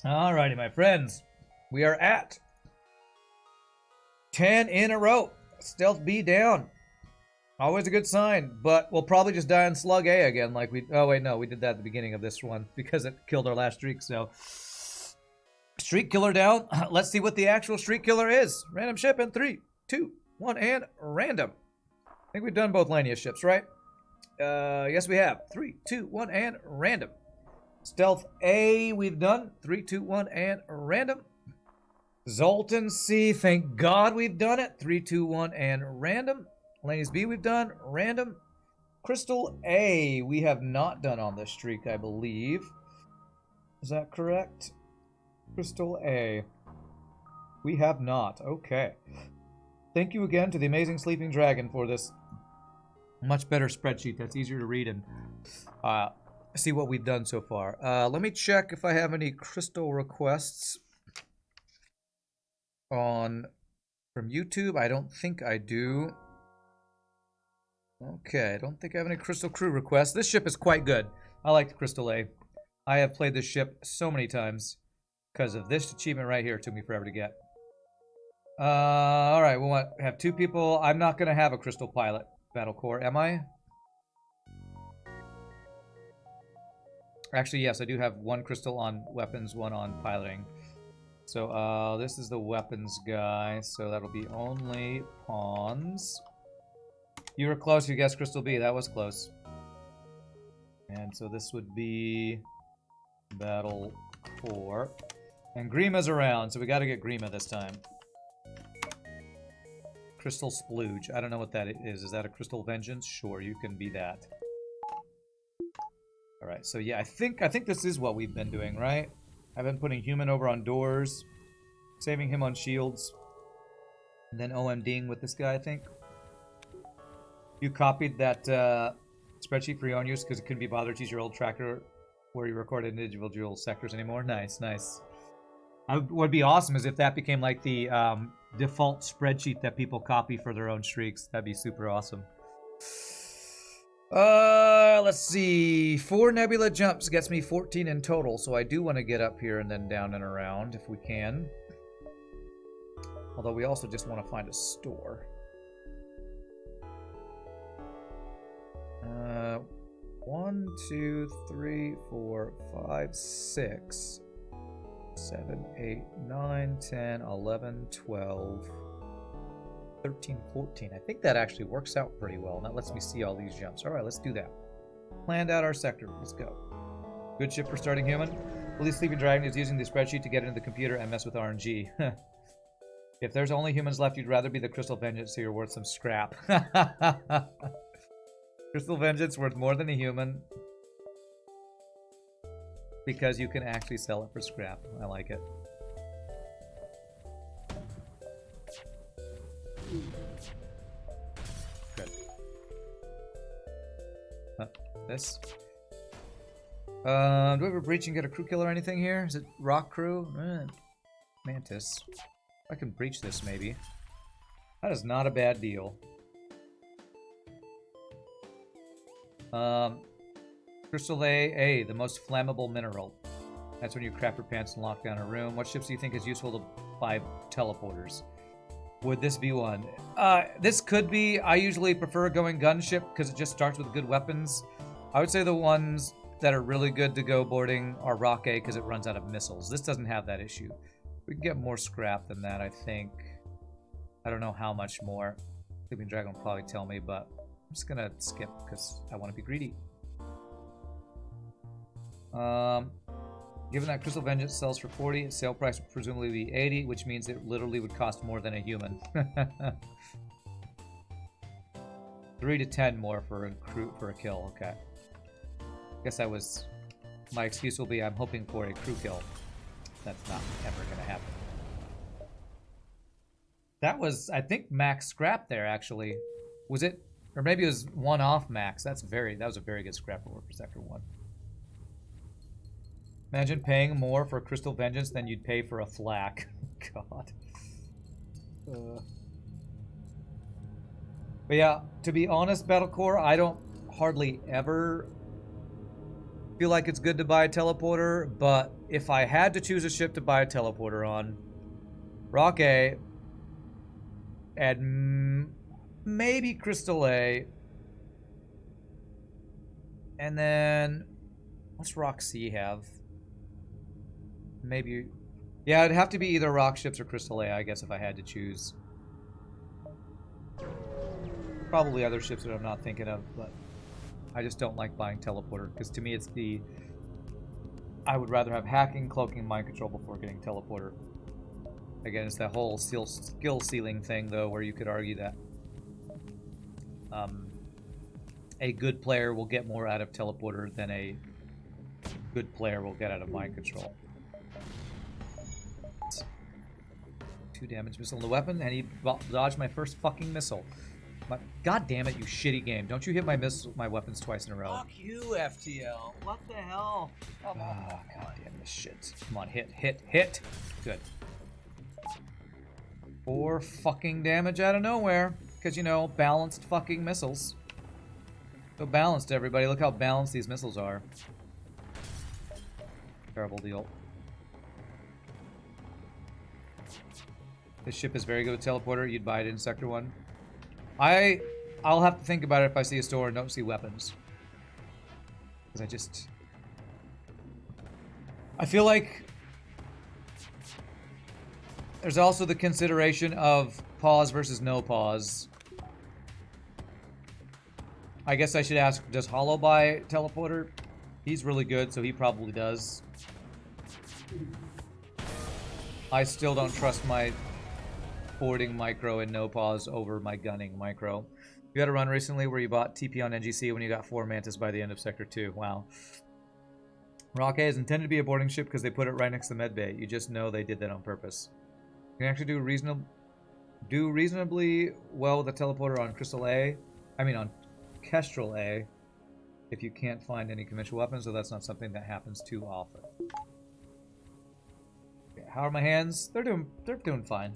Alrighty, my friends. We are at 10 in a row. Stealth B down. Always a good sign, but we'll probably just die on Slug A again like we... Oh, wait, no. We did that at the beginning of this one because it killed our last streak, so... Streak killer down. Let's see what the actual streak killer is. Random ship in 3, 2, 1, and random. I think we've done both Lania ships, right? Yes, we have. 3, 2, 1, and random. Stealth A, we've done. 3, 2, 1, and random. Zoltan C, thank God we've done it. 3, 2, 1, and random. Lanes B, we've done. Random. Crystal A, we have not done on this streak, I believe. Is that correct? Crystal A. We have not. Okay. Thank you again to the amazing Sleeping Dragon for this much better spreadsheet that's easier to read and see what we've done so far. Let me check if I have any crystal requests from YouTube. I don't think I do. Okay, I don't think I have any Crystal Crew requests. This ship is quite good. I like the Crystal A. I have played this ship so many times because of this achievement right here. It took me forever to get. Alright, we have 2 people. I'm not going to have a Crystal Pilot Battle Core, am I? Actually, yes, I do have 1 crystal on weapons, 1 on piloting. So, this is the weapons guy, so that'll be only pawns. You were close, you guessed Crystal B, that was close. And so this would be Battle Core. And Grima's around, so we gotta get Grima this time. Crystal Splooge, I don't know what that is. Is that a Crystal Vengeance? Sure, you can be that. Alright, so yeah, I think this is what we've been doing, right? I've been putting human over on doors, saving him on shields, and then OMDing with this guy, I think. You copied that spreadsheet for your own use because it couldn't be bothered to use your old tracker where you recorded individual sectors anymore. Nice, nice. What would be awesome is if that became like the default spreadsheet that people copy for their own streaks. That'd be super awesome. Let's see. 4 nebula jumps gets me 14 in total, so I do want to get up here and then down and around if we can. Although we also just want to find a store. 1, 2, 3, 4, 5, 6, 7, 8, 9, 10, 11, 12, 13, 14. I think that actually works out pretty well. That lets me see all these jumps. Alright, let's do that. Planned out our sector. Let's go. Good ship for starting human. Willie Sleeping Dragon is using the spreadsheet to get into the computer and mess with RNG. If there's only humans left, you'd rather be the Crystal Vengeance, so you're worth some scrap. Crystal Vengeance worth more than a human. Because you can actually sell it for scrap. I like it. Good. This. Do we have a breach and get a crew kill or anything here? Is it rock crew? Mantis. I can breach this maybe. That is not a bad deal. Crystal A, the most flammable mineral. That's when you craft your pants and lock down a room. What ships do you think is useful to buy teleporters? Would this be one? This could be. I usually prefer going gunship because it just starts with good weapons. I would say the ones that are really good to go boarding are Rock A because it runs out of missiles. This doesn't have that issue. We can get more scrap than that, I think. I don't know how much more. Sleeping Dragon will probably tell me, but I'm just gonna skip because I want to be greedy. Given that Crystal Vengeance sells for 40, its sale price would presumably be 80, which means it literally would cost more than a human. 3 to 10 more for a kill. Okay. Guess that was my excuse. Will be I'm hoping for a crew kill. That's not ever gonna happen. That was, I think, max scrap there. Actually, was it? Or maybe it was 1 off max. That was a very good scrap reward for Sector 1. Imagine paying more for Crystal Vengeance than you'd pay for a flak. God. But yeah, to be honest, Battle Core, I don't hardly ever feel like it's good to buy a teleporter, but if I had to choose a ship to buy a teleporter on, Rock A and maybe Crystal A, and then what's Rock C have? Maybe, yeah, it'd have to be either Rock ships or Crystal A, I guess, if I had to choose. Probably other ships that I'm not thinking of, but I just don't like buying teleporter, because to me it's the... I would rather have hacking, cloaking, mind control before getting teleporter. Again, it's that whole skill ceiling thing, though, where you could argue that a good player will get more out of teleporter than a good player will get out of mind control. 2 damage missile in the weapon, and he dodged my first fucking missile. God damn it, you shitty game. Don't you hit my weapons twice in a row. Fuck you, FTL. What the hell? Come on. Oh, god damn this shit. Come on, hit. Good. 4 fucking damage out of nowhere. Because, you know, balanced fucking missiles. So balanced, everybody. Look how balanced these missiles are. Terrible deal. This ship is very good with teleporter. You'd buy it in Sector 1. I'll have to think about it if I see a store and don't see weapons. Because I feel like there's also the consideration of pause versus no pause. I guess I should ask, does Hollow buy teleporter? He's really good, so he probably does. I still don't trust my boarding micro and no pause over my gunning micro. You had a run recently where you bought TP on NGC when you got 4 Mantis by the end of Sector 2. Wow. Rock A is intended to be a boarding ship because they put it right next to the med bay. You just know they did that on purpose. You can actually do reasonably well with a teleporter on Crystal A. I mean on Kestrel A if you can't find any conventional weapons, so that's not something that happens too often. Okay, how are my hands? They're doing fine.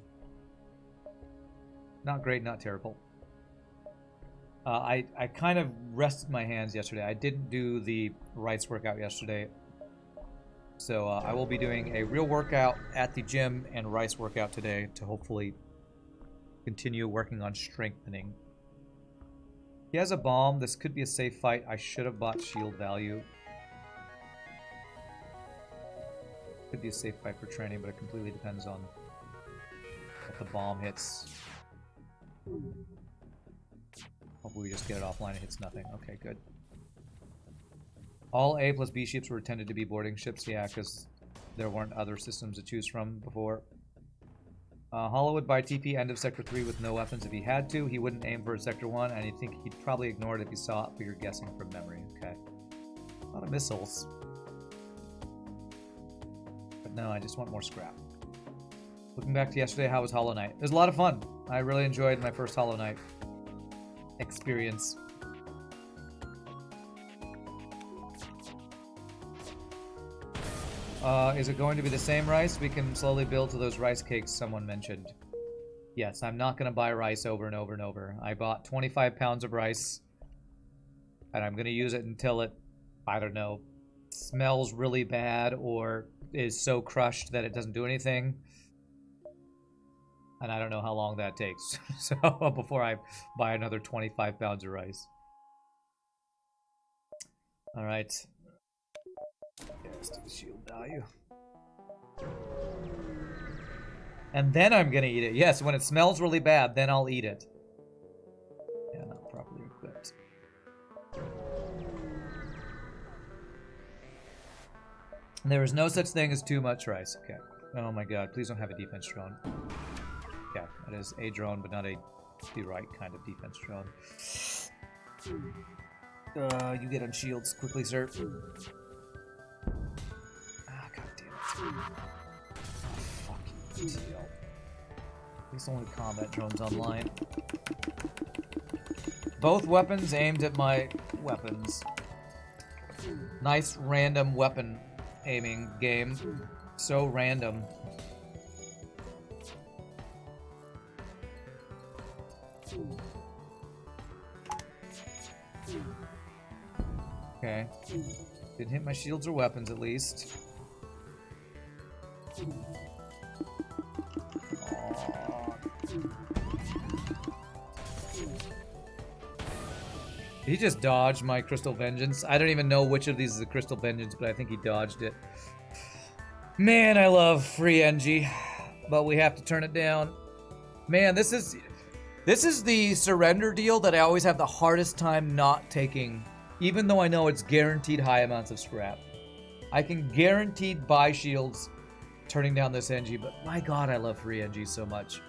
Not great, not terrible. I kind of rested my hands yesterday. I didn't do the rights workout yesterday. So I will be doing a real workout at the gym and rice workout today to hopefully continue working on strengthening. He has a bomb. This could be a safe fight. I should have bought shield value. Could be a safe fight for training, but it completely depends on what the bomb hits. Hopefully we just get it offline. It hits nothing. Okay, good. All A plus B ships were intended to be boarding ships. Yeah, because there weren't other systems to choose from before. Hollow would buy TP end of Sector 3 with no weapons if he had to. He wouldn't aim for Sector 1, and he'd think he'd probably ignore it if he saw it, but you're guessing from memory. Okay. A lot of missiles. But no, I just want more scrap. Looking back to yesterday, how was Hollow Knight? It was a lot of fun. I really enjoyed my first Hollow Knight experience. Is it going to be the same rice? We can slowly build to those rice cakes someone mentioned. Yes, I'm not going to buy rice over and over and over. I bought 25 pounds of rice, and I'm going to use it until it, I don't know, smells really bad or is so crushed that it doesn't do anything. And I don't know how long that takes. So, before I buy another 25 pounds of rice. Alright. Let's do the shield value. And then I'm gonna eat it. Yes, when it smells really bad, then I'll eat it. Yeah, not properly equipped. There is no such thing as too much rice. Okay. Oh my god, please don't have a defense drone. Yeah, that is a drone, but not the right kind of defense drone. You get on shields quickly, sir. Ah, god damn it. Oh, fuck you, TL. These only combat drones online. Both weapons aimed at my weapons. Nice random weapon aiming game. So random. Okay. Didn't hit my shields or weapons, at least. Aw. He just dodged my Crystal Vengeance. I don't even know which of these is a Crystal Vengeance, but I think he dodged it. Man, I love free NG, but we have to turn it down. Man, this is the surrender deal that I always have the hardest time not taking, even though I know it's guaranteed high amounts of scrap. I can guaranteed buy shields turning down this NG, but my god, I love free NG so much.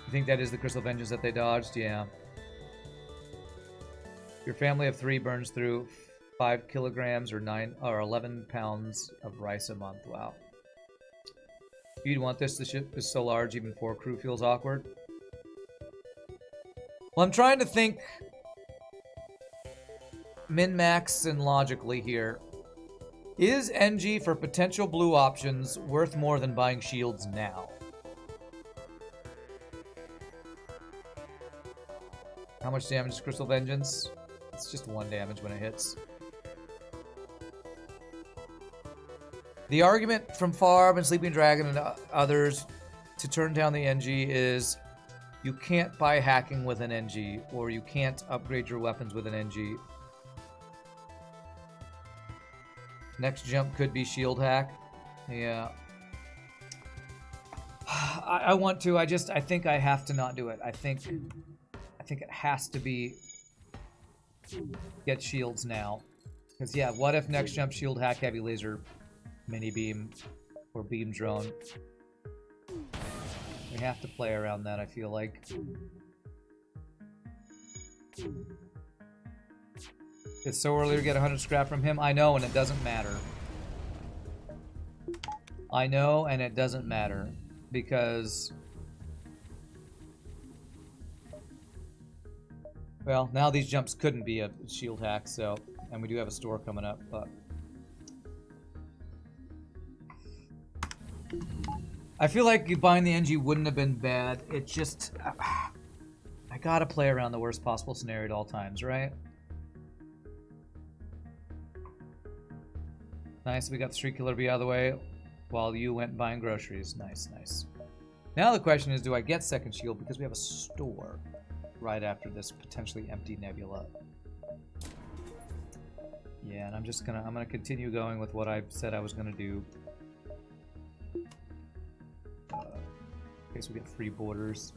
You think that is the Crystal Vengeance that they dodged? Yeah. Your family of 3 burns through 5 kilograms or 11 pounds of rice a month. Wow. You'd want this. The ship is so large, even 4 crew feels awkward. Well, I'm trying to think min-max and logically here. Is NG for potential blue options worth more than buying shields now? How much damage is Crystal Vengeance? It's just 1 damage when it hits. The argument from Farb and Sleeping Dragon and others to turn down the NG is you can't buy hacking with an NG, or you can't upgrade your weapons with an NG. Next jump could be shield hack. Yeah. I want to. I think I have to not do it. I think it has to be get shields now. Because yeah, what if next jump shield hack heavy laser, mini beam, or beam drone? We have to play around that, I feel like. It's so early to get 100 scrap from him. I know, and it doesn't matter. I know, and it doesn't matter. Because... well, now these jumps couldn't be a shield hack, so... and we do have a store coming up, but... I feel like buying the NG wouldn't have been bad. It just... I gotta play around the worst possible scenario at all times, right? Nice, we got the Street Killer Bee out of the way while you went buying groceries. Nice, nice. Now the question is, do I get second shield because we have a store right after this potentially empty nebula? Yeah, and I'm gonna continue going with what I said I was gonna do. Okay, so we get free borders.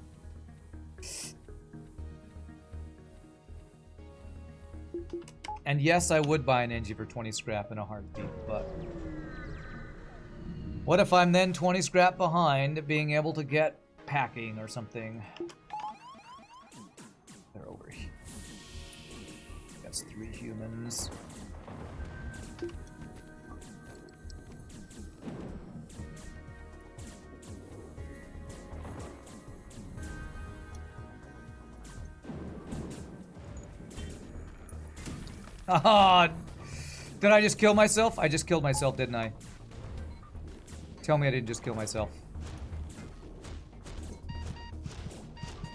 And yes, I would buy an NG for 20 scrap in a heartbeat, but... what if I'm then 20 scrap behind being able to get packing or something? They're over here. That's 3 humans. Ah, did I just kill myself? I just killed myself, didn't I? Tell me I didn't just kill myself.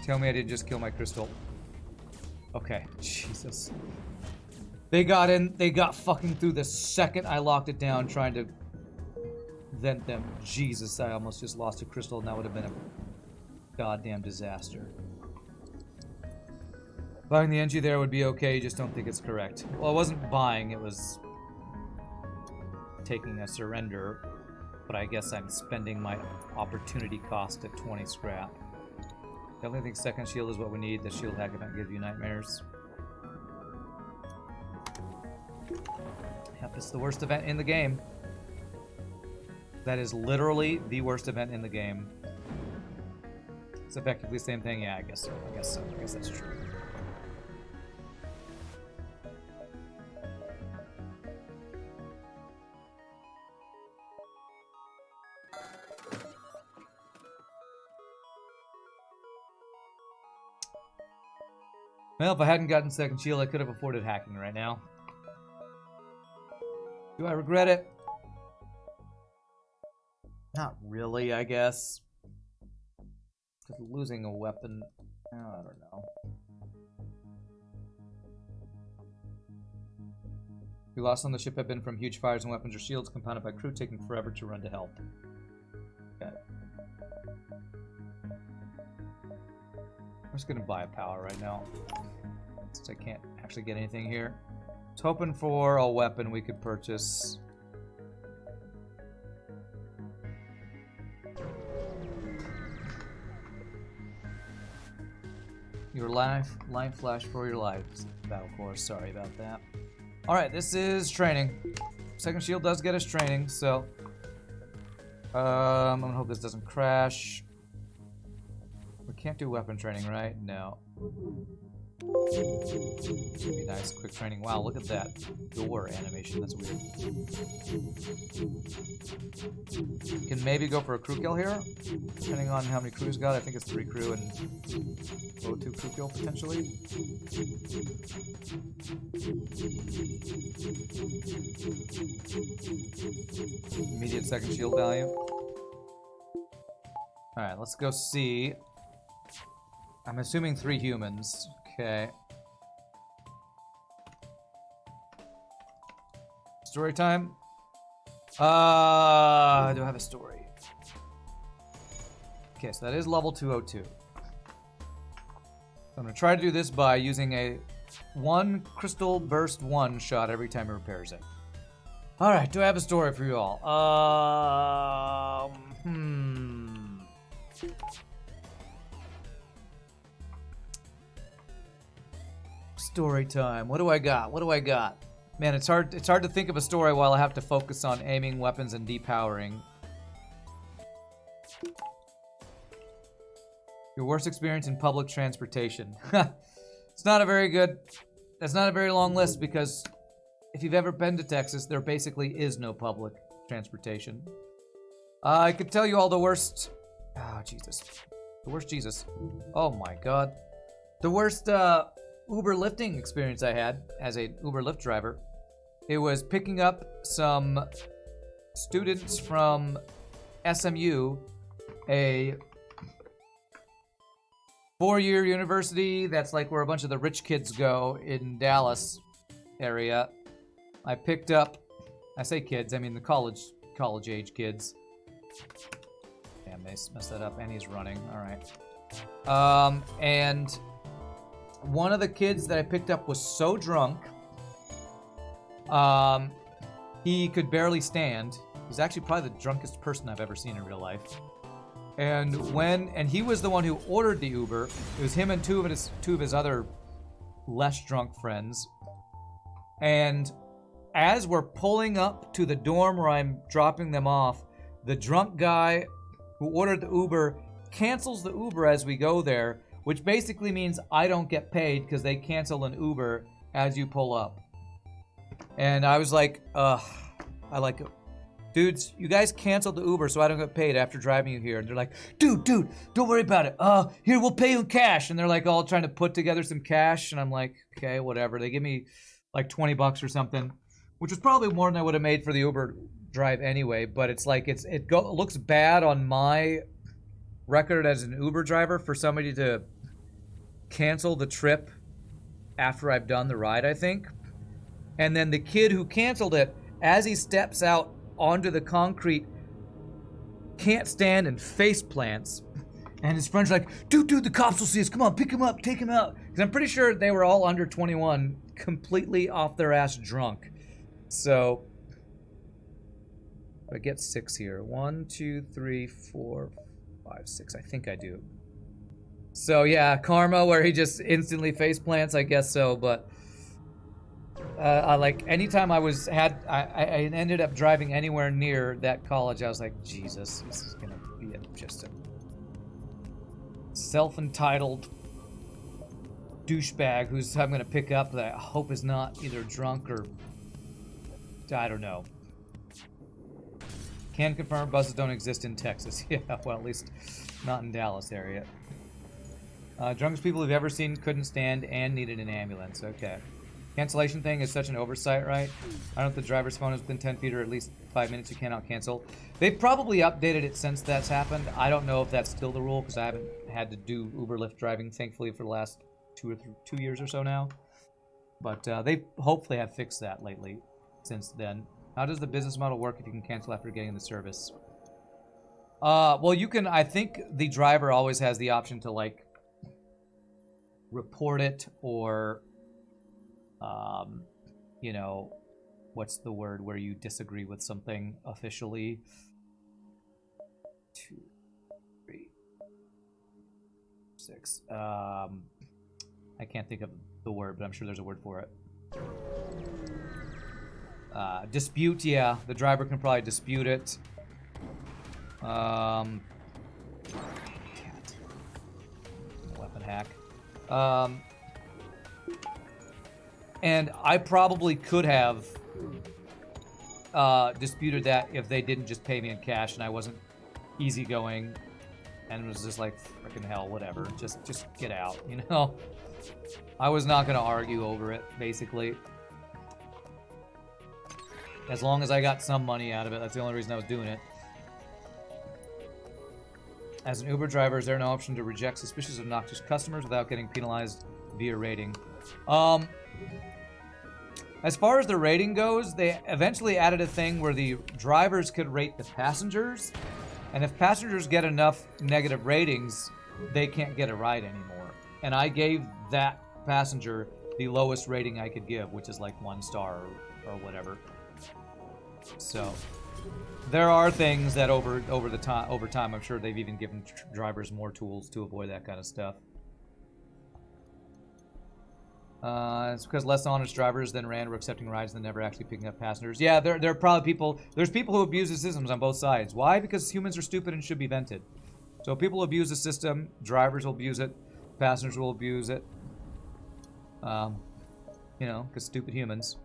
Tell me I didn't just kill my crystal. Okay, Jesus. They got in, they got fucking through the second I locked it down trying to vent them. Jesus, I almost just lost a crystal and that would have been a goddamn disaster. Buying the NG there would be okay, you just don't think it's correct. Well, it wasn't buying, it was taking a surrender, but I guess I'm spending my opportunity cost at 20 scrap. Definitely think second shield is what we need. The shield hack event gives you nightmares. Yep, it's the worst event in the game. That is literally the worst event in the game. It's effectively the same thing. Yeah, I guess so. I guess so. I guess that's true. Well, if I hadn't gotten second shield, I could have afforded hacking right now. Do I regret it? Not really, I guess. Because losing a weapon, I don't know. We lost on the ship have been from huge fires and weapons or shields compounded by crew taking forever to run to help. Okay. I'm just gonna buy a power right now, since I can't actually get anything here. I was hoping for a weapon we could purchase. Your life flash for your life. Battle course, sorry about that. Alright, this is training. Second shield does get us training, so I'm gonna hope this doesn't crash. We can't do weapon training, right? No. Be nice, quick training. Wow, look at that door animation. That's weird. Can maybe go for a crew kill here, depending on how many crews got. I think it's 3 crew and 2 crew kill potentially. Immediate second shield value. Alright, let's go see. I'm assuming 3 humans. Okay. Story time? Do I have a story? Okay, so that is level 202. I'm going to try to do this by using a 1 crystal burst 1 shot every time it repairs it. Alright, do I have a story for you all? Story time. What do I got? What do I got? Man, it's hard to think of a story while I have to focus on aiming weapons and depowering. Your worst experience in public transportation. It's not a very good... That's not a very long list because if you've ever been to Texas, there basically is no public transportation. I could tell you all the worst... Oh, Jesus. The worst Jesus. Oh, my God. The worst, Uber lifting experience I had as a Uber Lyft driver. It was picking up some students from SMU, a 4-year university that's like where a bunch of the rich kids go in Dallas area. I picked up, I say kids, I mean the college age kids. Damn, they messed that up and he's running, all right. And one of the kids that I picked up was so drunk, he could barely stand. He's actually probably the drunkest person I've ever seen in real life. And he was the one who ordered the Uber. It was him and two of his other less drunk friends. And as we're pulling up to the dorm where I'm dropping them off, the drunk guy who ordered the Uber cancels the Uber as we go there, which basically means I don't get paid because they cancel an Uber as you pull up. And I was like, dudes, you guys canceled the Uber so I don't get paid after driving you here. And they're like, dude, don't worry about it. Here, we'll pay you in cash. And they're like all trying to put together some cash. And I'm like, okay, whatever. They give me like $20 or something, which was probably more than I would have made for the Uber drive anyway. But it's like, it looks bad on my record as an Uber driver for somebody to cancel the trip after I've done the ride, I think. And then the kid who canceled it, as he steps out onto the concrete, can't stand and face plants. And his friends are like, dude, the cops will see us. Come on, pick him up, take him out. Because I'm pretty sure they were all under 21, completely off their ass drunk. So, I get 6 here. 1, 2, 3, 4, 5, 6. I think I do. So yeah, karma where he just instantly face plants, I guess so, but I like anytime I ended up driving anywhere near that college, I was like, Jesus, this is gonna be just a self-entitled douchebag who's I'm gonna pick up that I hope is not either drunk or I don't know. Can confirm buses don't exist in Texas. Yeah, well, at least not in Dallas area. Drunkest people we've ever seen couldn't stand and needed an ambulance. Okay. Cancellation thing is such an oversight, right? I don't know if the driver's phone is within 10 feet or at least 5 minutes you cannot cancel. They've probably updated it since that's happened. I don't know if that's still the rule because I haven't had to do Uber Lyft driving, thankfully, for the last 2 years or so now. But they hopefully have fixed that lately. since then. How does the business model work if you can cancel after getting the service? Well, you can. I think the driver always has the option to like report it or, you know, what's the word where you disagree with something officially? 2, 3, 6. I can't think of the word, but I'm sure there's a word for it. Dispute, yeah. The driver can probably dispute it. Damn it. Weapon hack. And I probably could have disputed that if they didn't just pay me in cash and I wasn't easygoing and was just like, frickin' hell, whatever. Just get out, you know? I was not going to argue over it, basically. As long as I got some money out of it, that's the only reason I was doing it. As an Uber driver, is there no option to reject suspicious or obnoxious customers without getting penalized via rating? As far as the rating goes, they eventually added a thing where the drivers could rate the passengers, and if passengers get enough negative ratings, they can't get a ride anymore. And I gave that passenger the lowest rating I could give, which is like 1 star or whatever. So there are things that over time, I'm sure they've even given drivers more tools to avoid that kind of stuff. It's because less honest drivers than ran were accepting rides than never actually picking up passengers. Yeah, there are probably people. There's people who abuse the systems on both sides. Why? Because humans are stupid and should be vented. So people abuse the system. Drivers will abuse it. Passengers will abuse it. You know, because stupid humans.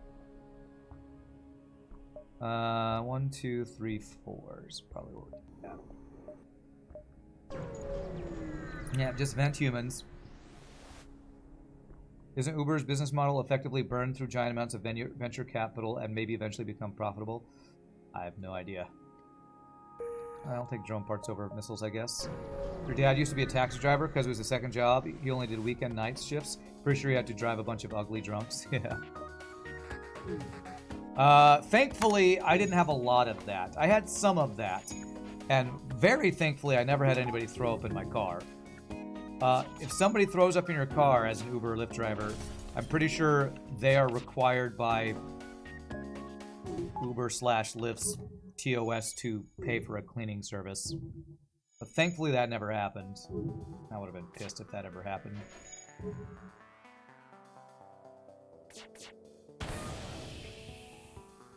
1, 2, 3, 4 is probably what we're doing. Yeah, just vent humans. Isn't Uber's business model effectively burned through giant amounts of venture capital and maybe eventually become profitable? I have no idea. I'll take drone parts over missiles, I guess. Your dad used to be a taxi driver because it was his second job. He only did weekend night shifts. Pretty sure he had to drive a bunch of ugly drunks. Yeah. Thankfully, I didn't have a lot of that. I had some of that. And very thankfully, I never had anybody throw up in my car. If somebody throws up in your car as an Uber or Lyft driver, I'm pretty sure they are required by Uber/Lyft's TOS to pay for a cleaning service. But thankfully, that never happened. I would have been pissed if that ever happened.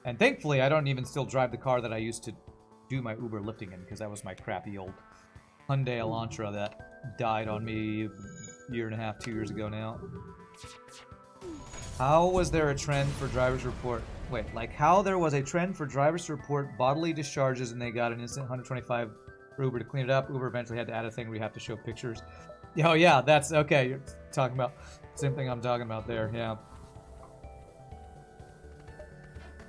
And thankfully, I don't even still drive the car that I used to do my Uber lifting in, because that was my crappy old Hyundai Elantra that died on me a year and a half, 2 years ago now. How was there a trend for drivers to report... Wait, like how there was a trend for drivers to report bodily discharges and they got an instant 125 for Uber to clean it up. Uber eventually had to add a thing where you have to show pictures. Oh yeah, that's... Okay, you're talking about... Same thing I'm talking about there, yeah.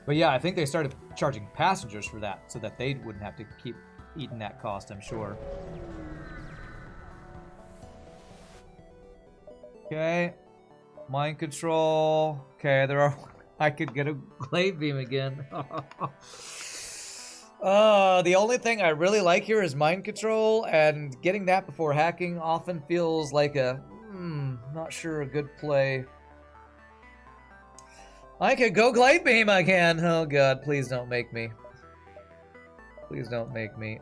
But yeah, I think they started charging passengers for that so that they wouldn't have to keep eating that cost, I'm sure. Okay. Mind control. Okay, there are... I could get a glaive beam again. The only thing I really like here is mind control, and getting that before hacking often feels like a... not sure a good play. I could go glaive beam again! Oh god, please don't make me. Please don't make me.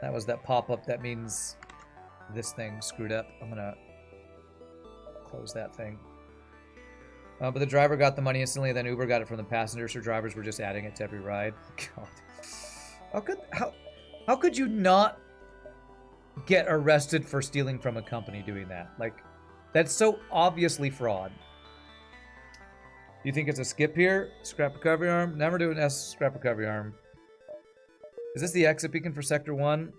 That was that pop-up that means this thing screwed up. I'm gonna close that thing. But the driver got the money instantly, then Uber got it from the passenger, so drivers were just adding it to every ride. God. How could you not get arrested for stealing from a company doing that? Like, that's so obviously fraud. You think it's a skip here? Scrap recovery arm? Never do an S scrap recovery arm. Is this the exit beacon for Sector 1?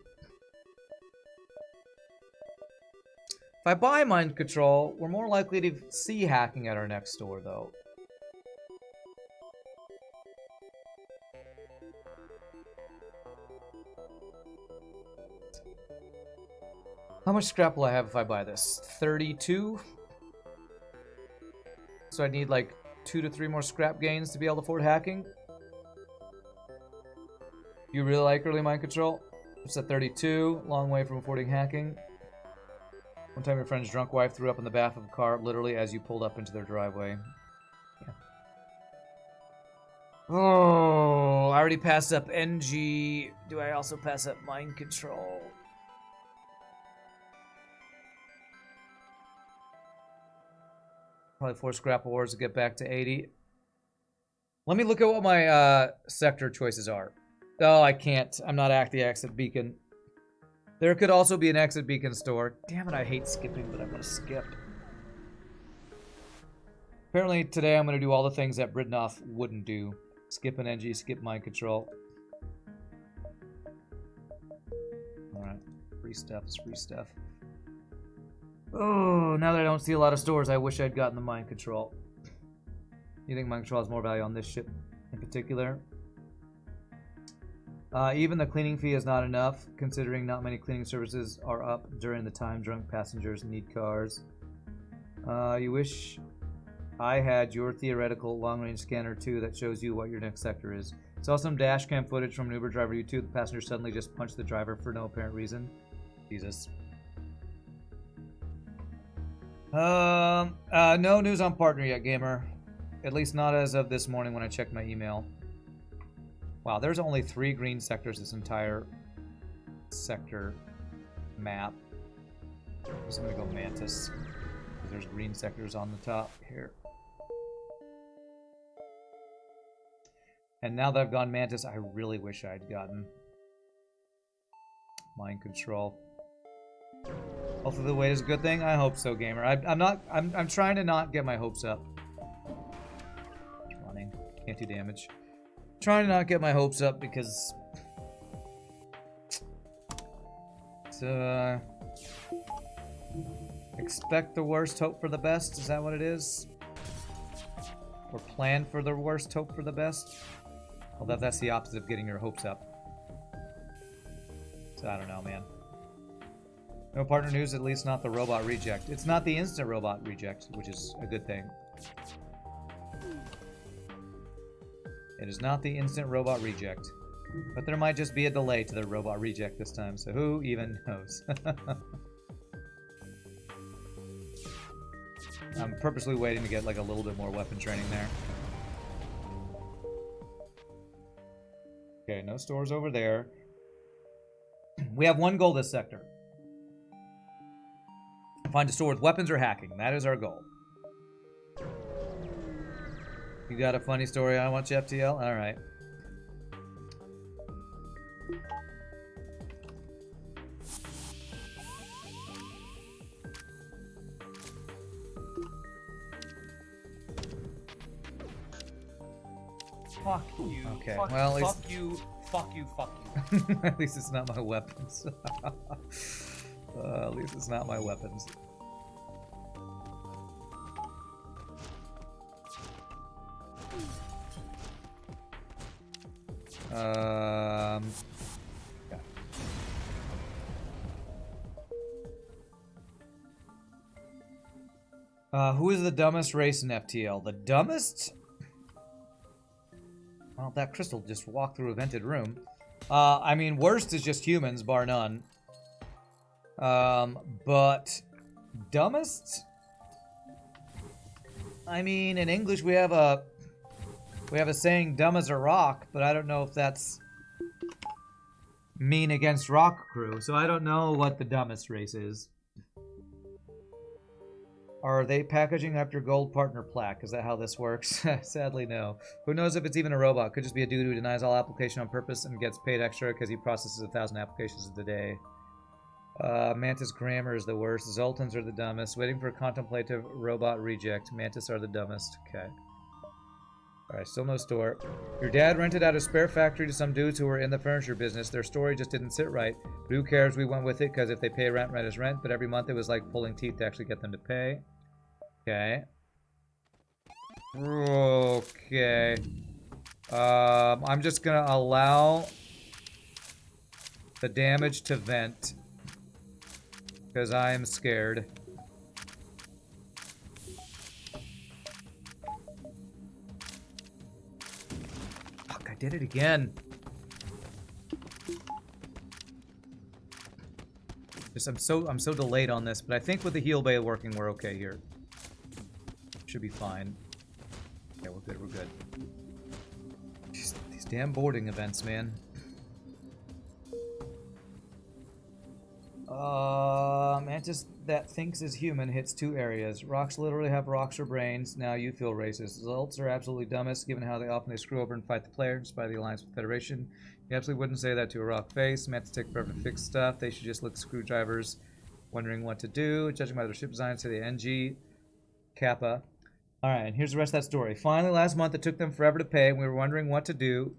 If I buy mind control, we're more likely to see hacking at our next store, though. How much scrap will I have if I buy this? 32? So I need like 2 to 3 more scrap gains to be able to afford hacking. You really like early mind control? It's at 32, long way from affording hacking. One time your friend's drunk wife threw up in the back of a car literally as you pulled up into their driveway. Yeah. Oh, I already passed up NG. Do I also pass up mind control? Probably 4 scrap awards to get back to 80. Let me look at what my sector choices are. Oh, I can't. I'm not at the exit beacon. There could also be an exit beacon store. Damn it, I hate skipping, but I'm going to skip. Apparently today I'm going to do all the things that Britnoff wouldn't do. Skip an NG, skip mind control. Alright, free stuff is free stuff. Oh, now that I don't see a lot of stores, I wish I'd gotten the mind control. You think mind control has more value on this ship in particular? Even the cleaning fee is not enough, considering not many cleaning services are up during the time drunk passengers need cars. You wish I had your theoretical long-range scanner too that shows you what your next sector is. Saw some dash cam footage from an Uber driver YouTube. The passenger suddenly just punched the driver for no apparent reason. Jesus. No news on partner yet, gamer. At least not as of this morning when I checked my email. Wow, there's only 3 green sectors this entire sector map. I'm just gonna go Mantis, because there's green sectors on the top here. And now that I've gone Mantis, I really wish I'd gotten mind control. Hopefully the wait is a good thing. I hope so, gamer. I'm trying to not get my hopes up. Running. Can't do damage. Trying to not get my hopes up because expect the worst, hope for the best. Is that what it is? Or plan for the worst, hope for the best? Well, that's the opposite of getting your hopes up. So I don't know, man. No partner news, at least not the robot reject. It's not the instant robot reject, which is a good thing. It is not the instant robot reject. But there might just be a delay to the robot reject this time, so who even knows? I'm purposely waiting to get like a little bit more weapon training there. Okay, no stores over there. We have 1 goal this sector. Find a store with weapons or hacking. That is our goal. You got a funny story I want you, FTL? Alright. Fuck you. Okay, Fuck, well, at least... fuck you. Fuck you. Fuck you. At least it's not my weapons. At least it's not my weapons. Yeah. Who is the dumbest race in FTL? The dumbest? Well, that crystal just walked through a vented room. I mean, worst is just humans, bar none. But dumbest? I mean, in English we have a saying dumb as a rock, but I don't know if that's mean against rock crew, so I don't know what the dumbest race is. Are they packaging after gold partner plaque? Is that how this works? Sadly, no. Who knows if it's even a robot? Could just be a dude who denies all application on purpose and gets paid extra because he processes 1,000 applications a day. Mantis grammar is the worst. Zoltans are the dumbest. Waiting for a contemplative robot reject. Mantis are the dumbest. Okay. Alright, still no store. Your dad rented out a spare factory to some dudes who were in the furniture business. Their story just didn't sit right. But who cares? We went with it because if they pay rent, rent is rent. But every month it was like pulling teeth to actually get them to pay. Okay. Okay. I'm just gonna allow the damage to vent because I am scared. did it again. Just I'm so delayed on this, but I think with the heal bay working, we're okay here. Should be fine. Yeah, we're good. We're good. Just these damn boarding events, man. Mantis that thinks is human hits 2 areas. Rocks literally have rocks for brains. Now you feel racist. Results are absolutely dumbest, given how often they screw over and fight the player, despite the alliance with the Federation. You absolutely wouldn't say that to a rock face. Mantis take forever to fix stuff. They should just look screwdrivers, wondering what to do. Judging by their ship design, say the NG Kappa. Alright, and here's the rest of that story. Finally, last month, it took them forever to pay, and we were wondering what to do.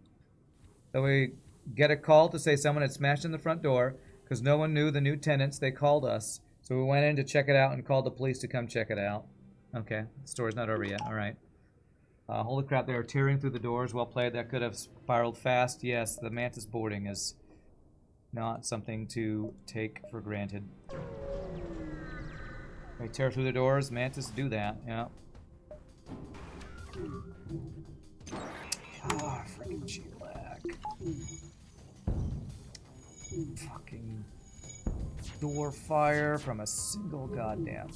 So we get a call to say someone had smashed in the front door. Because no one knew the new tenants, they called us. So we went in to check it out and called the police to come check it out. Okay, the story's not over yet. All right. Holy crap, they are tearing through the doors. Well played. That could have spiraled fast. Yes, the Mantis boarding is not something to take for granted. They tear through the doors. Mantis do that. Yeah. Ah, freaking G-Lag. Fucking door fire from a single goddamn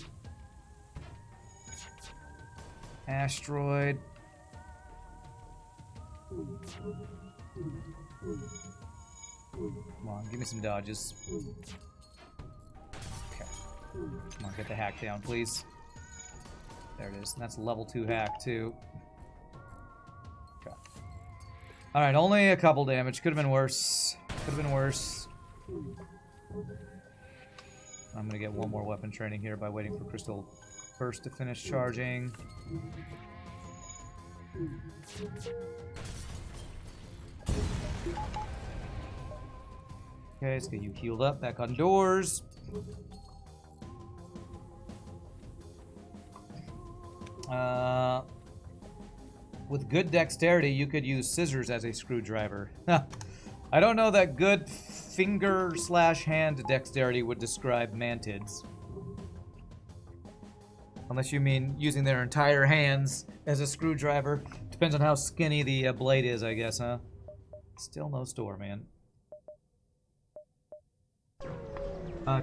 asteroid. Come on, give me some dodges. Okay. Come on, get the hack down, please. There it is. And that's a level 2 hack, too. Okay. Alright, only a couple damage. Could have been worse. Could have been worse. I'm gonna get one more weapon training here by waiting for Crystal Burst to finish charging. Okay, let's get you healed up. Back on doors. With good dexterity, you could use scissors as a screwdriver. I don't know that good finger/hand dexterity would describe mantids. Unless you mean using their entire hands as a screwdriver. Depends on how skinny the blade is, I guess, huh? Still no store, man.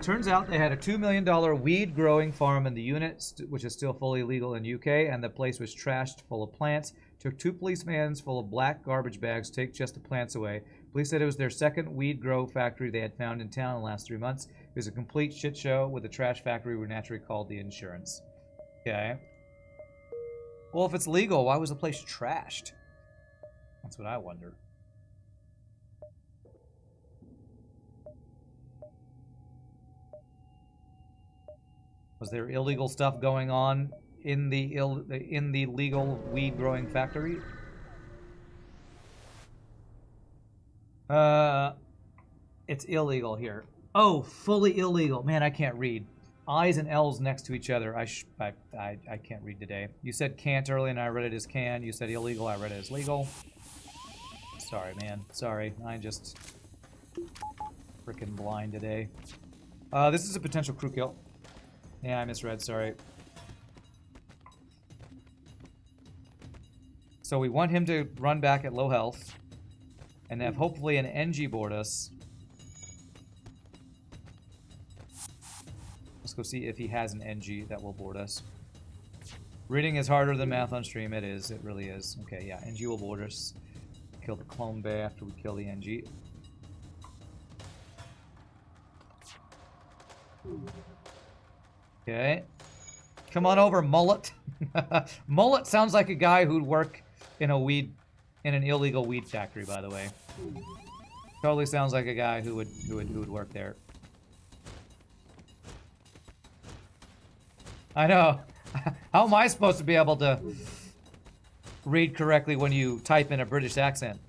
Turns out they had a $2 million weed growing farm in the unit, which is still fully legal in UK, and the place was trashed full of plants. Took 2 police vans full of black garbage bags to take just the plants away. Police said it was their second weed grow factory they had found in town in the last 3 months. It was a complete shit show with the trash factory we naturally called the insurance. Okay. Well, if it's legal, why was the place trashed? That's what I wonder. Was there illegal stuff going on in the legal weed growing factory? It's illegal here. Oh, fully illegal. Man, I can't read. I's and L's next to each other. I can't read today. You said can't earlier and I read it as can. You said illegal, I read it as legal. Sorry, man. Sorry. I'm just freaking blind today. This is a potential crew kill. Yeah, I misread, sorry. So we want him to run back at low health and have hopefully an NG board us. Let's go see if he has an NG that will board us. Reading is harder than math on stream. It is. It really is. Okay, yeah. NG will board us. Kill the clone bay after we kill the NG. Okay. Come on over, Mullet. Mullet sounds like a guy who'd work in an illegal weed factory, by the way. Totally sounds like a guy who would work there. I know. How am I supposed to be able to read correctly when you type in a British accent?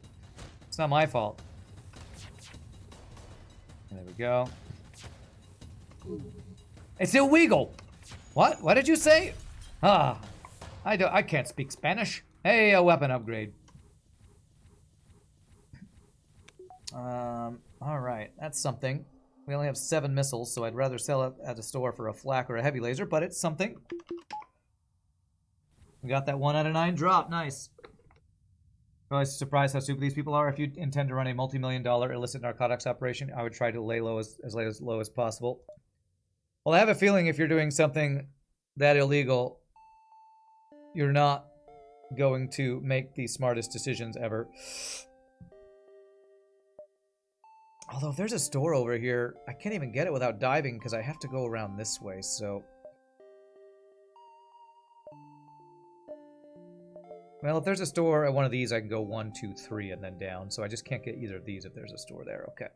It's not my fault. There we go. It's illegal. What? What did you say? Ah, I can't speak Spanish. Hey, a weapon upgrade. All right, that's something. We only have 7 missiles, so I'd rather sell it at a store for a flak or a heavy laser, but it's something. We got that 1 out of 9 drop. Nice. Really surprised how stupid these people are. If you intend to run a multi-million-dollar illicit narcotics operation, I would try to lay low as low as possible. Well, I have a feeling if you're doing something that illegal, you're not going to make the smartest decisions ever. Although if there's a store over here, I can't even get it without diving because I have to go around this way, so... Well, if there's a store at one of these, I can go 1, 2, 3, and then down. So I just can't get either of these if there's a store there. Okay.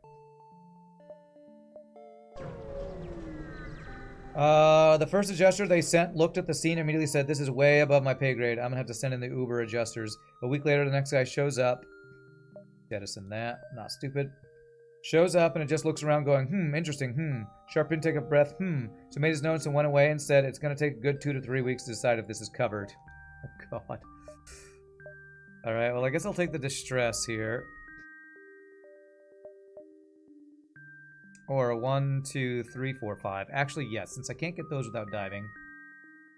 The first adjuster they sent looked at the scene and immediately said, "This is way above my pay grade. I'm going to have to send in the Uber adjusters." A week later, the next guy shows up. Jettison that. Not stupid. Shows up and it just looks around going, interesting, Sharp intake of breath, So made his notes and went away and said, "It's going to take a good 2 to 3 weeks to decide if this is covered." Oh, God. Alright, well, I guess I'll take the distress here. Or a 1, 2, 3, 4, 5. Actually, yes, since I can't get those without diving,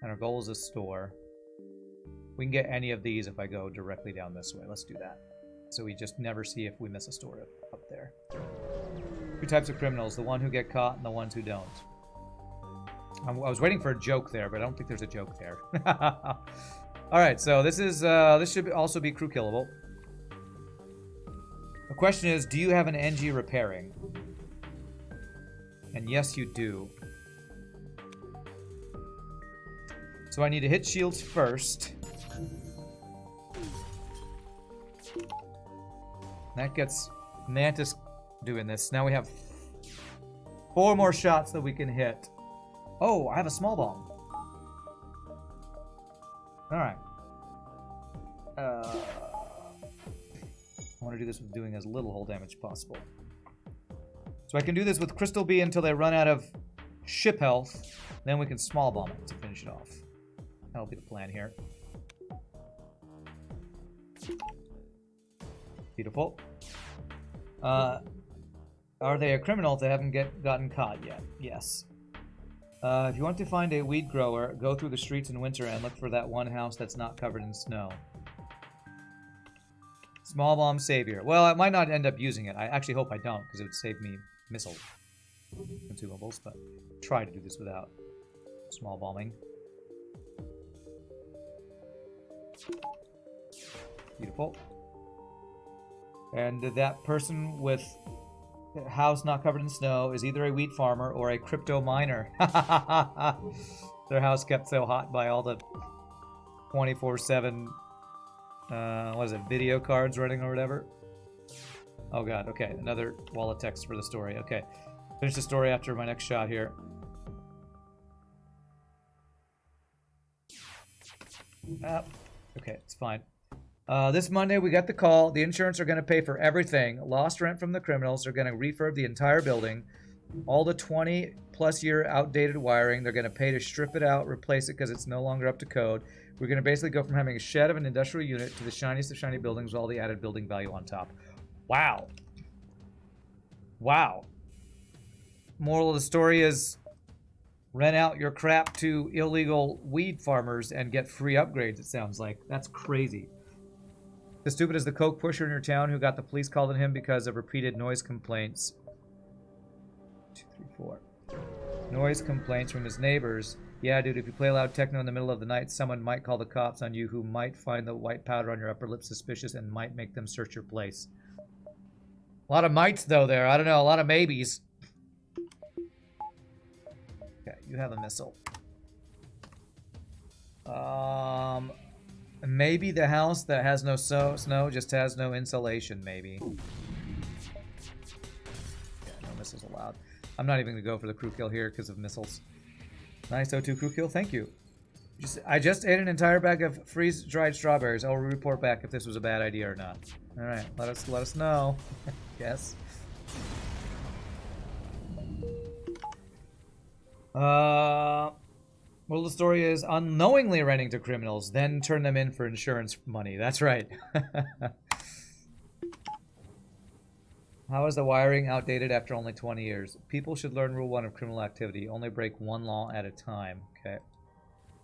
and our goal is a store, we can get any of these if I go directly down this way. Let's do that. So we just never see if we miss a store up there. 2 types of criminals, the one who get caught and the ones who don't. I was waiting for a joke there, but I don't think there's a joke there. Alright, so this is this should also be crew killable. The question is, do you have an NG repairing? And yes, you do. So I need to hit shields first. That gets Mantis doing this. Now we have 4 more shots that we can hit. Oh, I have a small bomb. Alright. I want to do this with doing as little hull damage possible. So I can do this with Crystal B until they run out of ship health. Then we can small bomb it to finish it off. That'll be the plan here. Beautiful. Are they a criminal if they haven't gotten caught yet? Yes. If you want to find a weed grower, go through the streets in winter and look for that one house that's not covered in snow. Small bomb savior. Well, I might not end up using it. I actually hope I don't, because it would save me missile consumables, but try to do this without small bombing. Beautiful. And that person with a house not covered in snow is either a wheat farmer or a crypto miner. Their house kept so hot by all the 24/7 what is it, video cards running or whatever. Oh god, okay, another wall of text for the story. Okay, finish the story after my next shot here. Okay, it's fine. This Monday we got the call. The insurance are going to pay for everything. Lost rent from the criminals. They're going to refurb the entire building. All the 20-plus year outdated wiring, they're going to pay to strip it out, replace it because it's no longer up to code. We're going to basically go from having a shed of an industrial unit to the shiniest of shiny buildings with all the added building value on top. Wow. Wow. Moral of the story is rent out your crap to illegal weed farmers and get free upgrades, it sounds like. That's crazy. The stupid is the coke pusher in your town who got the police called on him because of repeated noise complaints. 2, 3, 4. Noise complaints from his neighbors. Yeah, dude, if you play loud techno in the middle of the night, someone might call the cops on you who might find the white powder on your upper lip suspicious and might make them search your place. A lot of mights, though, there. I don't know, a lot of maybes. Okay, you have a missile. Maybe the house that has no snow just has no insulation, maybe. Yeah, no missiles allowed. I'm not even going to go for the crew kill here because of missiles. Nice O2 crew kill, thank you. I just ate an entire bag of freeze-dried strawberries. I'll report back if this was a bad idea or not. Alright, let us know. Yes. Well, the story is unknowingly renting to criminals, then turn them in for insurance money. That's right. How is the wiring outdated after only 20 years? People should learn Rule 1 of criminal activity. Only break one law at a time. Okay.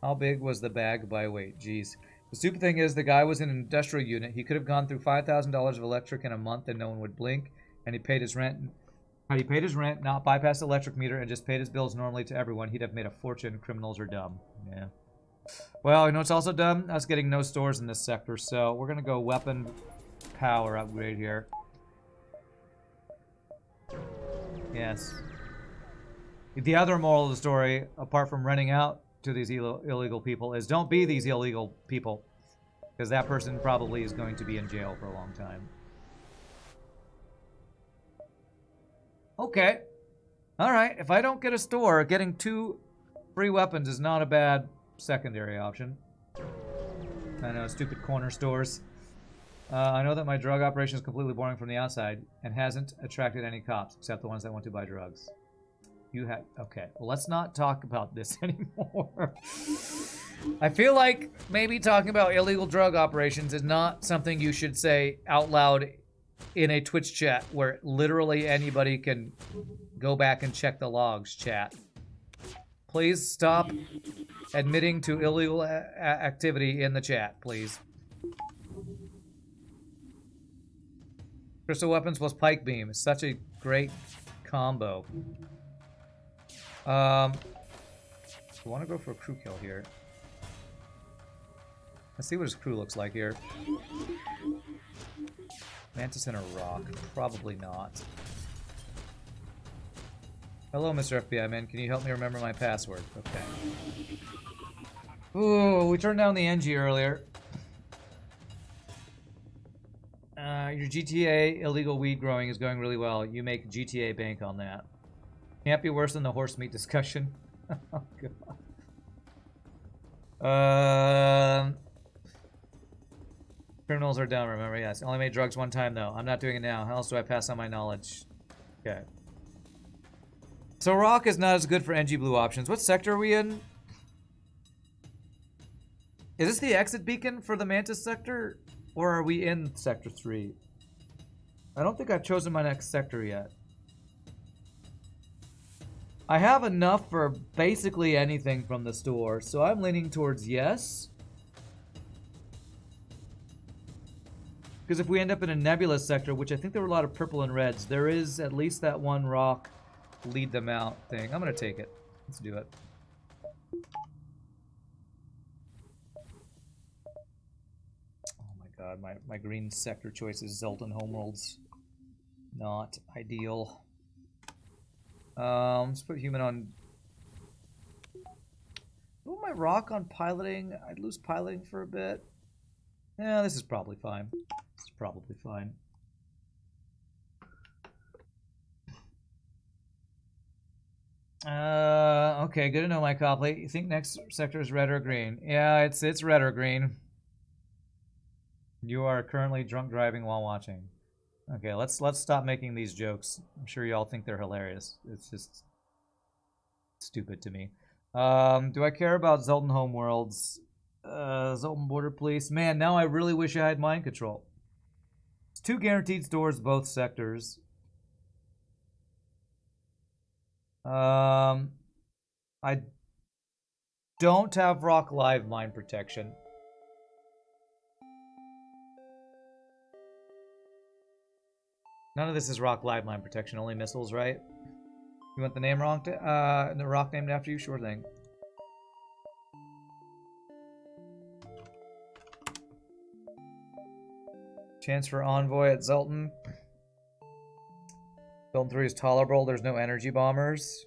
How big was the bag by weight? Jeez. The stupid thing is the guy was in an industrial unit. He could have gone through $5,000 of electric in a month and no one would blink. And he paid his rent. Had he paid his rent, not bypassed the electric meter, and just paid his bills normally to everyone, he'd have made a fortune. Criminals are dumb. Yeah. Well, you know what's also dumb? Us getting no stores in this sector. So we're going to go weapon power upgrade here. Yes. The other moral of the story, apart from renting out to these illegal people, is don't be these illegal people. Because that person probably is going to be in jail for a long time. Okay. Alright, if I don't get a store, getting 2 free weapons is not a bad secondary option. I know, stupid corner stores. I know that my drug operation is completely boring from the outside and hasn't attracted any cops, except the ones that want to buy drugs. You have... Okay, well, let's not talk about this anymore. I feel like maybe talking about illegal drug operations is not something you should say out loud in a Twitch chat where literally anybody can go back and check the logs, chat. Please stop admitting to illegal activity in the chat, please. Crystal weapons plus pike beam is such a great combo. I want to go for a crew kill here. Let's see what his crew looks like here. Mantis and a rock. Probably not. Hello, Mr. FBI man. Can you help me remember my password? Okay. Ooh, we turned down the NG earlier. Your GTA illegal weed growing is going really well. You make GTA bank on that. Can't be worse than the horse meat discussion. Oh, God. Criminals are dumb, remember? Yes. Only made drugs one time, though. I'm not doing it now. How else do I pass on my knowledge? Okay. So rock is not as good for NG blue options. What sector are we in? Is this the exit beacon for the Mantis sector? Or are we in sector 3? I don't think I've chosen my next sector yet. I have enough for basically anything from the store, so I'm leaning towards yes. Because if we end up in a nebulous sector, which I think there were a lot of purple and reds, there is at least that one rock lead them out thing. I'm going to take it. Let's do it. Oh my god, my green sector choice is Zoltan Homeworlds. Not ideal. Let's put human on... Put my rock on piloting. I'd lose piloting for a bit. Yeah, this is probably fine. This is probably fine. Okay, good to know, my Copley. You think next sector is red or green? Yeah, it's red or green. You are currently drunk driving while watching. Okay, let's stop making these jokes. I'm sure y'all think they're hilarious. It's just stupid to me. Do I care about Zoltan Homeworlds? Zoltan Border Police. Man, now I really wish I had mind control. It's 2 guaranteed stores, both sectors. I don't have Rock Live mine protection. None of this is Rock Live mine protection, only missiles, right? You want the name wrong? The rock named after you? Sure thing. Chance for Envoy at Zoltan. Zoltan 3 is tolerable. There's no energy bombers.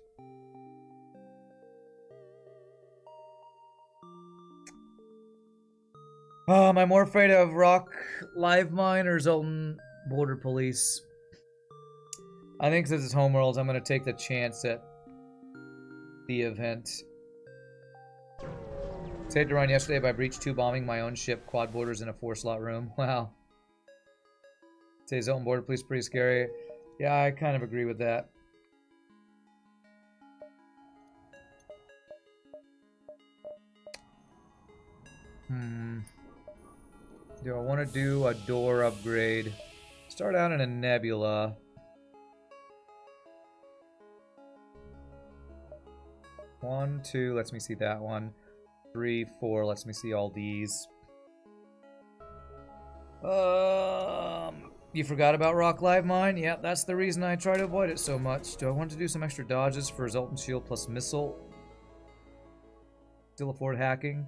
Am I more afraid of Rock Live Mine or Zoltan Border Police? I think since it's Homeworlds, I'm going to take the chance at the event. Saved a run yesterday by Breach 2 bombing my own ship, quad borders in a 4-slot room. Wow. Say Zoltan Border Police pretty scary. Yeah, I kind of agree with that. Do I want to do a door upgrade? Start out in a nebula. One, two, lets me see that one. 3, 4, lets me see all these. You forgot about Rock Live Mine? Yeah, that's the reason I try to avoid it so much. Do I want to do some extra dodges for Zoltan Shield plus Missile? Still afford hacking?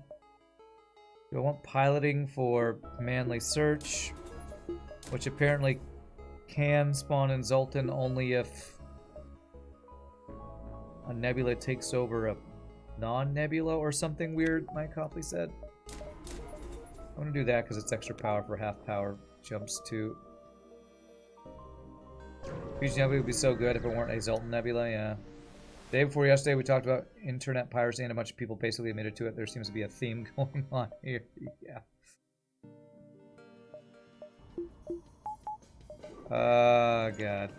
Do I want piloting for Manly Search? Which apparently can spawn in Zoltan only if a nebula takes over a non-nebula or something weird, Mike Copley said. I want to do that because it's extra power for half power jumps too. Fusion Nebula would be so good if it weren't a Zoltan Nebula, yeah. Day before yesterday, we talked about internet piracy and a bunch of people basically admitted to it. There seems to be a theme going on here. Yeah. God.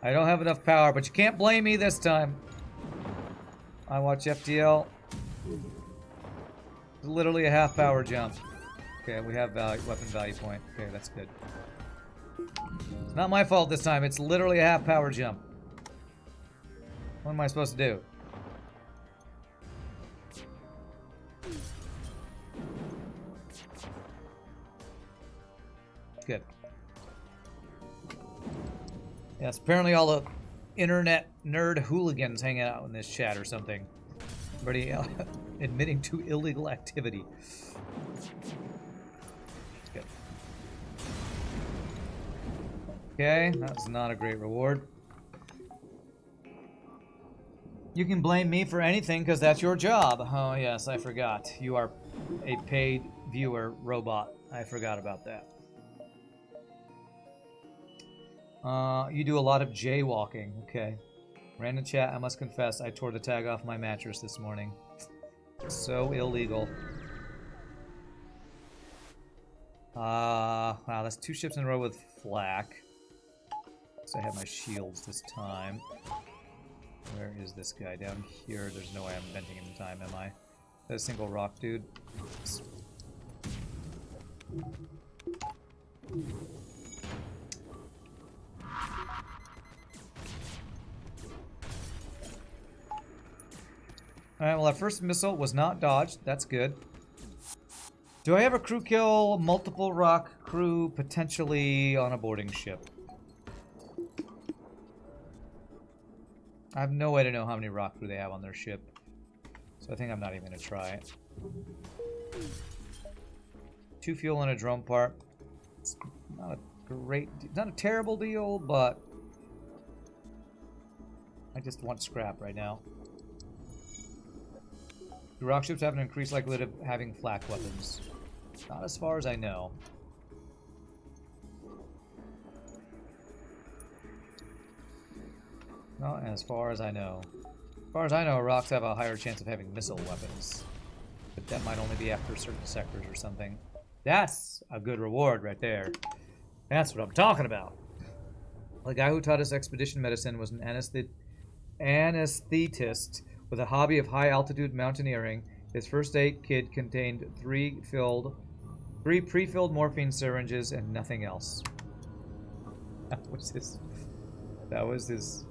I don't have enough power, but you can't blame me this time. I watch FTL. It's literally a half power jump. Okay, we have weapon value point. Okay, that's good. It's not my fault this time. It's literally a half power jump. What am I supposed to do? Good. Yes, apparently all the internet nerd hooligans hanging out in this chat or something. Everybody admitting to illegal activity. Good. Okay, that's not a great reward. You can blame me for anything because that's your job. Oh yes, I forgot. You are a paid viewer robot. I forgot about that. You do a lot of jaywalking. Okay. Random chat, I must confess, I tore the tag off my mattress this morning. So illegal. Wow, that's 2 ships in a row with flak. So I have my shields this time. Where is this guy? Down here. There's no way I'm venting him in time, am I? That a single rock dude. Alright, well, our first missile was not dodged. That's good. Do I have a crew kill multiple rock crew potentially on a boarding ship? I have no way to know how many rock crew they have on their ship. So I think I'm not even going to try it. 2 fuel and a drone part. It's not a great... It's not a terrible deal, but... I just want scrap right now. Do rock ships have an increased likelihood of having flak weapons? Not as far as I know. Not as far as I know. As far as I know, rocks have a higher chance of having missile weapons. But that might only be after certain sectors or something. That's a good reward right there. That's what I'm talking about. The guy who taught us expedition medicine was an anesthetist with a hobby of high-altitude mountaineering. His first aid kit contained 3 pre-filled morphine syringes and nothing else. That was his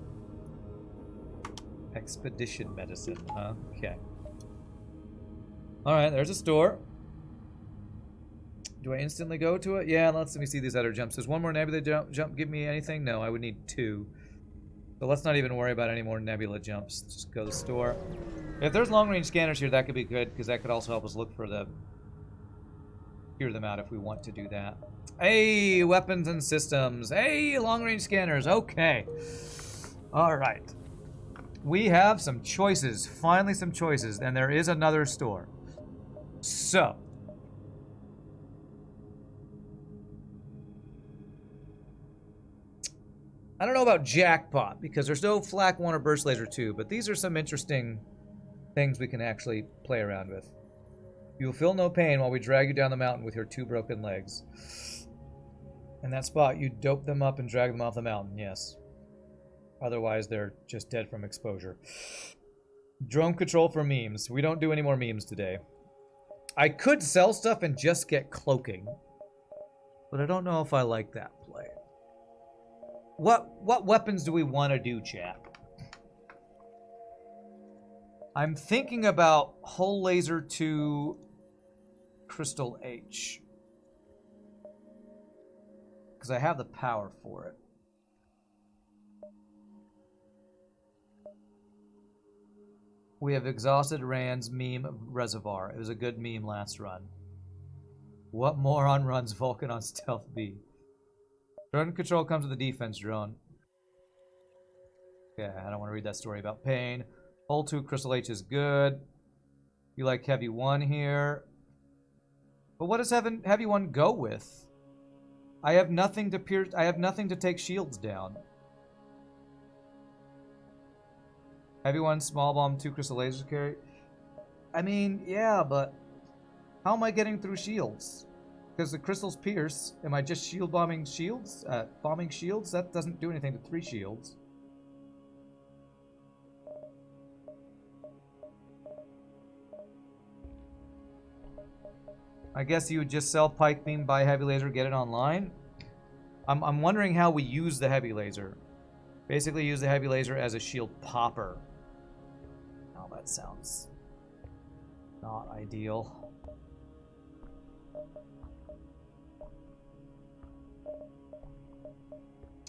expedition medicine, huh? Okay. Alright, there's a store. Do I instantly go to it? Yeah, let me see these other jumps. There's one more nebula jump give me anything? No, I would need 2. So let's not even worry about any more nebula jumps. Just go to the store. If there's long-range scanners here, that could be good, because that could also help us look for hear them out if we want to do that. Hey, weapons and systems. Hey, long-range scanners. Okay. All right. We have some choices. Finally some choices. And there is another store. So. I don't know about Jackpot, because there's no Flak 1 or Burst Laser 2, but these are some interesting things we can actually play around with. You will feel no pain while we drag you down the mountain with your 2 broken legs. In that spot, you dope them up and drag them off the mountain, yes. Otherwise, they're just dead from exposure. Drone control for memes. We don't do any more memes today. I could sell stuff and just get cloaking, but I don't know if I like that play. What weapons do we want to do, chat? I'm thinking about Hull Laser 2 Crystal H. because I have the power for it. We have exhausted Rand's meme reservoir. It was a good meme last run. What moron runs Vulcan on Stealth B? Drone control comes with the defense drone. Yeah, I don't want to read that story about pain. Hull 2 Crystal H is good. You like Heavy 1 here. But what does Heavy 1 go with? I have nothing to pierce. I have nothing to take shields down. Heavy 1, Small Bomb, 2 Crystal Laser carry. I mean, yeah, but how am I getting through shields? Because the crystals pierce. Am I just shield bombing shields? Bombing shields? That doesn't do anything to 3 shields. I guess you would just sell Pike Beam, buy Heavy Laser, get it online. I'm wondering how we use the Heavy Laser. Basically use the Heavy Laser as a shield popper. Oh, that sounds not ideal.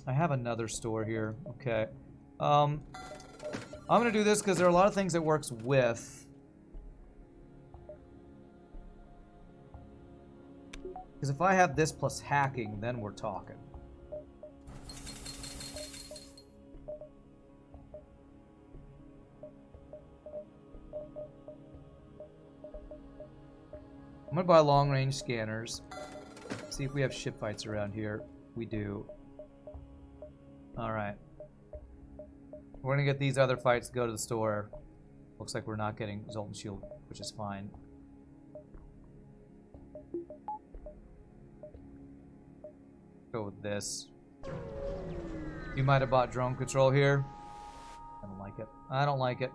I have another store here. Okay. I'm going to do this because there are a lot of things it works with. Because if I have this plus hacking, then we're talking. I'm going to buy long-range scanners. See if we have ship fights around here. We do. Alright. We're going to get these other fights, go to the store. Looks like we're not getting Zoltan Shield, which is fine. Go with this. You might have bought drone control here. I don't like it. I don't like it.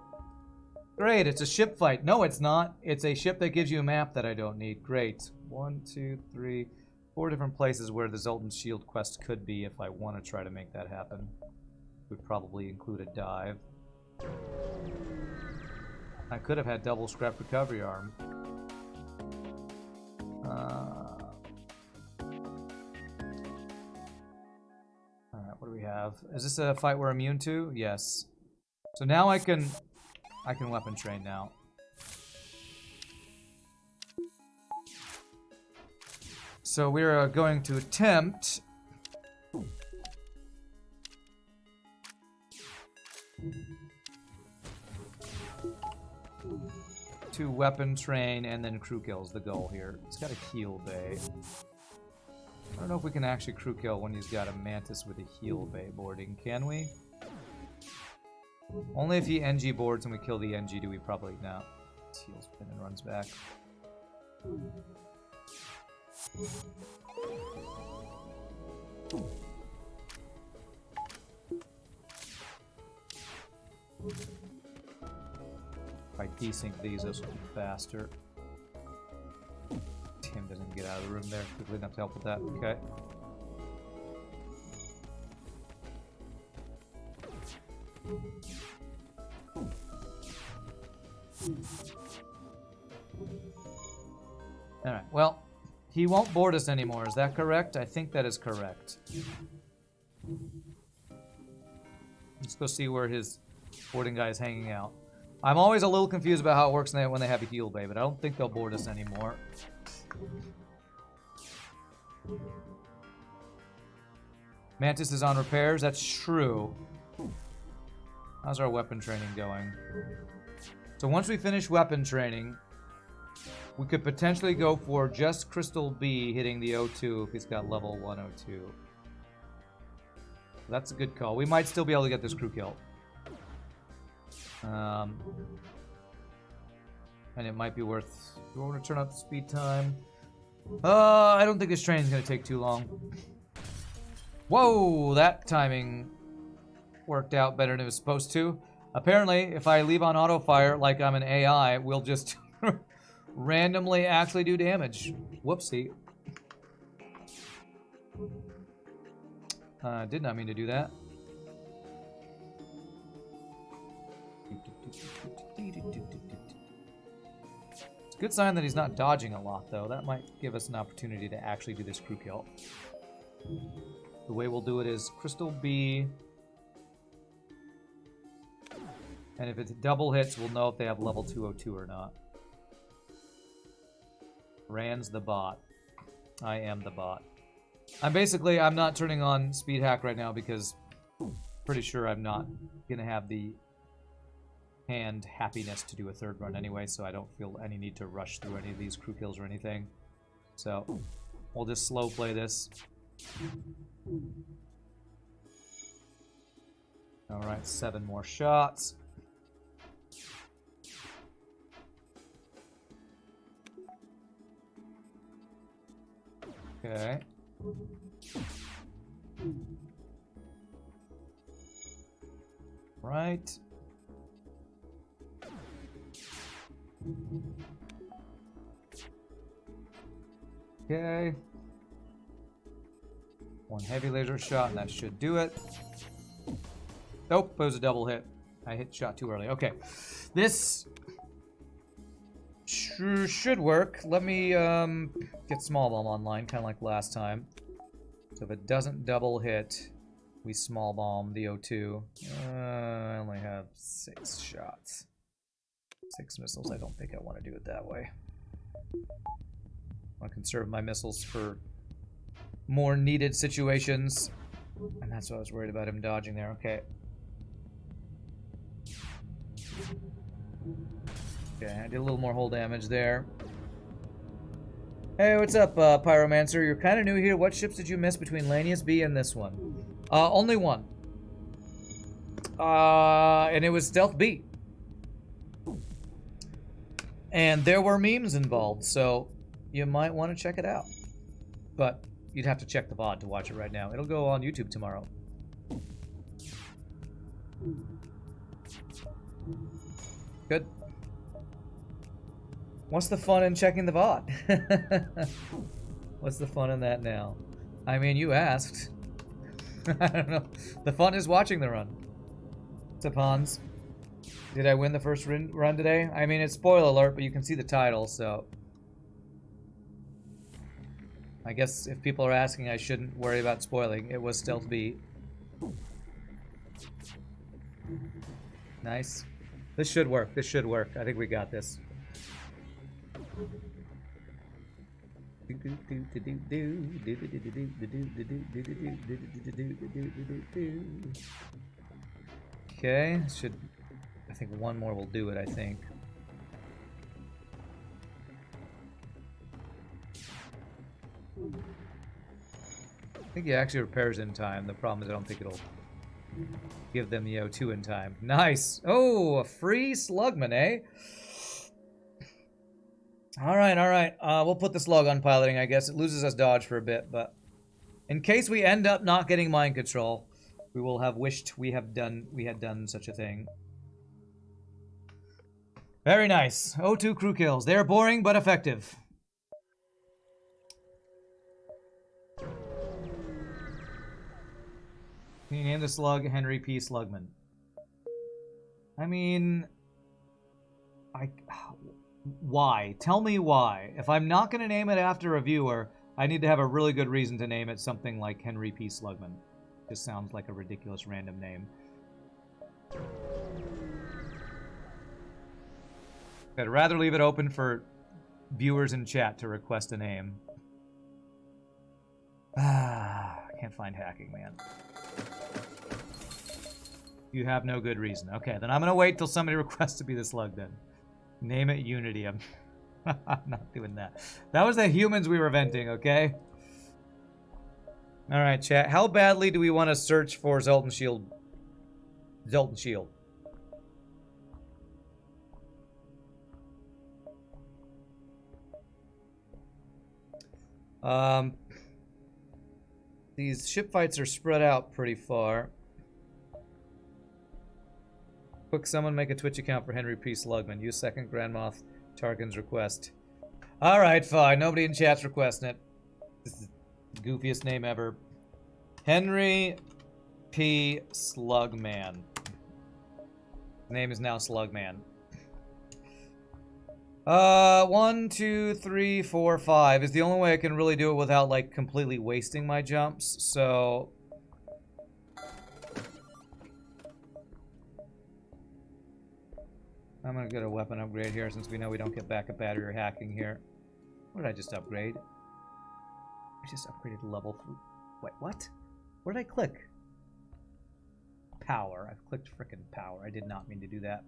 Great, it's a ship fight. No, it's not. It's a ship that gives you a map that I don't need. Great. 1, 2, 3, 4 different places where the Zoltan Shield quest could be if I want to try to make that happen. Would probably include a dive. I could have had double scrap recovery arm. Alright, what do we have? Is this a fight we're immune to? Yes. So now I can weapon train now. So we're going to attempt to weapon train and then crew kills the goal here. It's got a heal bay. I don't know if we can actually crew kill when he's got a Mantis with a heal bay boarding. Can we? Only if he NG boards and we kill the NG do we probably no. Heal spin and runs back. If I desync these, this will be faster. Tim doesn't get out of the room there quickly enough to help with that. Okay. Alright, well, he won't board us anymore. Is that correct? I think that is correct. Let's go see where his boarding guy is hanging out. I'm always a little confused about how it works when they have a heal bay, but I don't think they'll board us anymore. Mantis is on repairs. That's true. How's our weapon training going? So once we finish weapon training, we could potentially go for just Crystal B hitting the O2 if he's got level 102. That's a good call. We might still be able to get this crew kill. And it might be worth... Do we want to turn up the speed time? I don't think this training's going to take too long. Whoa! That timing worked out better than it was supposed to. Apparently, if I leave on auto fire like I'm an AI, we'll just randomly actually do damage. Whoopsie. Did not mean to do that. It's a good sign that he's not dodging a lot, though. That might give us an opportunity to actually do this crew kill. The way we'll do it is Crystal B. And if it's double hits, we'll know if they have level 202 or not. Rand's the bot. I am the bot. I'm not turning on speed hack right now because pretty sure I'm not gonna have the hand happiness to do a third run anyway, so I don't feel any need to rush through any of these crew kills or anything. So we'll just slow play this. Alright, 7 more shots. Okay. Right. Okay. 1 heavy laser shot, and that should do it. Nope, it was a double hit. I hit shot too early. Okay. This should work. Let me get small bomb online, kind of like last time. So if it doesn't double hit, we small bomb the O2. I only have 6 shots. 6 missiles. I don't think I want to do it that way. I want to conserve my missiles for more needed situations. And that's what I was worried about him dodging there. Okay. Okay, I did a little more hull damage there. Hey, what's up, Pyromancer? You're kind of new here. What ships did you miss between Lanius B and this one? Only one. And it was Stealth B. And there were memes involved, so you might want to check it out. But you'd have to check the VOD to watch it right now. It'll go on YouTube tomorrow. Good. What's the fun in checking the VOD? What's the fun in that now? I mean, you asked. I don't know. The fun is watching the run. What's up, Hans? Did I win the first run today? I mean, it's spoiler alert, but you can see the title, so... I guess if people are asking, I shouldn't worry about spoiling. It was Stealth B. Nice. This should work. This should work. I think we got this. Okay, should... I think one more will do it, I think. I think he actually repairs in time. The problem is I don't think it'll give them the O2 in time. Nice! Oh, a free slugman, eh? Alright, alright. We'll put the slug on piloting, I guess. It loses us dodge for a bit, but... in case we end up not getting mind control, we will have wished we had done such a thing. Very nice. O2 crew kills. They're boring, but effective. Can you name the slug Henry P. Slugman? I mean... Why? Tell me why. If I'm not going to name it after a viewer, I need to have a really good reason to name it something like Henry P. Slugman. Just sounds like a ridiculous random name. I'd rather leave it open for viewers in chat to request a name. I can't find hacking, man. You have no good reason. Okay, then I'm going to wait till somebody requests to be the slug then. Name it Unity. I'm not doing that. That was the humans we were venting, okay? Alright, chat. How badly do we want to search for Zoltan Shield? Zoltan Shield. These ship fights are spread out pretty far. Quick, someone make a Twitch account for Henry P. Slugman. Use second Grand Moff Tarkin's request. Alright, fine. Nobody in chat's requesting it. This is the goofiest name ever. Henry P. Slugman. His name is now Slugman. 1, 2, 3, 4, 5 is the only way I can really do it without, like, completely wasting my jumps, so... I'm gonna get a weapon upgrade here since we know we don't get backup battery or hacking here. What did I just upgrade? I just upgraded level 3. Wait, what? Where did I click? Power. I've clicked frickin' power. I did not mean to do that.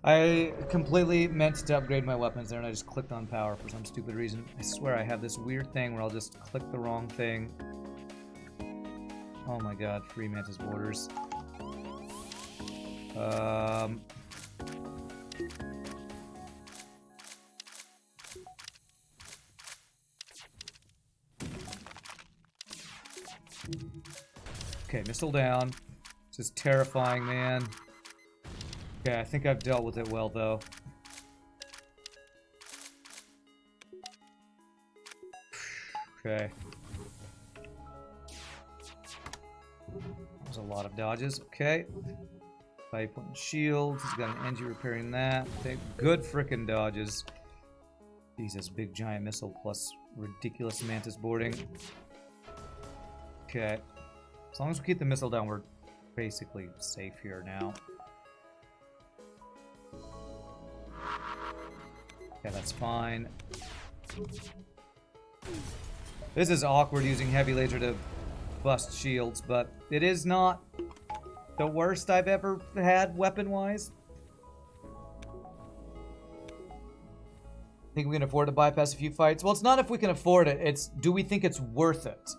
I completely meant to upgrade my weapons there and I just clicked on power for some stupid reason. I swear I have this weird thing where I'll just click the wrong thing. Oh my god, free Mantis borders. Okay, missile down. This is terrifying, man. Okay, I think I've dealt with it well, though. Okay. There's a lot of dodges. Okay. 5-point shields. He's got an engine repairing that. Okay, good frickin' dodges. Jesus, big giant missile plus ridiculous Mantis boarding. Okay. As long as we keep the missile down, we're basically safe here now. Okay, that's fine. This is awkward using heavy laser to bust shields, but it is not the worst I've ever had weapon-wise. Think we can afford to bypass a few fights? Well, it's not if we can afford it, it's do we think it's worth it?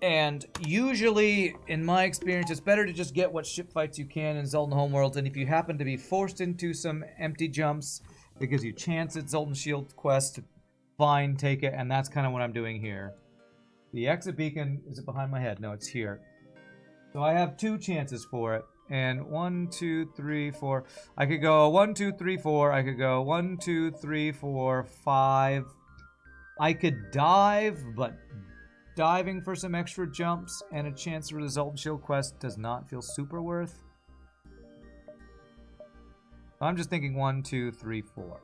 And usually, in my experience, it's better to just get what ship fights you can in Zoltan Homeworlds, and if you happen to be forced into some empty jumps, it gives you a chance at Zoltan Shield quest, fine, take it, and that's kind of what I'm doing here. The exit beacon, is it behind my head? No, it's here. So I have 2 chances for it, and 1, 2, 3, 4. I could go 1, 2, 3, 4. I could go 1, 2, 3, 4, 5. I could dive, but diving for some extra jumps and a chance for the Zoltan Shield quest does not feel super worth. I'm just thinking 1, 2, 3, 4.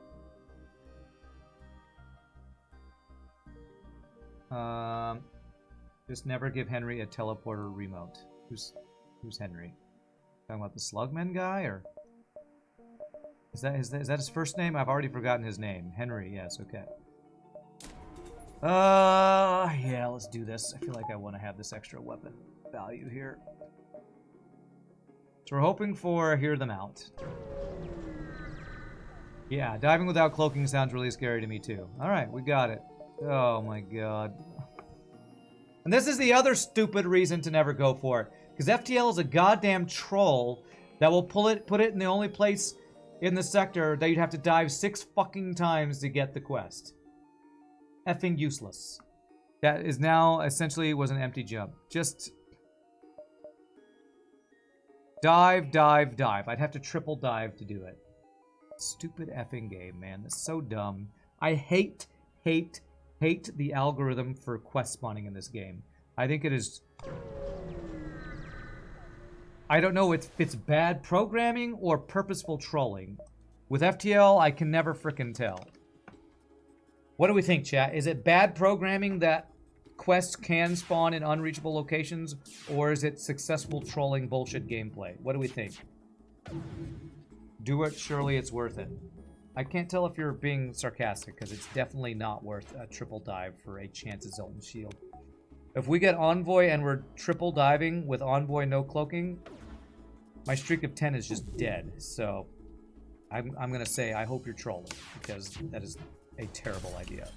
Just never give Henry a teleporter remote. Who's Henry? Talking about the Slugman guy, or is that his first name? I've already forgotten his name. Henry, yes, okay. Yeah, let's do this. I feel like I want to have this extra weapon value here. So we're hoping for hear them out. Yeah, diving without cloaking sounds really scary to me too. Alright, we got it. Oh my god. And this is the other stupid reason to never go for it. Because FTL is a goddamn troll that will put it in the only place in the sector that you'd have to dive 6 fucking times to get the quest. Effing useless. That is now essentially was an empty jump. Just dive, dive, dive. I'd have to triple dive to do it. Stupid effing game, man. That's so dumb. I hate the algorithm for quest spawning in this game. I think it is... I don't know if it's bad programming or purposeful trolling. With FTL, I can never frickin' tell. What do we think, chat? Is it bad programming that quests can spawn in unreachable locations, or is it successful trolling bullshit gameplay? What do we think? Do it, surely it's worth it. I can't tell if you're being sarcastic, because it's definitely not worth a triple dive for a chance at Zoltan Shield. If we get Envoy and we're triple diving with Envoy no cloaking, my streak of 10 is just dead. So I'm going to say I hope you're trolling, because that is a terrible idea.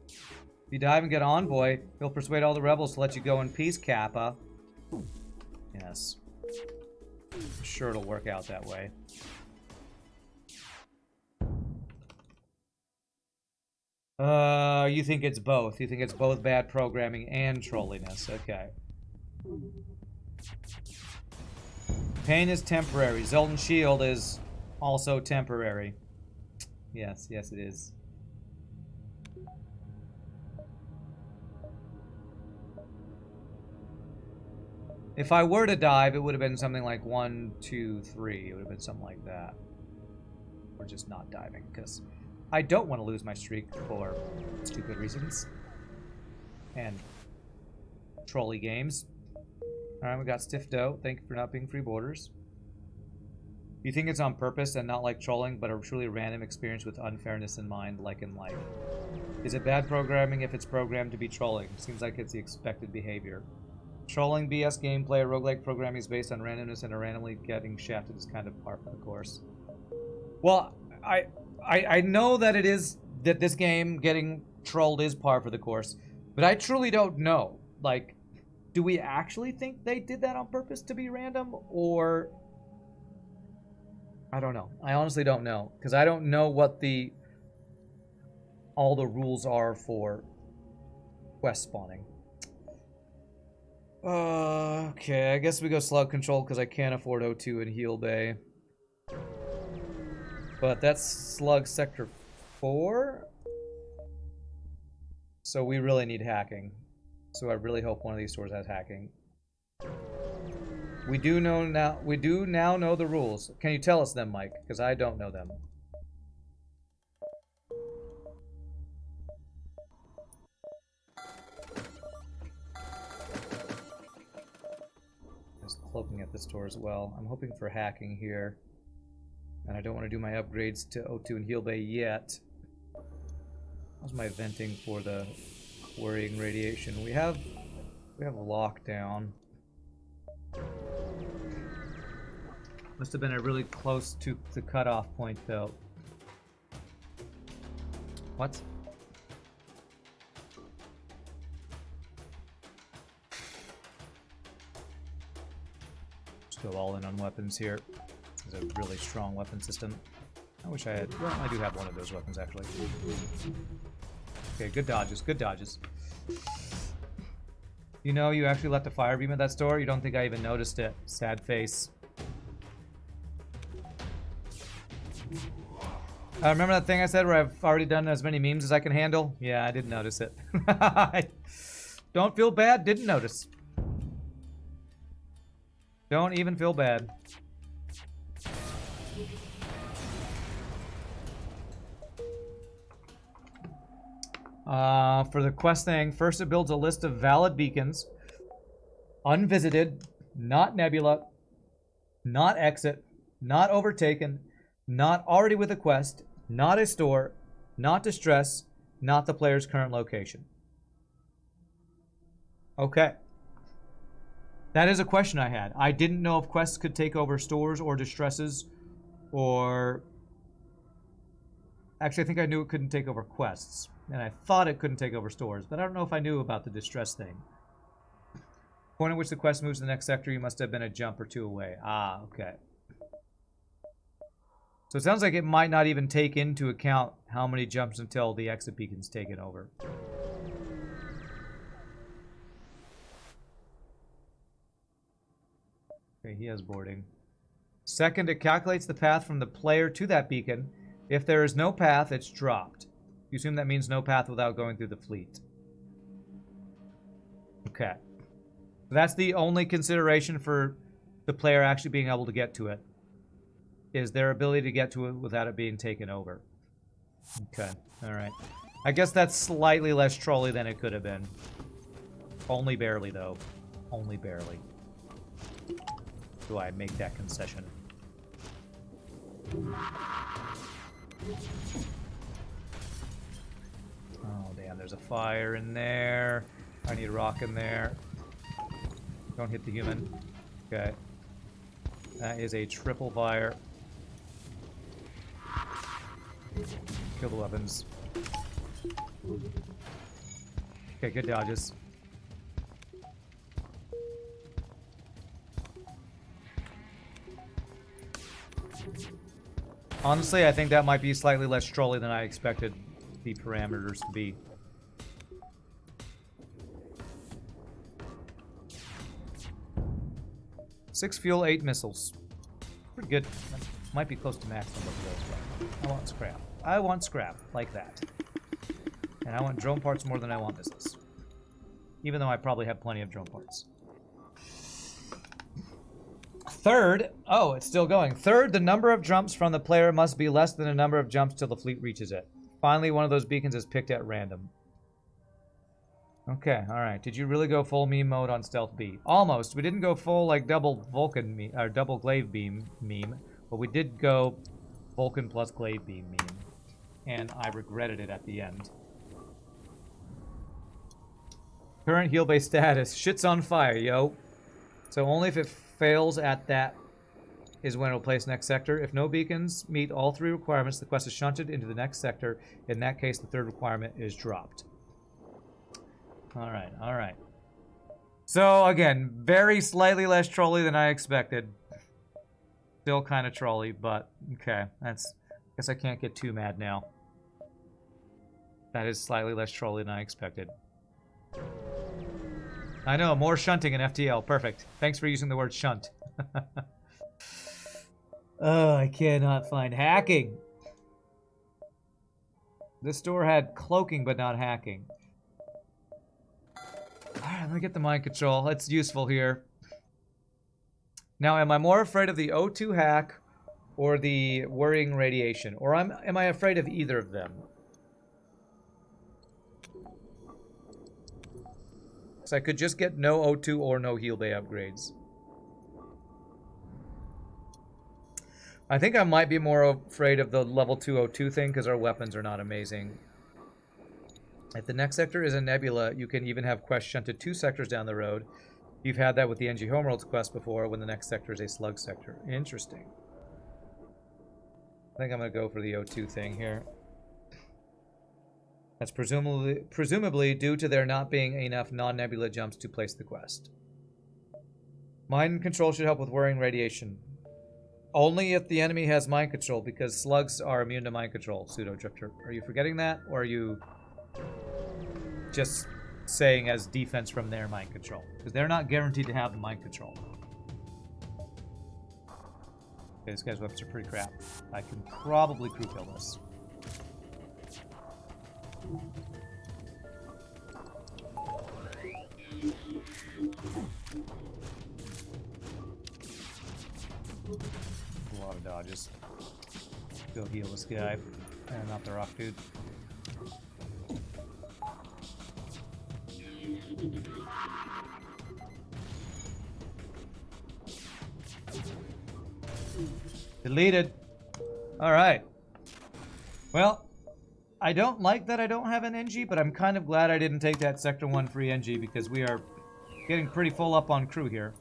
If you dive and get Envoy, he'll persuade all the rebels to let you go in peace, Kappa. Yes. I'm sure it'll work out that way. You think it's both. You think it's both bad programming and trolliness. Okay. Pain is temporary. Zoltan Shield is also temporary. Yes, yes it is. If I were to dive, it would have been something like 1, 2, 3. It would have been something like that. Or just not diving, because I don't want to lose my streak for stupid reasons. And trolley games. Alright, we got Stiff Dough. Thank you for not being free borders. You think it's on purpose and not like trolling, but a truly random experience with unfairness in mind, like in life. Is it bad programming if it's programmed to be trolling? Seems like it's the expected behavior. Trolling BS gameplay, roguelike programming is based on randomness, and randomly getting shafted is kind of par for the course. Well, I know that it is, that this game getting trolled is par for the course, but I truly don't know. Like, do we actually think they did that on purpose to be random, or... I don't know. I honestly don't know, because I don't know what all the rules are for quest spawning. Okay, I guess we go slug control because I can't afford O2 and Heal Bay. But that's slug sector 4. So we really need hacking. So I really hope one of these stores has hacking. We do now know the rules. Can you tell us them, Mike? Because I don't know them. Just cloaking at the store as well. I'm hoping for hacking here. And I don't want to do my upgrades to O2 and Heal Bay yet. How's my venting for the worrying radiation? We have lockdown. Must have been a really close to the cutoff point, though. What? Just go all in on weapons here. It's a really strong weapon system. I wish I had... Well, I do have one of those weapons, actually. Okay, good dodges, good dodges. You know, you actually left a fire beam at that store? You don't think I even noticed it. Sad face. Remember that thing I said where I've already done as many memes as I can handle? Yeah, I didn't notice it. Don't feel bad, didn't notice. Don't even feel bad. For the quest thing, first it builds a list of valid beacons. Unvisited, not nebula, not exit, not overtaken, not already with a quest, not a store, not distress, not the player's current location. Okay. That is a question I had. I didn't know if quests could take over stores or distresses, or... Actually, I think I knew it couldn't take over quests. And I thought it couldn't take over stores, but I don't know if I knew about the distress thing. Point at which the quest moves to the next sector, you must have been a jump or two away. Ah, okay. So it sounds like it might not even take into account how many jumps until the exit beacon's taken over. Okay, he has boarding. Second, it calculates the path from the player to that beacon. If there is no path, it's dropped. You assume that means no path without going through the fleet. Okay. That's the only consideration for the player actually being able to get to it. Is their ability to get to it without it being taken over. Okay, alright. I guess that's slightly less trolly than it could have been. Only barely, though. Only barely. Do I make that concession? Oh, damn, there's a fire in there. I need a rock in there. Don't hit the human. Okay. That is a triple fire. Kill the weapons. Okay, good dodges. Honestly, I think that might be slightly less trolly than I expected the parameters to be. Six fuel, 8 missiles. Pretty good. That might be close to max on both of those, but I want scrap. I want scrap, like that. And I want drone parts more than I want missiles. Even though I probably have plenty of drone parts. Third, oh, it's still going. Third, the number of jumps from the player must be less than the number of jumps till the fleet reaches it. Finally, one of those beacons is picked at random. Okay, all right. Did you really go full meme mode on Stealth B? Almost. We didn't go full like double Vulcan meme, or double glaive beam meme, but we did go Vulcan plus glaive beam meme, and I regretted it at the end. Current heal base status: shit's on fire, yo. So only if it fails at that is when it'll place next sector. If no beacons meet all 3 requirements, the quest is shunted into the next sector. In that case, the 3rd requirement is dropped. Alright, alright. So, again, very slightly less trolly than I expected. Still kind of trolly, but okay. I guess I can't get too mad now. That is slightly less trolly than I expected. I know, more shunting in FTL. Perfect. Thanks for using the word shunt. Oh, I cannot find hacking. This store had cloaking, but not hacking. Alright, let me get the mind control. That's useful here. Now, am I more afraid of the O2 hack or the worrying radiation? Or am I afraid of either of them? So I could just get no O2 or no heal bay upgrades. I think I might be more afraid of the level 2 O2 thing because our weapons are not amazing. If the next sector is a nebula, you can even have quests shunted 2 sectors down the road. You've had that with the NG Homeworlds quest before when the next sector is a slug sector. Interesting. I think I'm going to go for the O2 thing here. That's presumably due to there not being enough non-nebula jumps to place the quest. Mind control should help with worrying radiation. Only if the enemy has mind control, because slugs are immune to mind control, Pseudo Drifter. Are you forgetting that, or are you just saying as defense from their mind control? Because they're not guaranteed to have the mind control. Okay, this guy's weapons are pretty crap. I can probably crew kill this. A lot of dodges. Go heal this guy. And not the rock dude. Deleted. Alright. Well, I don't like that I don't have an NG, but I'm kind of glad I didn't take that Sector 1 free NG because we are getting pretty full up on crew here.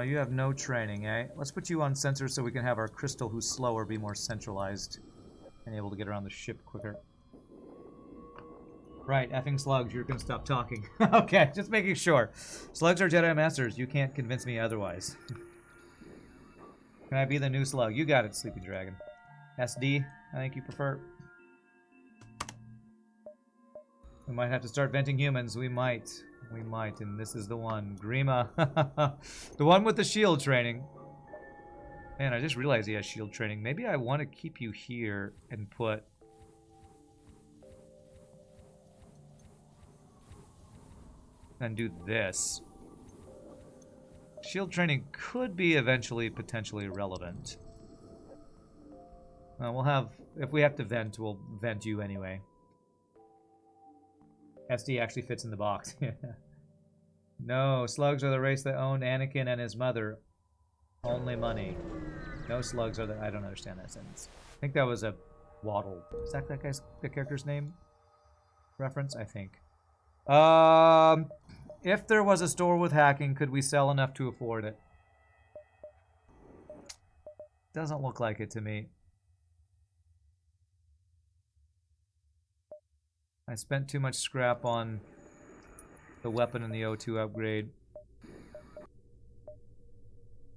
You have no training, eh? Let's put you on sensor so we can have our Crystal, who's slower, be more centralized and able to get around the ship quicker. Right, effing slugs, you're gonna stop talking. Okay, just making sure. Slugs are Jedi Masters. You can't convince me otherwise. Can I be the new slug? You got it, Sleepy Dragon. SD, I think you prefer. We might have to start venting humans. We might. We might, and this is the one. Grima. The one with the shield training. Man, I just realized he has shield training. Maybe I want to keep you here and put... and do this. Shield training could be eventually potentially relevant. We'll have... if we have to vent, we'll vent you anyway. SD actually fits in the box. No, slugs are the race that owned Anakin and his mother. Only money. No slugs are the... I don't understand that sentence. I think that was a Waddle. Is that the character's name? Reference? I think. If there was a store with hacking, could we sell enough to afford it? Doesn't look like it to me. I spent too much scrap on the weapon and the O2 upgrade.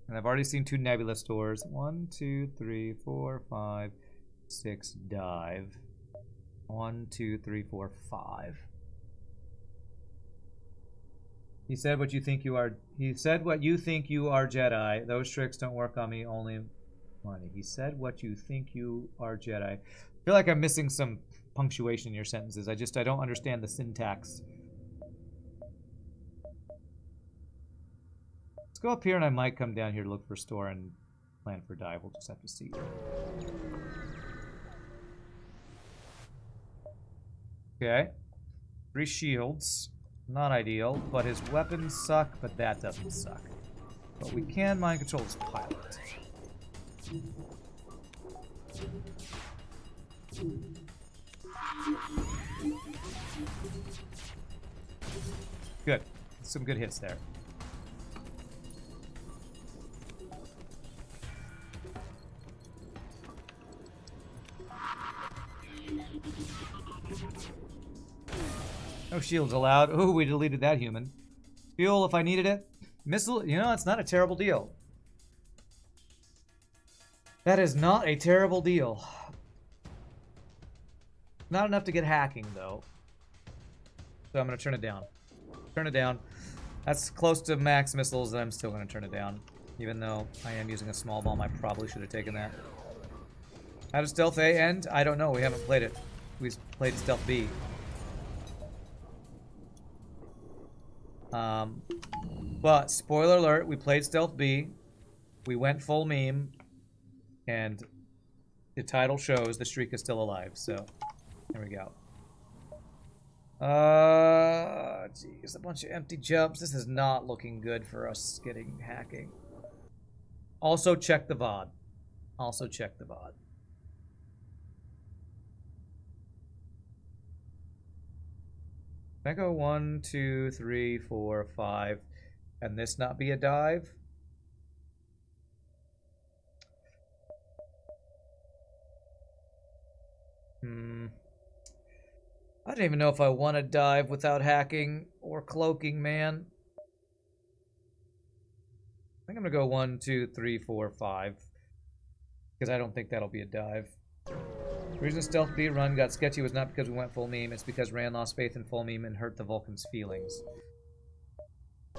And I've already seen 2 Nebula stores. 1, 2, 3, 4, 5, 6 dive. 1, 2, 3, 4, 5. He said what you think you are. He said what you think you are, Jedi. Those tricks don't work on me, only money. He said what you think you are, Jedi. I feel like I'm missing some punctuation in your sentences. I don't understand the syntax. Let's go up here, and I might come down here to look for a store and plan for dive. We'll just have to see. Okay. 3 shields. Not ideal, but his weapons suck, but that doesn't suck. But we can mind control his pilot. Good. Some good hits there. No shields allowed. Oh, we deleted that human. Fuel if I needed it. Missile, you know, it's not a terrible deal. That is not a terrible deal. Not enough to get hacking, though. So I'm going to turn it down. Turn it down. That's close to max missiles, and I'm still going to turn it down. Even though I am using a small bomb, I probably should have taken that. How does Stealth A end? I don't know. We haven't played it. We played Stealth B. But, spoiler alert, we played Stealth B. We went full meme. And the title shows the streak is still alive, so there we go. Geez, a bunch of empty jumps. This is not looking good for us getting hacking. Also check the VOD. Also check the VOD. Can I go 1, 2, 3, 4, 5, and this not be a dive? I don't even know if I want to dive without hacking or cloaking, man. I think I'm going to go 1, 2, 3, 4, 5. Because I don't think that'll be a dive. The reason Stealth B run got sketchy was not because we went full meme. It's because Rand lost faith in full meme and hurt the Vulcan's feelings.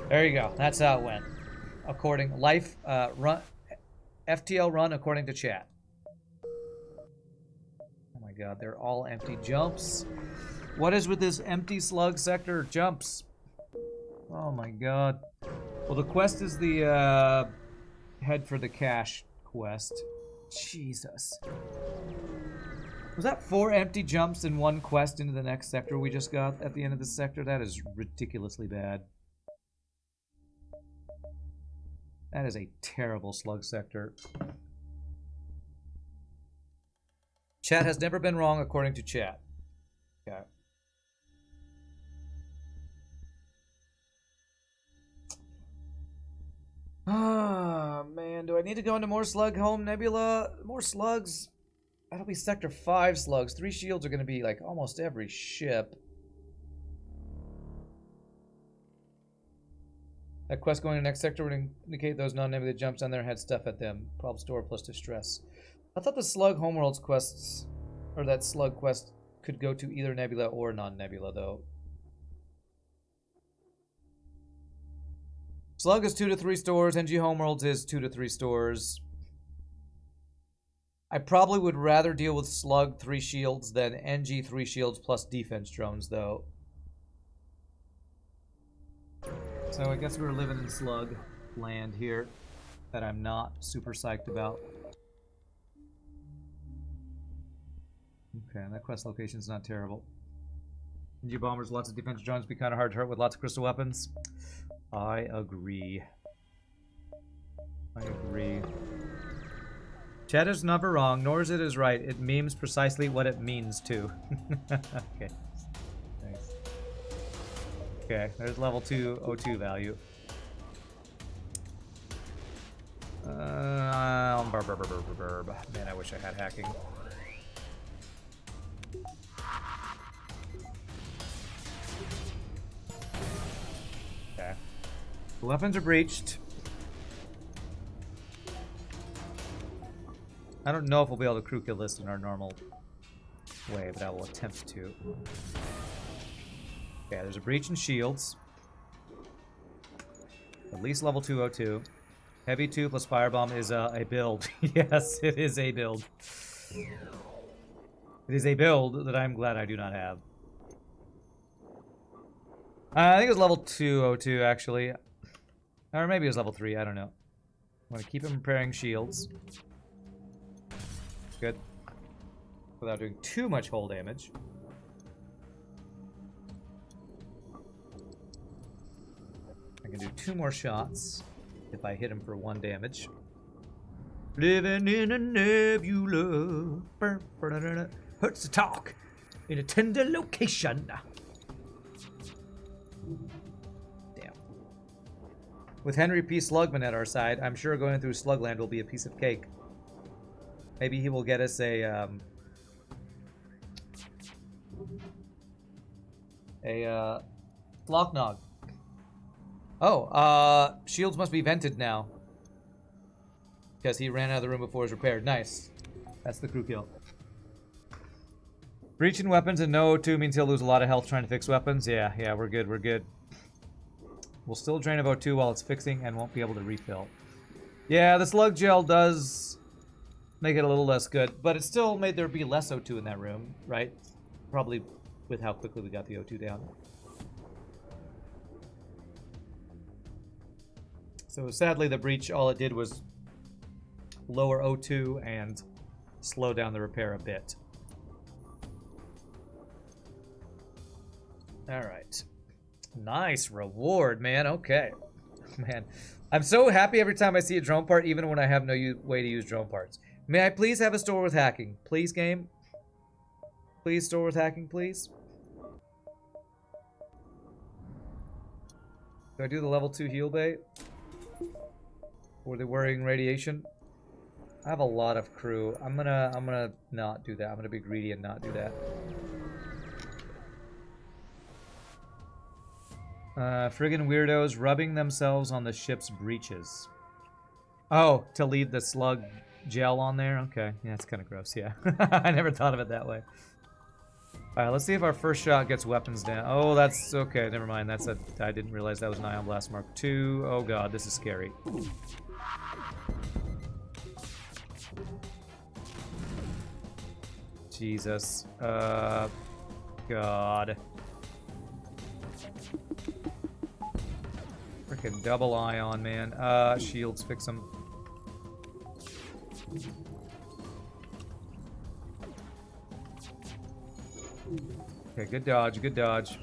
There you go. That's how it went. According... run... FTL run according to chat. Oh my god, they're all empty jumps. What is with this empty slug sector jumps? Oh my god. Well, the quest is the head for the cash quest. Jesus. Was that 4 empty jumps in one quest into the next sector we just got at the end of this sector? That is ridiculously bad. That is a terrible slug sector. Chat has never been wrong according to chat. Okay. Ah, man. Do I need to go into more slug home nebula? More slugs? That'll be sector 5 slugs. 3 shields are going to be like almost every ship. That quest going to the next sector would indicate those non-nebula jumps on there had stuff at them. Problem store plus distress. I thought the slug homeworlds quests, or that slug quest, could go to either nebula or non-nebula, though. Slug is 2 to 3 stores. NG homeworlds is 2 to 3 stores. I probably would rather deal with slug 3 shields than NG 3 shields plus defense drones, though. So I guess we're living in slug land here that I'm not super psyched about. Okay, that quest location's not terrible. NG bombers, lots of defense drones, be kind of hard to hurt with lots of crystal weapons. I agree. I agree. Chat is never wrong, nor is it is right. It means precisely what it means to. Okay. Thanks. Okay, there's level 202 value. Man, I wish I had hacking. Okay. The weapons are breached. I don't know if we'll be able to crew kill this in our normal way, but I will attempt to. Okay, there's a breach in shields. At least level 202. Heavy 2 plus firebomb is a build. Yes, it is a build. It is a build that I'm glad I do not have. I think it was level 202, actually. Or maybe it was level 3, I don't know. I'm going to keep him repairing shields. Good. Without doing too much hull damage. I can do 2 more shots if I hit him for 1 damage. Living in a nebula. Hurts to talk in a tender location. Damn. With Henry P. Slugman at our side, I'm sure going through Slugland will be a piece of cake. Maybe he will get us a Flocknog. Oh, shields must be vented now. Because he ran out of the room before it was repaired. Nice. That's the crew kill. Breaching weapons and no O2 means he'll lose a lot of health trying to fix weapons. Yeah, we're good, we're good. We'll still drain of O2 while it's fixing and won't be able to refill. Yeah, the slug gel does make it a little less good, but it still made there be less O2 in that room, right? Probably with how quickly we got the O2 down. So sadly the breach, all it did was lower O2 and slow down the repair a bit. Alright. Nice reward, man. Okay. Man. I'm so happy every time I see a drone part, even when I have no way to use drone parts. May I please have a store with hacking? Please, game? Please, store with hacking, please? Do I do the level 2 heal bait? Or the worrying radiation? I have a lot of crew. I'm gonna not do that. I'm gonna be greedy and not do that. Friggin' weirdos rubbing themselves on the ship's breaches. Oh, to leave the slug gel on there? Okay. Yeah, that's kind of gross, yeah. I never thought of it that way. Alright, let's see if our first shot gets weapons down. Oh, that's... okay, never mind. That's a... I didn't realize that was an Ion Blast Mark II. Oh god, this is scary. Jesus. God. Frickin' double ion, man. Shields, fix them. Okay, good dodge, good dodge.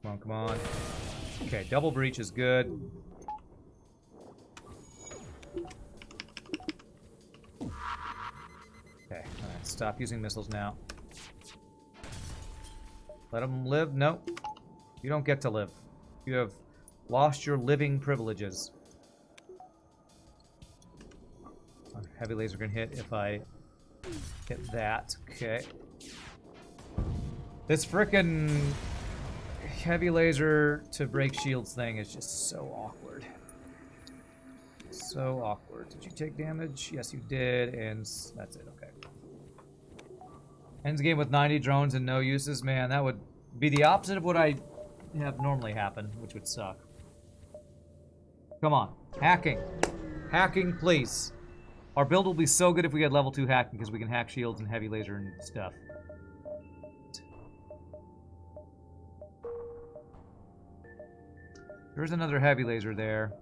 Come on, come on. Okay, double breach is good. Okay, alright, stop using missiles now. Let them live? No. You don't get to live. You have lost your living privileges. Heavy laser can hit if I hit that. Okay. This frickin' heavy laser to break shields thing is just so awkward. So awkward. Did you take damage? Yes, you did, and that's it. Okay. Ends game with 90 drones and no uses. Man, that would be the opposite of what I have normally happen, which would suck. Come on. Hacking. Hacking, please. Our build will be so good if we get level 2 hacking, because we can hack shields and heavy laser and stuff. There's another heavy laser there.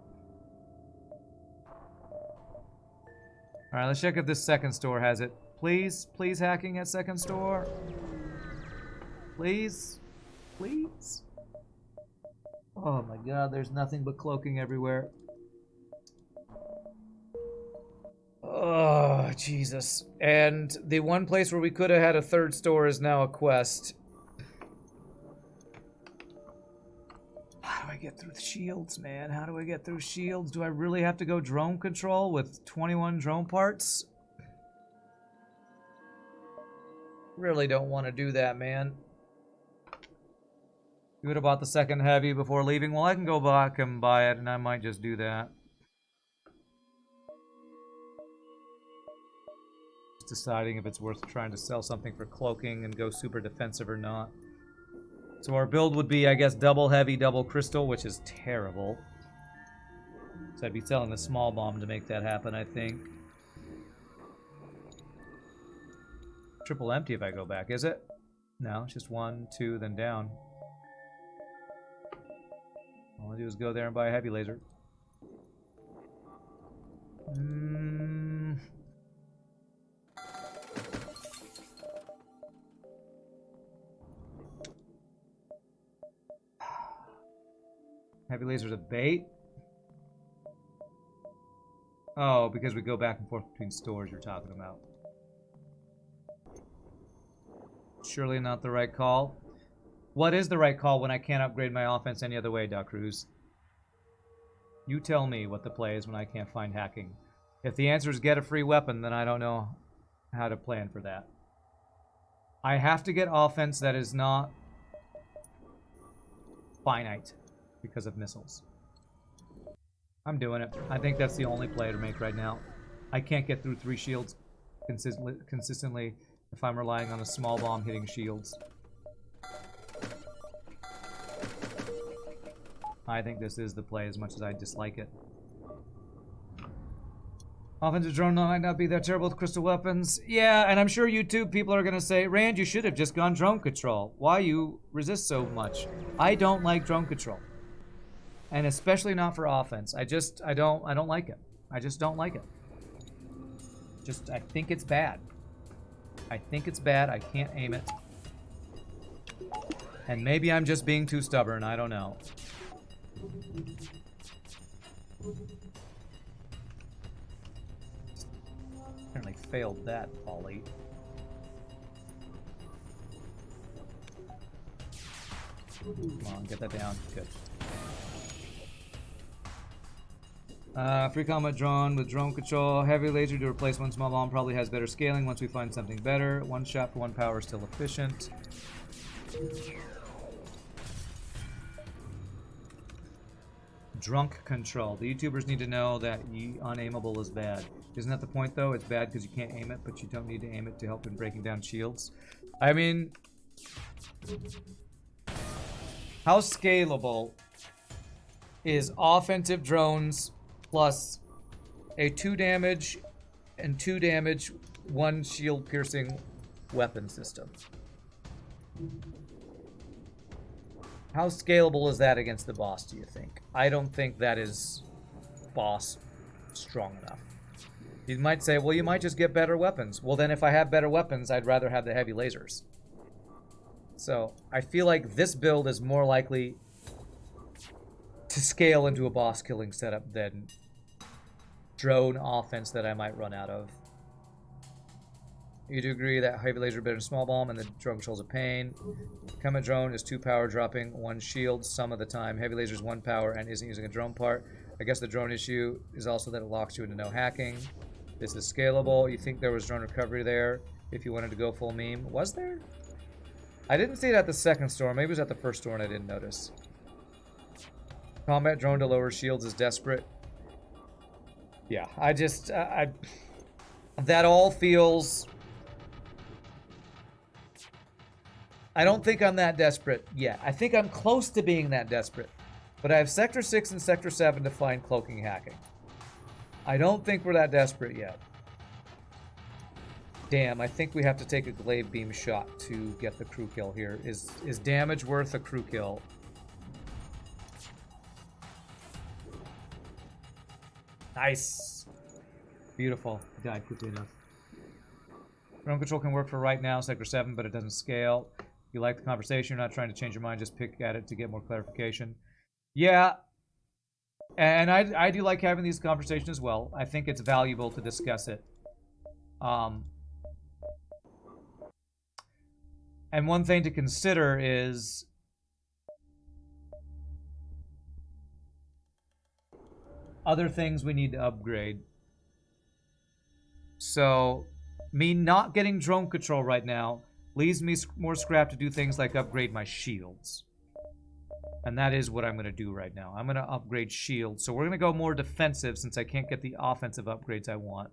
Alright, let's check if this second store has it. Please, please hacking at second store. Please. Please. Oh my god, there's nothing but cloaking everywhere. Oh, Jesus. And the one place where we could have had a third store is now a quest. How do I get through the shields, man? How do I get through shields? Do I really have to go drone control with 21 drone parts? Really don't want to do that, man. You would have bought the second heavy before leaving? Well, I can go back and buy it, and I might just do that. Just deciding if it's worth trying to sell something for cloaking and go super defensive or not. So our build would be, I guess, double heavy, double crystal, which is terrible. So I'd be selling the small bomb to make that happen, I think. Triple empty if I go back, is it? No, it's just 1, 2, then down. All I do is go there and buy a heavy laser. Heavy laser's a bait? Oh, because we go back and forth between stores you're talking about. Surely not the right call. What is the right call when I can't upgrade my offense any other way, Doc Cruz? You tell me what the play is when I can't find hacking. If the answer is get a free weapon, then I don't know how to plan for that. I have to get offense that is not finite because of missiles. I'm doing it. I think that's the only play to make right now. I can't get through 3 shields consistently if I'm relying on a small bomb hitting shields. I think this is the play as much as I dislike it. Offensive drone might not be that terrible with crystal weapons. Yeah, and I'm sure YouTube people are going to say, Rand, you should have just gone drone control. Why you resist so much? I don't like drone control. And especially not for offense. I don't like it. I just don't like it. I think it's bad. I think it's bad. I can't aim it. And maybe I'm just being too stubborn. I don't know. Apparently failed that, Ollie. Come on, get that down. Good. Free combat drone with drone control. Heavy laser to replace one small bomb probably has better scaling once we find something better. 1 shot for 1 power is still efficient. Drunk control. The YouTubers need to know that unaimable is bad. Isn't that the point, though? It's bad because you can't aim it, but you don't need to aim it to help in breaking down shields. I mean, how scalable is offensive drones plus a 2 damage and 2 damage, 1 shield piercing weapon system? How scalable is that against the boss, do you think? I don't think that is boss strong enough. You might say, well, you might just get better weapons. Well, then if I have better weapons, I'd rather have the heavy lasers. So I feel like this build is more likely to scale into a boss killing setup than drone offense that I might run out of. You do agree that heavy laser better than small bomb and the drone control's a pain. Combat drone is 2 power dropping 1 shield some of the time. Heavy laser is 1 power and isn't using a drone part. I guess the drone issue is also that it locks you into no hacking. This is scalable. You think there was drone recovery there if you wanted to go full meme. Was there? I didn't see it at the second store. Maybe it was at the first store and I didn't notice. Combat drone to lower shields is desperate. Yeah, that all feels... I don't think I'm that desperate yet. I think I'm close to being that desperate. But I have Sector 6 and Sector 7 to find cloaking hacking. I don't think we're that desperate yet. Damn, I think we have to take a glaive beam shot to get the crew kill here. Is damage worth a crew kill? Nice. Beautiful. Died quickly enough. Drone control can work for right now, Sector 7, but it doesn't scale. You like the conversation, you're not trying to change your mind, just pick at it to get more clarification. Yeah. And I do like having these conversations as well. I think it's valuable to discuss it. And one thing to consider is other things we need to upgrade. So, me not getting drone control right now leaves me more scrap to do things like upgrade my shields. And that is what I'm going to do right now. I'm going to upgrade shields. So we're going to go more defensive since I can't get the offensive upgrades I want.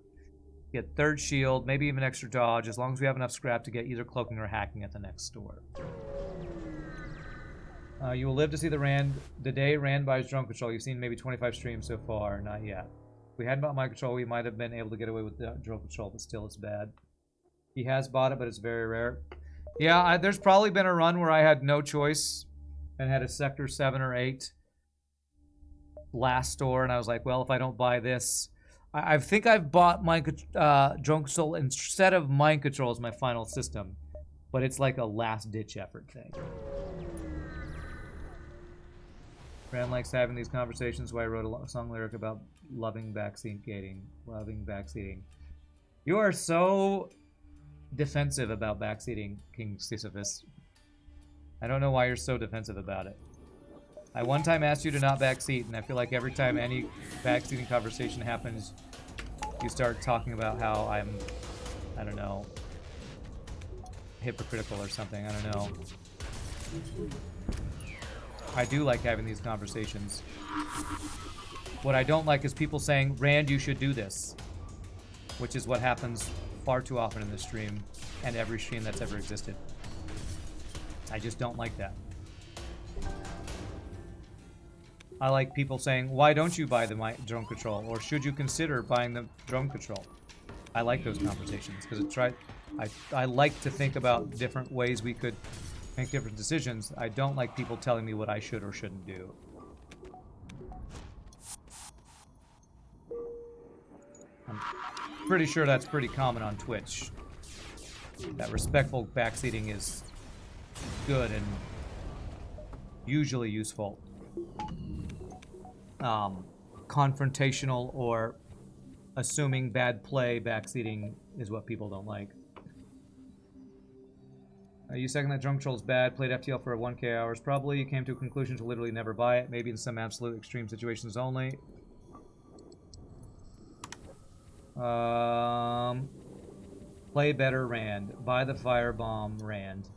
Get 3rd shield, maybe even extra dodge, as long as we have enough scrap to get either cloaking or hacking at the next store. You will live to see the day Rand buys drone control. You've seen maybe 25 streams so far. Not yet. If we hadn't bought my control, we might have been able to get away with the drone control, but still it's bad. He has bought it, but it's very rare. Yeah, there's probably been a run where I had no choice and had a Sector 7 or 8 last store, and I was like, well, if I don't buy this... I think I've bought Drone Control instead of Mind Control as my final system, but it's like a last-ditch effort thing. Brand likes having these conversations, why I wrote a song lyric about loving backseat gating. Loving backseating. You are so defensive about backseating, King Sisyphus. I don't know why you're so defensive about it. I one time asked you to not backseat, and I feel like every time any backseating conversation happens, you start talking about how I'm, I don't know, hypocritical or something. I don't know. I do like having these conversations. What I don't like is people saying, Rand, you should do this. Which is what happens far too often in this stream, and every stream that's ever existed. I just don't like that. I like people saying, why don't you buy the drone control? Or should you consider buying the drone control? I like those conversations, because I like to think about different ways we could make different decisions. I don't like people telling me what I should or shouldn't do. I'm pretty sure that's pretty common on Twitch. That respectful backseating is good and usually useful. Confrontational or assuming bad play backseating is what people don't like. You second that drone control is bad, played FTL for 1k hours. Probably you came to a conclusion to literally never buy it, maybe in some absolute extreme situations only. Play better, Rand. Buy the firebomb, Rand.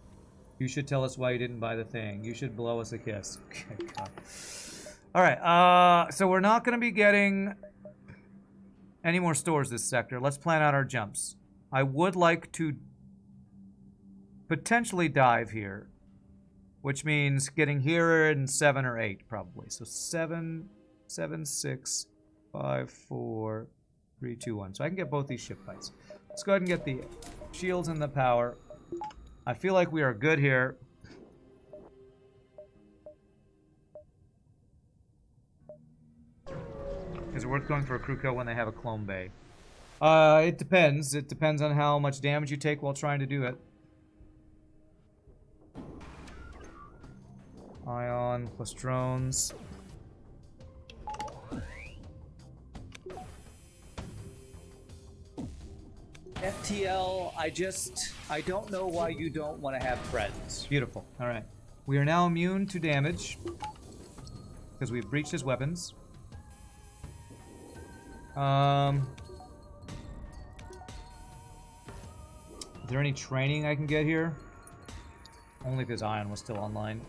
You should tell us why you didn't buy the thing. You should blow us a kiss. Okay, God. Alright, so we're not going to be getting any more stores this sector. Let's plan out our jumps. I would like to potentially dive here, which means getting here in 7 or 8 probably. So 7, 6, 5, 4, 3, 2, 1. So I can get both these ship fights. Let's go ahead and get the shields and the power. I feel like we are good here. Is it worth going for a crew kill when they have a clone bay? It depends. It depends on how much damage you take while trying to do it. Ion plus drones. FTL, I don't know why you don't want to have friends. Beautiful. Alright. We are now immune to damage because we've breached his weapons. Is there any training I can get here? Only if his Ion was still online.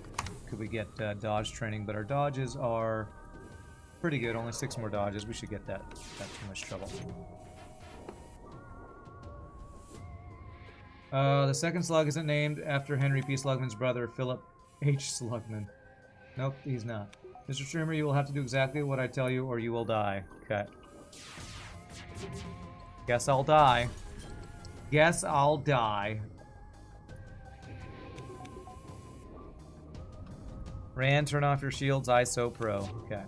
Could we get dodge training, but our dodges are pretty good. Only 6 more dodges. We should get that. Not too much trouble. The second slug isn't named after Henry P. Slugman's brother, Philip H. Slugman. Nope, he's not. Mr. Streamer, you will have to do exactly what I tell you or you will die. Okay. Guess I'll die. Guess I'll die. Rand, turn off your shields. ISO Pro. Okay.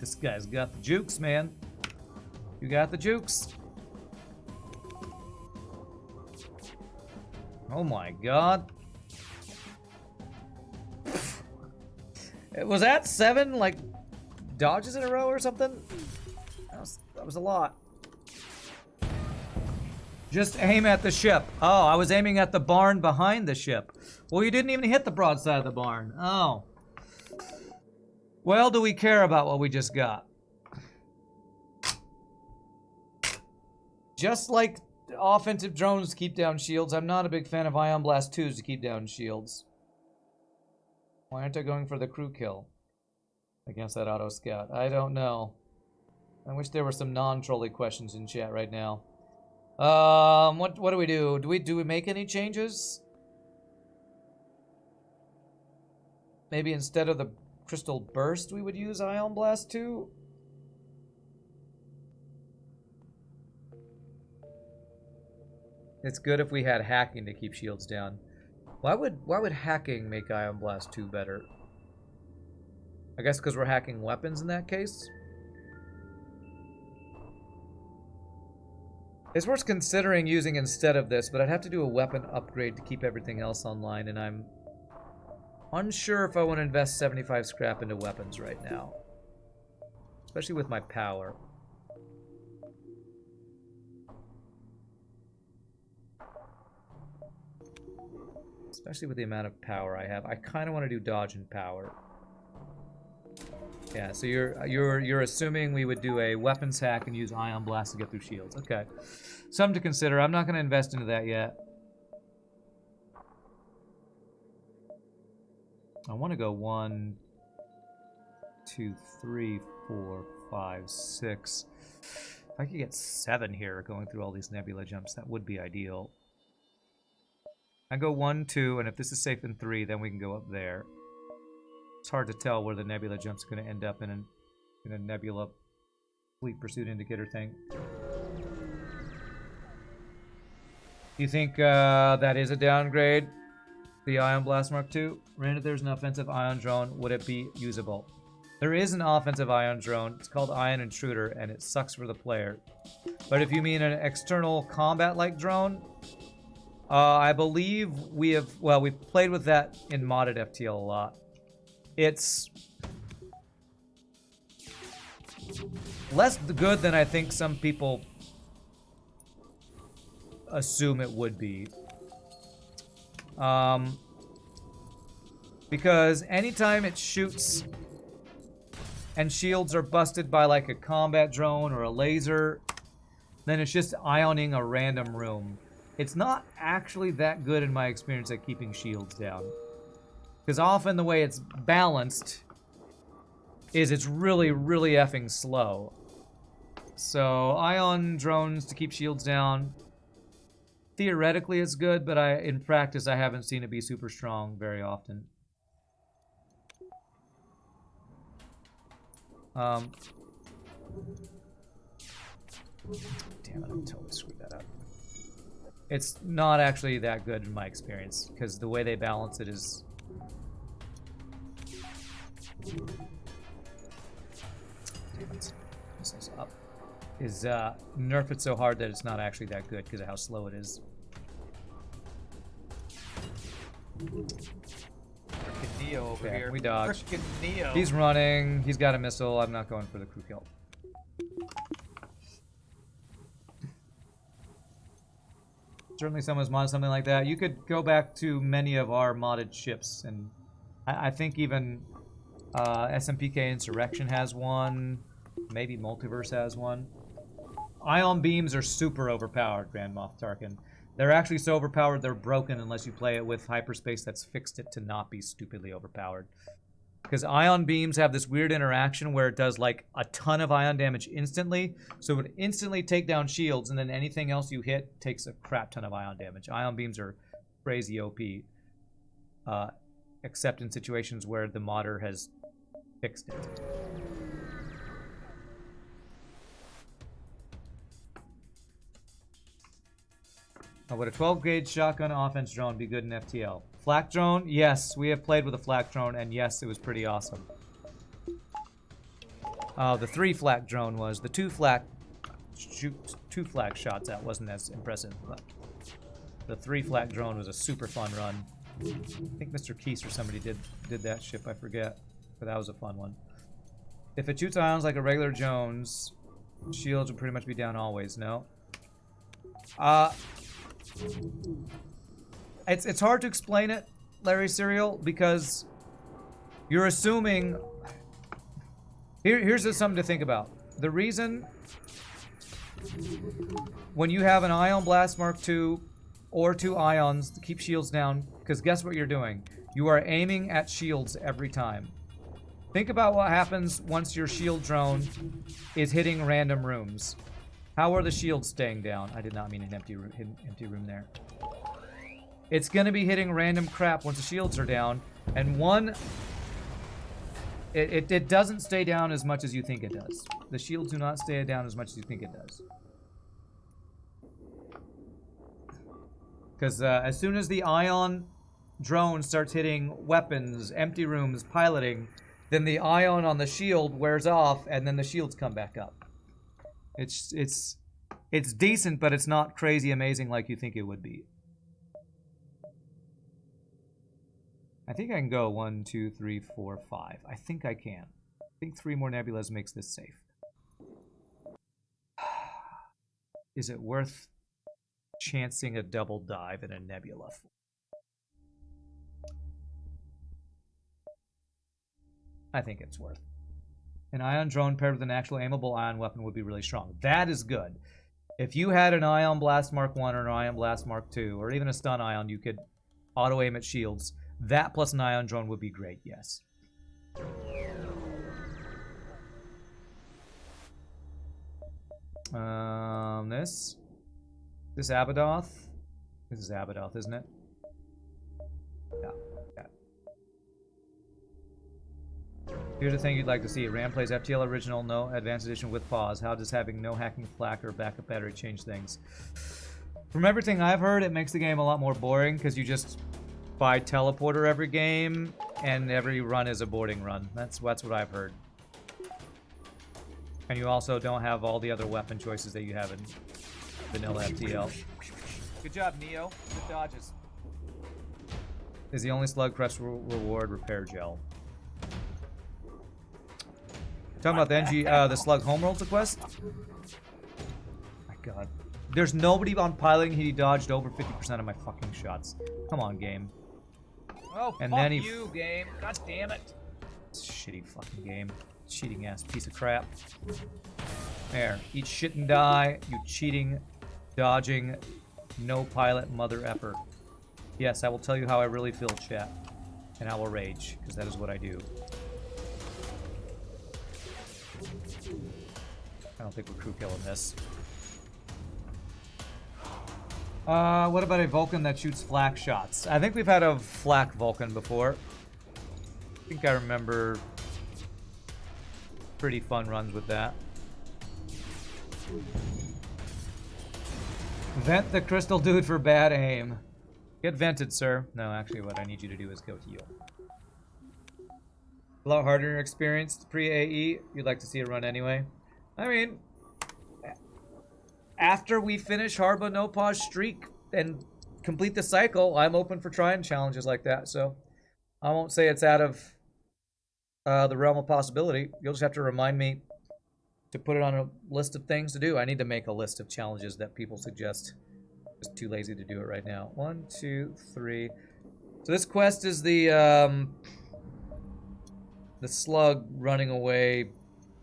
This guy's got the jukes, man. You got the jukes. Oh my god. Was that 7, like, dodges in a row or something? That was a lot. Just aim at the ship. Oh, I was aiming at the barn behind the ship. Well, you didn't even hit the broadside of the barn. Oh. Well, do we care about what we just got? Just like offensive drones keep down shields, I'm not a big fan of Ion Blast 2s to keep down shields. Why aren't I going for the crew kill against that auto scout? I don't know. I wish there were some non-trolly questions in chat right now. What do we do? Do we make any changes? Maybe instead of the Crystal Burst, we would use Ion Blast 2? It's good if we had hacking to keep shields down. Why would hacking make Ion Blast 2 better? I guess because we're hacking weapons in that case? It's worth considering using instead of this, but I'd have to do a weapon upgrade to keep everything else online, and I'm unsure if I want to invest 75 scrap into weapons right now. Especially with my power. Especially with the amount of power I have. I kind of want to do dodge and power. Yeah, so you're assuming we would do a weapons hack and use Ion Blast to get through shields. Okay. Something to consider. I'm not going to invest into that yet. I want to go 1, 2, 3, 4, 5, 6. If I could get 7 here going through all these nebula jumps, that would be ideal. I go 1, 2, and if this is safe in 3, then we can go up there. It's hard to tell where the nebula jump's going to end up in a nebula fleet pursuit indicator thing. Do you think that is a downgrade? The Ion Blast Mark II? Granted, there's an offensive ion drone. Would it be usable? There is an offensive ion drone. It's called Ion Intruder, and it sucks for the player. But if you mean an external combat-like drone, I believe we have... Well, we've played with that in modded FTL a lot. It's less good than I think some people assume it would be. Because anytime it shoots and shields are busted by like a combat drone or a laser, then it's just ioning a random room. It's not actually that good in my experience at keeping shields down. Because often the way it's balanced is it's really, really effing slow. So ion drones to keep shields down. Theoretically it's good, but in practice I haven't seen it be super strong very often. Damn it, I totally screwed that up. It's not actually that good in my experience, because the way they balance it is... Missiles up. Is nerf it so hard that it's not actually that good because of how slow it is. Frickin' Neo over here. We dodge. Frickin' Neo. He's running. He's got a missile. I'm not going for the crew kill. Certainly someone's modded something like that. You could go back to many of our modded ships, and I think even SMPK Insurrection has one. Maybe Multiverse has one. Ion beams are super overpowered, Grand Moff Tarkin. They're actually so overpowered they're broken unless you play it with hyperspace that's fixed it to not be stupidly overpowered. Because ion beams have this weird interaction where it does like a ton of ion damage instantly, so it would instantly take down shields, and then anything else you hit takes a crap ton of ion damage. Ion beams are crazy OP, except in situations where the modder has fixed it. Would a 12-gauge shotgun offense drone be good in FTL? Flak drone? Yes, we have played with a flak drone, and yes, it was pretty awesome. The 3 flak drone was. The 2 flak shots out wasn't as impressive, but the 3 flak drone was a super fun run. I think Mr. Keese or somebody did that ship, I forget, but that was a fun one. If it shoots ions like a regular Jones, shields would pretty much be down always, no? It's hard to explain it, Larry Serial, because you're assuming... Here's just something to think about. The reason when you have an Ion Blast Mark II or 2 ions to keep shields down, because guess what you're doing? You are aiming at shields every time. Think about what happens once your shield drone is hitting random rooms. How are the shields staying down? I did not mean an empty room there. It's going to be hitting random crap once the shields are down, and it doesn't stay down as much as you think it does. The shields do not stay down as much as you think it does. Because as soon as the ion drone starts hitting weapons, empty rooms, piloting, then the ion on the shield wears off, and then the shields come back up. It's decent, but it's not crazy amazing like you think it would be. I think I can go 1, 2, 3, 4, 5. I think I can. I think 3 more nebulas makes this safe. Is it worth chancing a double dive in a nebula? I think it's worth. An ion drone paired with an actual aimable ion weapon would be really strong. That is good. If you had an Ion Blast Mark 1 or an Ion Blast Mark 2, or even a stun ion, you could auto-aim at shields. That plus an ion drone would be great, yes. This Abadoth? This is Abadoth, isn't it? Yeah. Here's the thing you'd like to see. RAM plays FTL original, no advanced edition with pause. How does having no hacking flak or backup battery change things? From everything I've heard, it makes the game a lot more boring because you just buy teleporter every game and every run is a boarding run. That's what I've heard. And you also don't have all the other weapon choices that you have in vanilla FTL. Good job, Neo. Good dodges. Is the only slug crest reward repair gel? Talking about the NG, the slug homeworld quest? My god. There's nobody on piloting, he dodged over 50% of my fucking shots. Come on, game. Oh, and fuck then you, game. God damn it. Shitty fucking game. Cheating ass piece of crap. There. Eat shit and die, you cheating, dodging, no pilot mother effer. Yes, I will tell you how I really feel, chat. And I will rage, because that is what I do. I don't think we're crew killing this. What about a Vulcan that shoots flak shots? I think we've had a flak Vulcan before. I think I remember pretty fun runs with that. Vent the crystal dude for bad aim. Get vented, sir. No, actually what I need you to do is go heal. A lot harder in your experience pre-AE. You'd like to see a run anyway. I mean, after we finish Hard but No Pause streak and complete the cycle, I'm open for trying challenges like that. So I won't say it's out of the realm of possibility. You'll just have to remind me to put it on a list of things to do. I need to make a list of challenges that people suggest. Just too lazy to do it right now. 1, 2, 3. So this quest is the slug running away,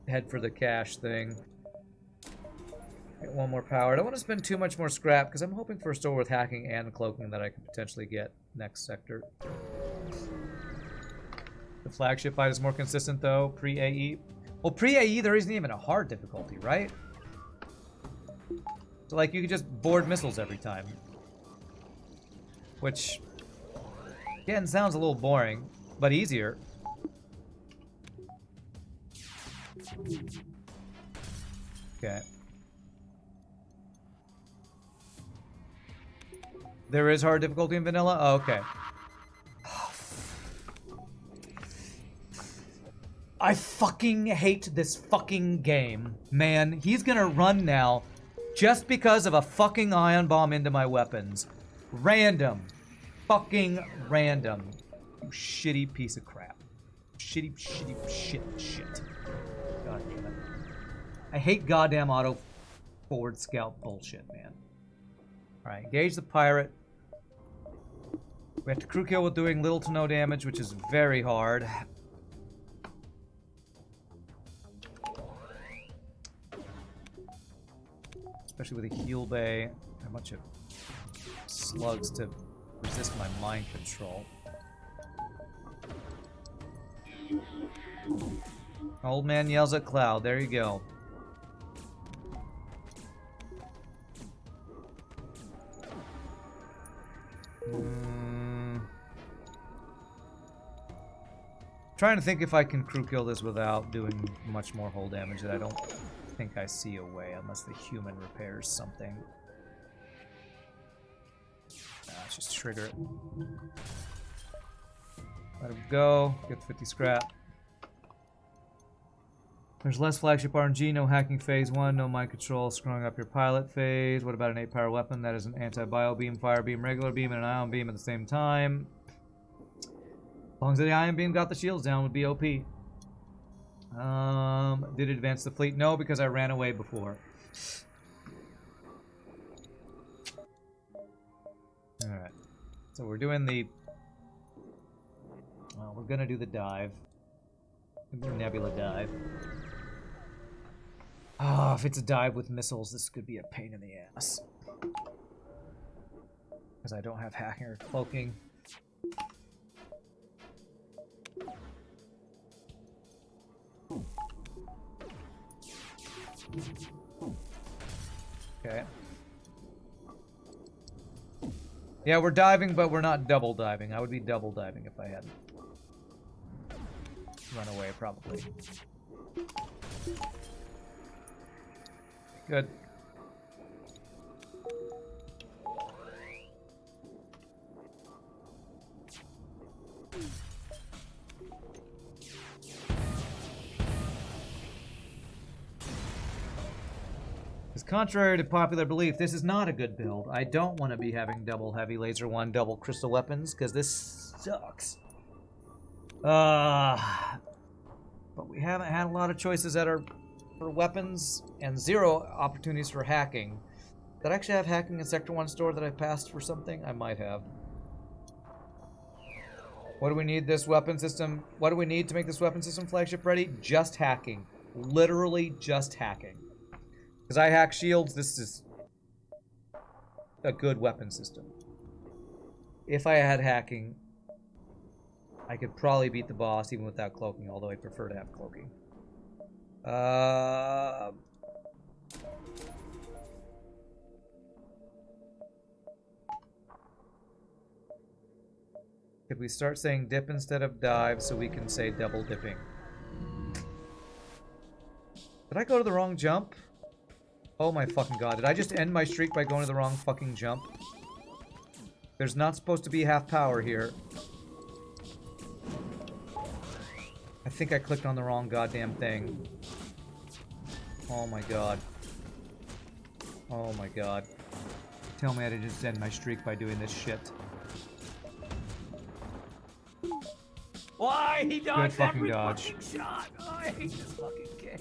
head for the cash thing. Get 1 more power. I don't want to spend too much more scrap because I'm hoping for a store with hacking and cloaking that I can potentially get next sector. The flagship fight is more consistent though, pre-AE. Well, pre-AE there isn't even a hard difficulty, right? So like you could just board missiles every time. Which, again, sounds a little boring, but easier. Okay. There is hard difficulty in vanilla? Oh, okay. I fucking hate this fucking game. Man, he's gonna run now just because of a fucking ion bomb into my weapons. Random. Fucking random. You shitty piece of crap. Shitty shit. God damn it. I hate goddamn auto forward scout bullshit, man. Alright, engage the pirate. We have to crew kill with doing little to no damage, which is very hard. Especially with a heal bay and a bunch of slugs to resist my mind control. Old man yells at cloud. There you go. Trying to think if I can crew kill this without doing much more hull damage that I don't think I see a way unless the human repairs something. let's just trigger it. Let him go. Get 50 scrap. There's less flagship RNG, no hacking phase 1, no mind control, screwing up your pilot phase. What about an 8-power weapon? That is an anti-bio beam, fire beam, regular beam, and an ion beam at the same time. As long as the ion beam got the shields down, would be OP. Did it advance the fleet? No, because I ran away before. Alright. So we're doing the... Well, we're gonna do the dive. The Nebula dive. Ah, if it's a dive with missiles, this could be a pain in the ass. Because I don't have hacking or cloaking. Okay. Yeah, we're diving, but we're not double diving. I would be double diving if I hadn't run away, probably. Good. Because contrary to popular belief, this is not a good build. I don't want to be having double heavy laser 1, double crystal weapons, because this sucks. But we haven't had a lot of choices that are for weapons and 0 opportunities for hacking. Did I actually have hacking in Sector 1 store that I passed for something? I might have. What do we need this weapon system? What do we need to make this weapon system flagship ready? Just hacking. Literally just hacking. Because I hack shields, this is a good weapon system. If I had hacking, I could probably beat the boss even without cloaking, although I prefer to have cloaking. Could we start saying dip instead of dive so we can say double dipping? Did I go to the wrong jump? Oh my fucking god, did I just end my streak by going to the wrong fucking jump? There's not supposed to be half power here. I think I clicked on the wrong goddamn thing. Oh my god. Oh my god. Tell me I didn't just end my streak by doing this shit. Why? He dodged fucking every dodge. fucking shot. Oh, I hate this fucking game.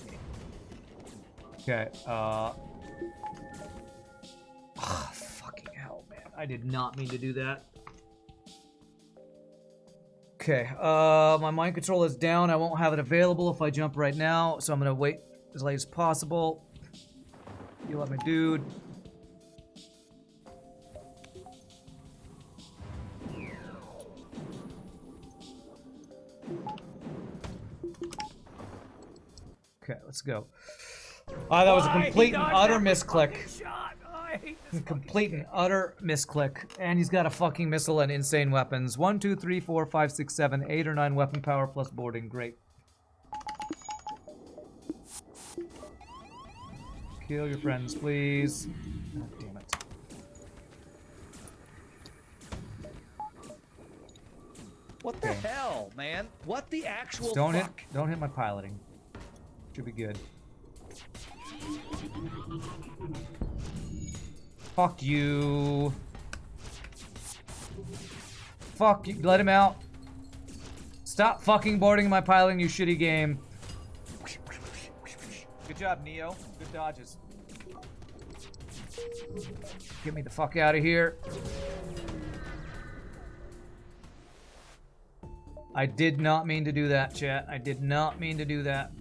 Okay, fucking hell, man. I did not mean to do that. Okay, my mind control is down. I won't have it available if I jump right now, so I'm gonna wait as late as possible. You let me, dude. Okay, let's go. Ah, that was a complete and utter misclick. Complete and utter misclick. And he's got a fucking missile and insane weapons. 1, 2, 3, 4, 5, 6, 7, 8 or 9 weapon power plus boarding. Great. Kill your friends, please. God damn it. What the hell, man? What the actual Don't fuck? Don't hit my piloting. Should be good. Fuck you. Fuck you. Let him out. Stop fucking boarding my piloting, you shitty game. Good job, Neo. Good dodges. Get me the fuck out of here. I did not mean to do that, chat. I did not mean to do that.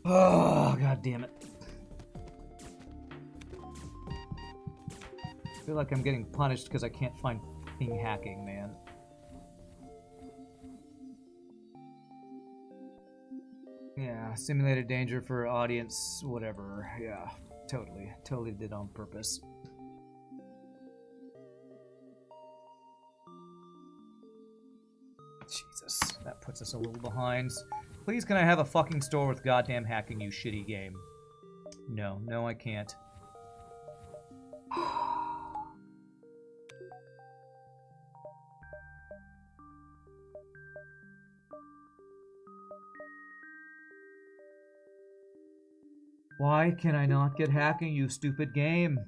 Oh, god damn it. I feel like I'm getting punished because I can't find ping hacking, man. Yeah, simulated danger for audience, whatever. Yeah, totally. Totally did on purpose. Jesus, that puts us a little behind. Please, can I have a fucking store with goddamn hacking, you shitty game? No, no I can't. Why can I not get hacking, you stupid game?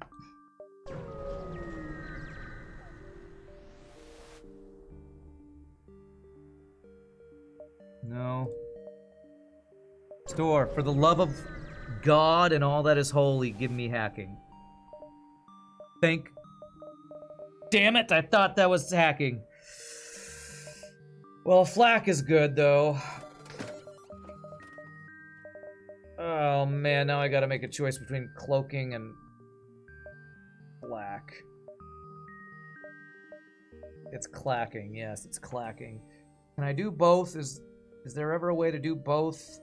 No. Store, for the love of God and all that is holy, give me hacking. Thank... Damn it, I thought that was hacking. Well, flak is good, though. Oh, man, now I gotta make a choice between cloaking and flak. It's clacking, yes, it's clacking. Can I do both? Is there ever a way to do both?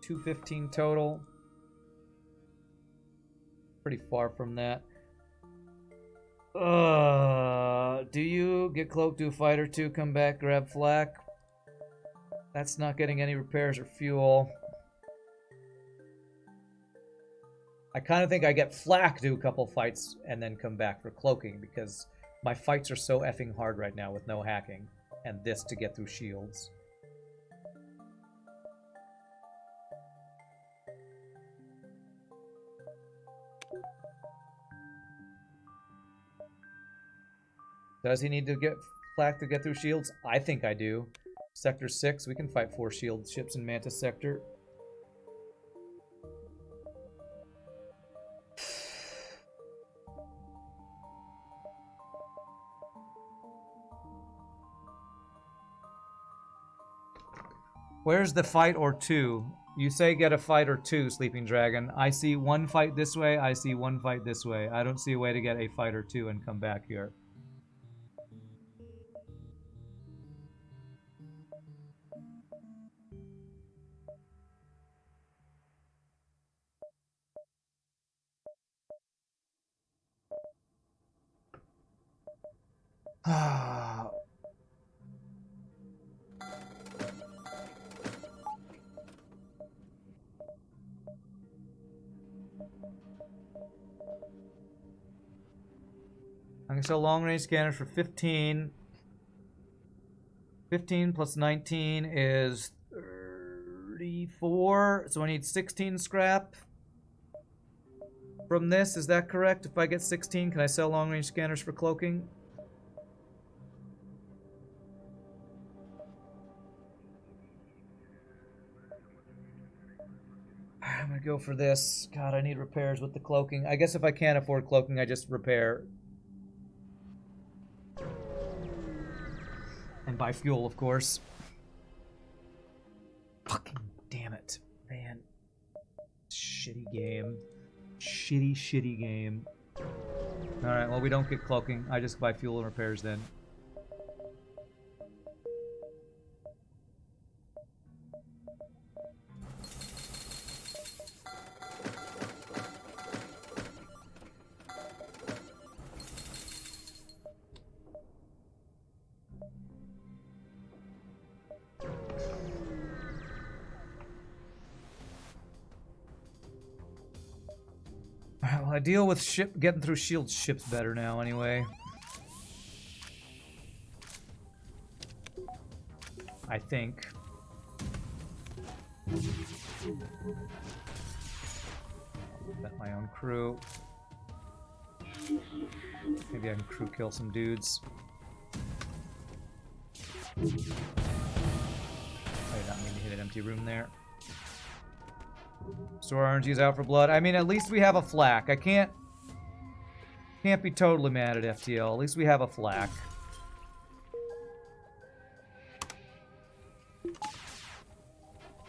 $215 total. Pretty far from that. Do you get cloaked, do a fight or two, come back, grab flak? That's not getting any repairs or fuel. I kind of think I get flak, do a couple fights, and then come back for cloaking, because my fights are so effing hard right now with no hacking, and this to get through shields. Does he need to get flak to get through shields? I think I do. Sector 6, we can fight 4 shield ships in Mantis Sector. Where's the fight or two? You say get a fight or two, Sleeping Dragon. I see one fight this way, I see one fight this way. I don't see a way to get a fight or two and come back here. I can sell long-range scanners for 15. 15 plus 19 is 34. So I need 16 scrap from this. Is that correct? If I get 16, can I sell long-range scanners for cloaking? I'm gonna go for this. God, I need repairs with the cloaking. I guess if I can't afford cloaking, I just repair. And buy fuel, of course. Fucking damn it, man. Shitty game. Shitty, shitty game. Alright, well, we don't get cloaking. I just buy fuel and repairs then. Well, I deal with getting through shield ships better now, anyway. I think. Bet my own crew. Maybe I can crew kill some dudes. I did not mean to hit an empty room there. Store RNG's out for blood. I mean, at least we have a flak. I can't be totally mad at FTL. At least we have a flak.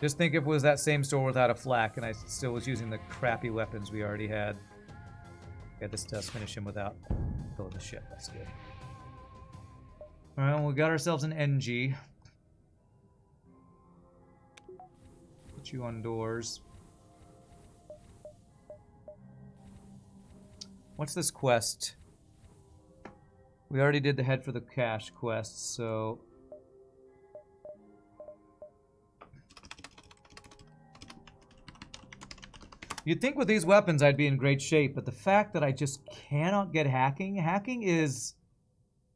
Just think if it was that same store without a flak and I still was using the crappy weapons we already had. Yeah, this does finish him without killing the ship. That's good. Alright, well, we got ourselves an NG. Put you on doors. What's this quest? We already did the head for the cash quest, so... You'd think with these weapons I'd be in great shape, but the fact that I just cannot get hacking... Hacking is...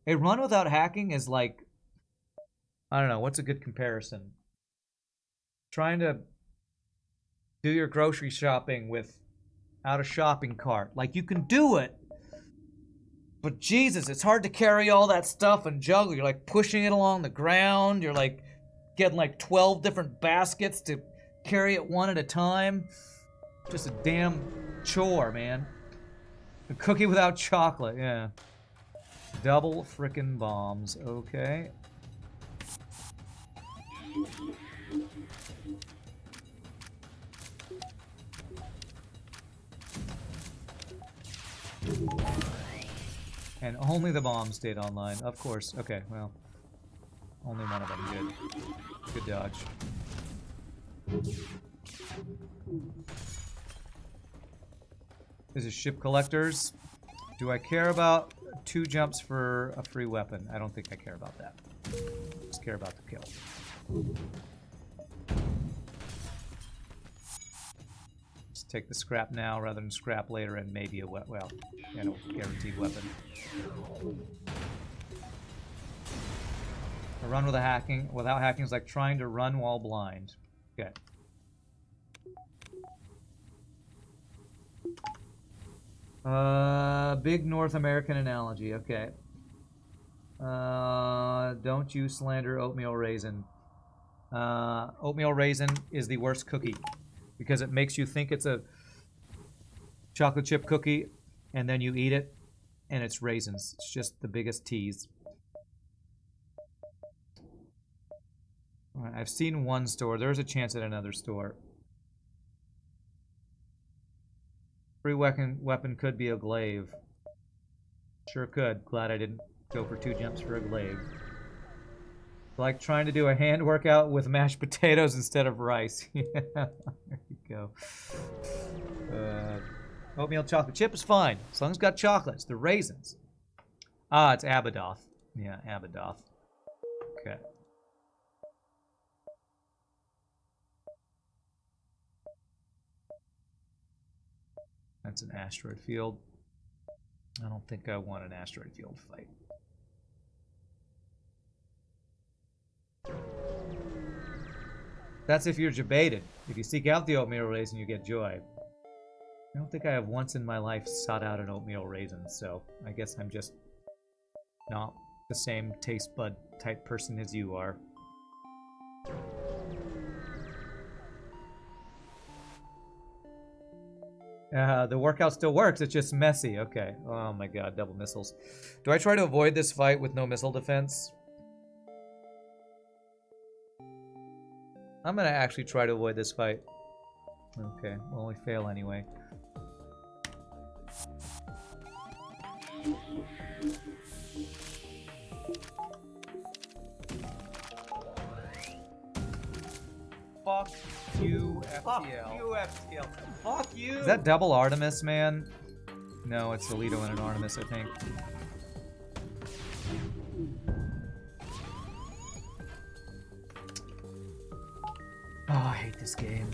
A run without hacking is like... I don't know, what's a good comparison? Trying to do your grocery shopping without a shopping cart. Like, you can do it, but Jesus, it's hard to carry all that stuff and juggle. You're like pushing it along the ground. You're like getting like 12 different baskets to carry it one at a time. Just a damn chore, man. A cookie without chocolate, yeah. Double frickin' bombs, okay. And only the bomb stayed online, of course. Okay, well, only one of them. Good dodge. This is ship collectors. Do I care about 2 jumps for a free weapon? I don't think I care about that. Just care about the kill. Just take the scrap now rather than scrap later, and maybe a well, you know, guaranteed weapon. A run without hacking is like trying to run while blind. Okay. Big North American analogy. Okay. Don't you slander oatmeal raisin. Oatmeal raisin is the worst cookie because it makes you think it's a chocolate chip cookie, and then you eat it, and it's raisins. It's just the biggest tease. All right, I've seen one store. There's a chance at another store. Free weapon could be a glaive. Sure could. Glad I didn't go for 2 jumps for a glaive. Like trying to do a hand workout with mashed potatoes instead of rice. Yeah, there you go. Oatmeal chocolate chip is fine, as long as it's got chocolates. The raisins. Ah, it's Abadoth. Yeah, Abadoth. Okay. That's an asteroid field. I don't think I want an asteroid field fight. That's if you're jebaited. If you seek out the oatmeal raisin, you get joy. I don't think I have once in my life sought out an oatmeal raisin, so I guess I'm just not the same taste bud type person as you are. The workout still works, it's just messy. Okay. Oh my god, double missiles. Do I try to avoid this fight with no missile defense? I'm gonna actually try to avoid this fight. Okay, we'll only fail anyway. Fuck you, FTL. Fuck you, FTL. Fuck you. Is that double Artemis, man? No, it's Alito and an Artemis, I think. Oh, I hate this game.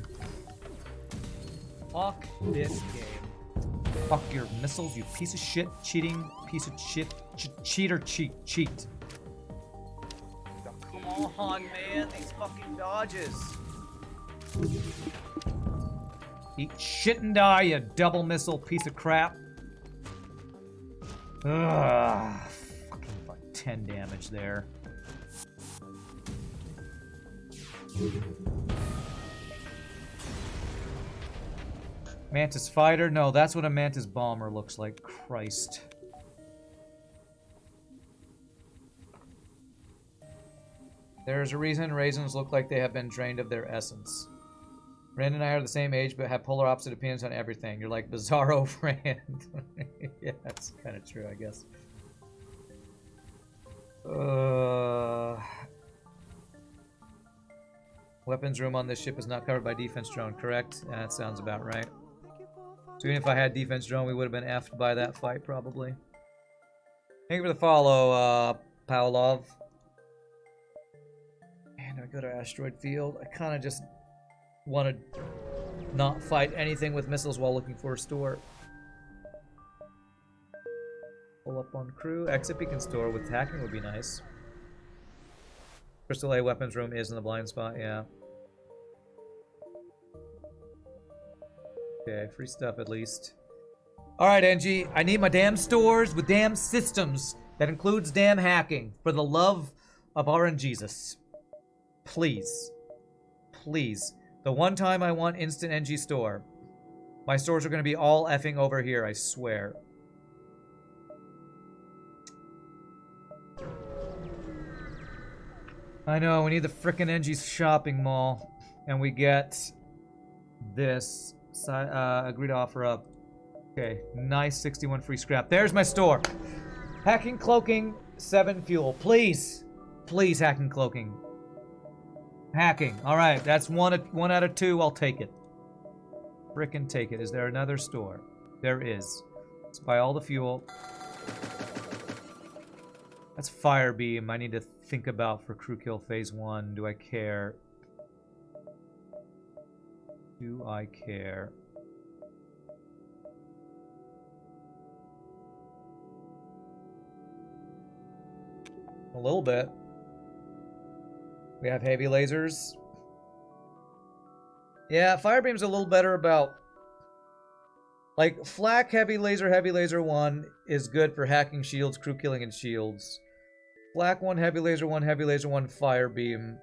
Fuck this game. Fuck your missiles, you piece of shit, cheating piece of shit, cheat or cheat. Come on, man. These fucking dodges. Eat shit and die, you double missile piece of crap. Ugh, fucking like 10 damage there. Mantis fighter? No, that's what a Mantis bomber looks like. Christ. There's a reason raisins look like they have been drained of their essence. Rand and I are the same age, but have polar opposite opinions on everything. You're like Bizarro Rand. Yeah, that's kind of true, I guess. Weapons room on this ship is not covered by defense drone, correct? Yeah, that sounds about right. So even if I had defense drone, we would have been effed by that fight, probably. Thank you for the follow, Pavlov. And I go to asteroid field. I kind of just wanted not fight anything with missiles while looking for a store. Pull up on crew. Exit beacon store with hacking would be nice. Crystal A weapons room is in the blind spot, yeah. Okay, free stuff at least. Alright, Angie, I need my damn stores with damn systems. That includes damn hacking. For the love of RNGesus. Please. Please. The one time I want instant NG store. My stores are going to be all effing over here, I swear. I know, we need the frickin' NG shopping mall. And we get this. Agree to offer up. Okay, nice 61 free scrap. There's my store. Hacking, cloaking, 7 fuel. Please. Please, hacking, cloaking. Hacking. Alright, that's one out of 2. I'll take it. Frickin' take it. Is there another store? There is. Let's buy all the fuel. That's fire beam. I need to think about for crew kill phase 1. Do I care? Do I care? A little bit. We have heavy lasers. Yeah, Firebeam's a little better about... Like, flak heavy laser 1 is good for hacking shields, crew killing, and shields. Flak 1, heavy laser 1, Firebeam.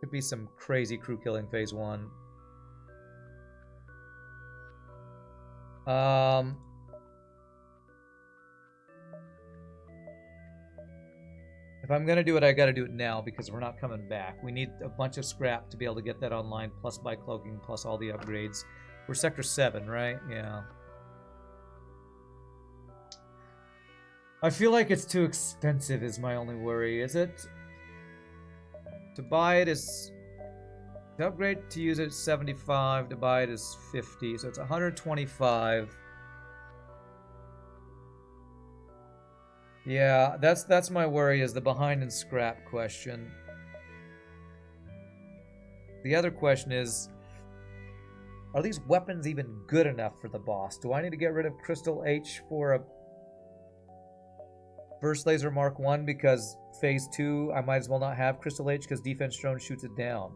Could be some crazy crew killing phase 1. If I'm gonna do it, I gotta do it now because we're not coming back. We need a bunch of scrap to be able to get that online, plus buy cloaking, plus all the upgrades. We're Sector 7, right? Yeah. I feel like it's too expensive is my only worry, is it? To buy it is... To upgrade to use it is 75, to buy it is 50, so it's 125. Yeah, that's my worry, is the behind and scrap question. The other question is, are these weapons even good enough for the boss? Do I need to get rid of Crystal H for a Burst Laser Mark 1 because phase 2 I might as well not have Crystal H because defense drone shoots it down?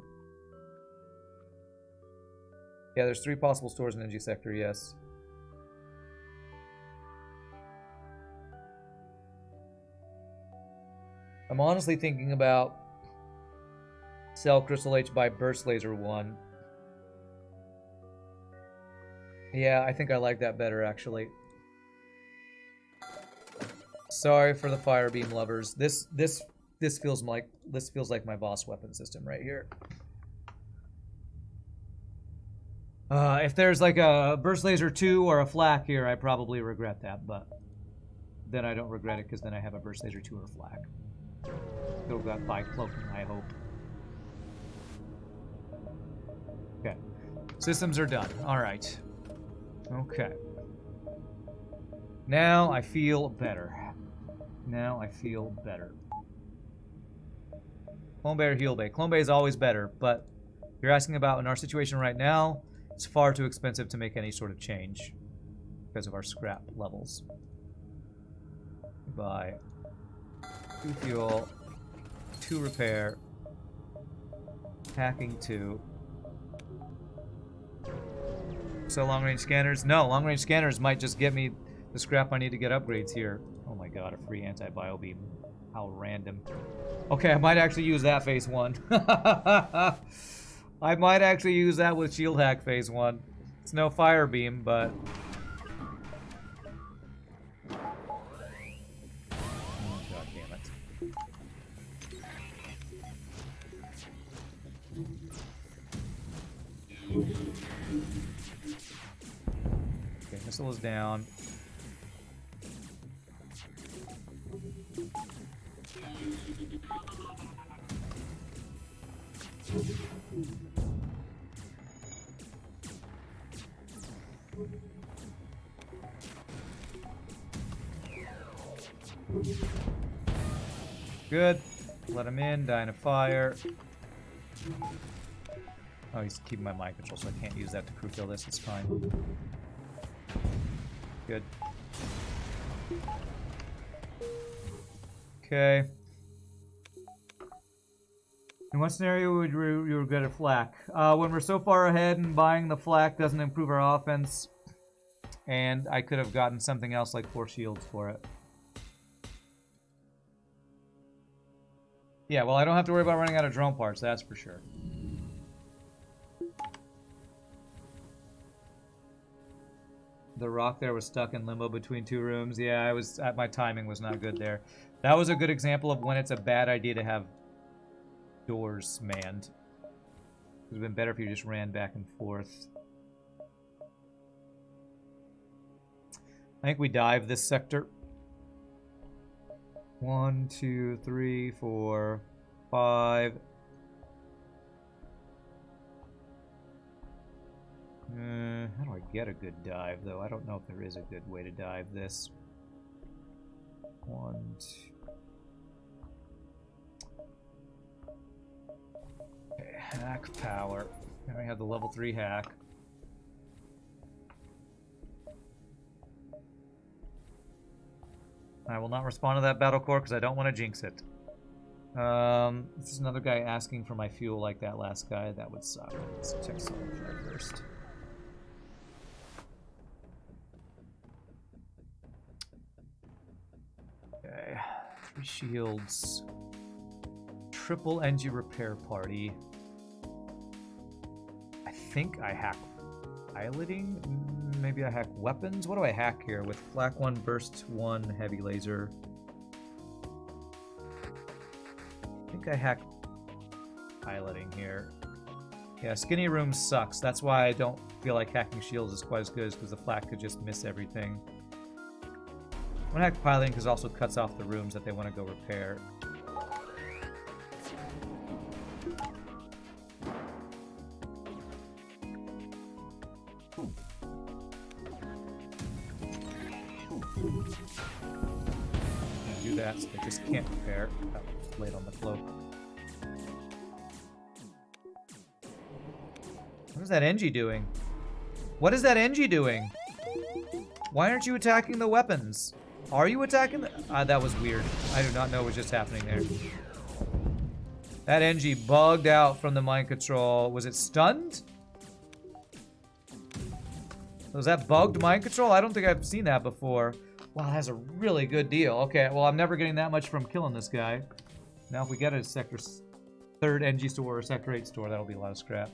Yeah, there's 3 possible stores in NG sector, yes. I'm honestly thinking about sell Crystal H, buy Burst Laser 1. Yeah, I think I like that better, actually. Sorry for the fire beam lovers. This feels like my boss weapon system right here. If there's like a Burst Laser 2 or a flak here, I probably regret that, but then I don't regret it because then I have a Burst Laser 2 or a flak. Still got by cloaking, I hope. Okay. Systems are done. Alright. Okay. Now I feel better. Now I feel better. Clone Bay or Heal Bay? Clone Bay is always better, but if you're asking about in our situation right now, it's far too expensive to make any sort of change because of our scrap levels. Buy 2 fuel, 2 repair, hacking 2. So long range scanners? No, long range scanners might just get me the scrap I need to get upgrades here. Oh my god, a free anti-bio beam. How random. Okay, I might actually use that phase 1. I might actually use that with shield hack phase 1. It's no fire beam, but... Oh god damn it. Okay, missile is down. Good. Let him in. Die in a fire. Oh, he's keeping my mind control, so I can't use that to crew kill this. It's fine. Good. Okay. In what scenario would you regret a flak? When we're so far ahead and buying the flak doesn't improve our offense, and I could have gotten something else like 4 shields for it. Yeah, well, I don't have to worry about running out of drone parts, that's for sure. The rock there was stuck in limbo between 2 rooms. Yeah, my timing was not good there. That was a good example of when it's a bad idea to have doors manned. It would have been better if you just ran back and forth. I think we dive this sector. 1, 2, 3, 4, 5. How do I get a good dive, though? I don't know if there is a good way to dive this. 1, 2. Okay, hack power. Now we have the level 3 hack. I will not respond to that battle core because I don't want to jinx it. This is another guy asking for my fuel like that last guy. That would suck. Let's check something first. Okay. 3 shields. Triple NG repair party. I think I hack piloting? Maybe I hack weapons? What do I hack here with flak 1, burst 1, heavy laser? I think I hack piloting here. Yeah, skinny room sucks. That's why I don't feel like hacking shields is quite as good, because the flak could just miss everything. I'm gonna hack piloting because it also cuts off the rooms that they want to go repair. Do that, so they just can't repair. That was late on the cloak. What is that NG doing? What is that NG doing? Why aren't you attacking the weapons? Are you attacking the... that was weird. I do not know what was just happening there. That NG bugged out from the mind control. Was it stunned? Was that bugged mind control? I don't think I've seen that before. Wow, that's a really good deal. Okay, well, I'm never getting that much from killing this guy. Now, if we get a Sector 3rd NG store or Sector 8 store, that'll be a lot of scrap.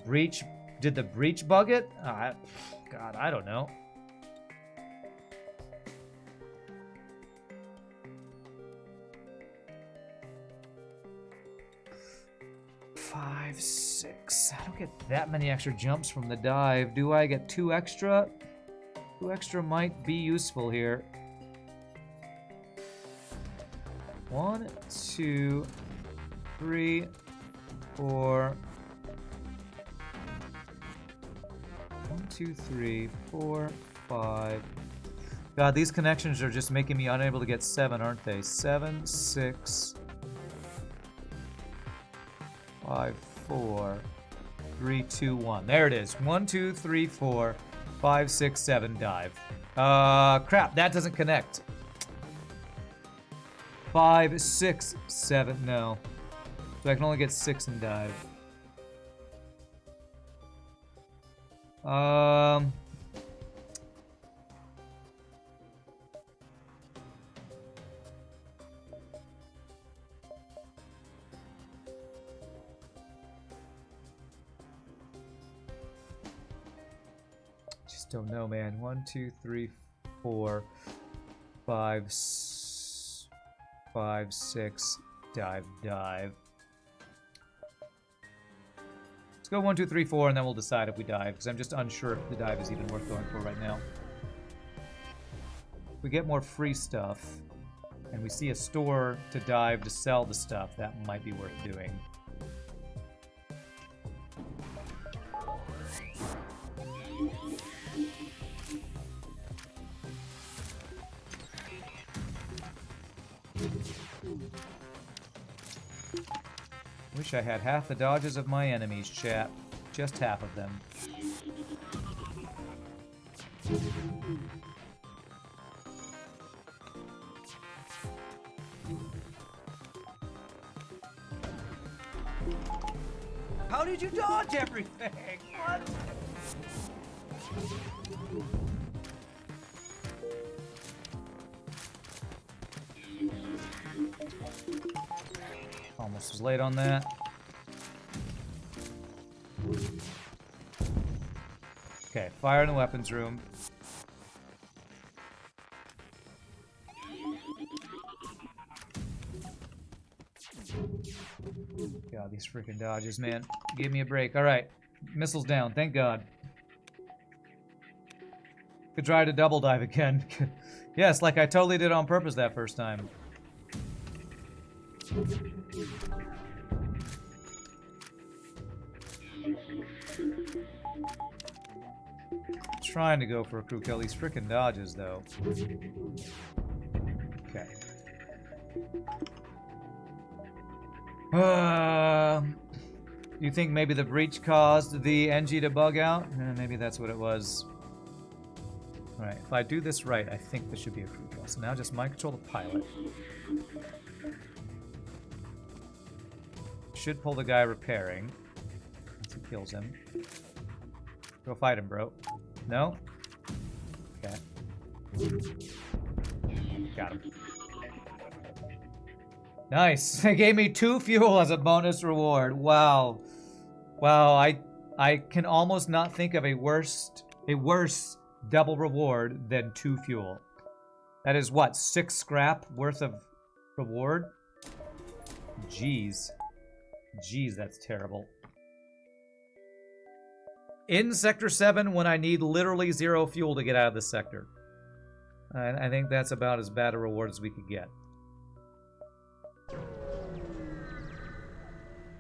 Breach. Did the breach bug it? God, I don't know. Five, 6. I don't get that many extra jumps from the dive. Do I get 2 extra? 2 extra might be useful here. 1, 2, 3, 4. 1, 2, 3, 4, 5. God, these connections are just making me unable to get 7, aren't they? 7, 6, 5, 4, 3, 2, 1. There it is. 1, 2, 3, 4, 5, 6, 7. Dive. Crap. That doesn't connect. 5, 6, 7. No. So I can only get 6 and dive. Just don't know, man. 1, 2, 3, 4, 5, 5, 6. Dive. Let's go 1, 2, 3, 4, and then we'll decide if we dive, because I'm just unsure if the dive is even worth going for right now. If we get more free stuff, and we see a store to dive to sell the stuff, that might be worth doing. Wish I had half the dodges of my enemies, chat. Just half of them. How did you dodge everything? What? Almost was late on that. Okay, fire in the weapons room. God, these freaking dodges, man. Give me a break. Alright. Missiles down, thank God. Could try to double dive again. Yes, like I totally did on purpose that first time. Trying to go for a crew kill. These freaking dodges, though. Okay. You think maybe the breach caused the NG to bug out? Maybe that's what it was. Alright, if I do this right, I think this should be a crew kill. So now just mind control the pilot. Should pull the guy repairing. Once he kills him. Go fight him, bro. No? Okay. Got him. Nice! They gave me 2 fuel as a bonus reward. Wow. Wow, I can almost not think of a worse double reward than 2 fuel. That is what, 6 scrap worth of reward? Jeez. Jeez, that's terrible. In Sector 7 when I need literally 0 fuel to get out of the sector. I think that's about as bad a reward as we could get.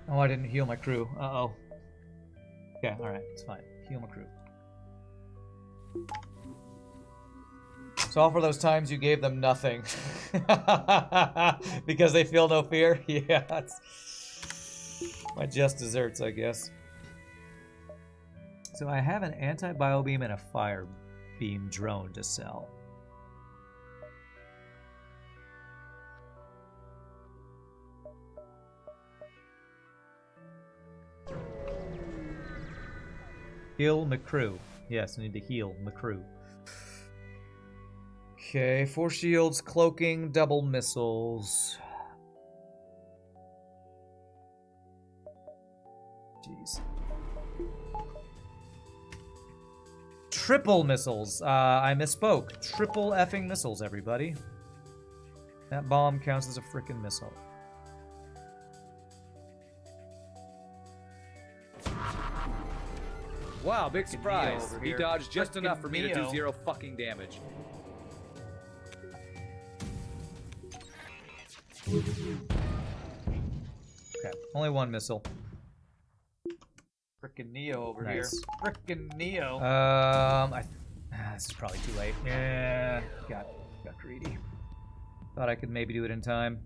Oh, I didn't heal my crew. Uh-oh. Okay, alright, it's fine. Heal my crew. It's all for those times you gave them nothing. Because they feel no fear? Yeah, it's my just desserts, I guess. So I have an anti-bio beam and a fire beam drone to sell. Heal McCrew. Yes, I need to heal McCrew. Okay, 4 shields, cloaking, double missiles. Jeez. Triple missiles. I misspoke. Triple effing missiles, everybody. That bomb counts as a frickin' missile. Wow, big surprise. He here. dodged just enough for me to do Neo. 0 fucking damage. Okay, only 1 missile. Frickin' Neo over Nice. here. Frickin' Neo. This is probably too late. Yeah, got greedy. Thought I could maybe do it in time.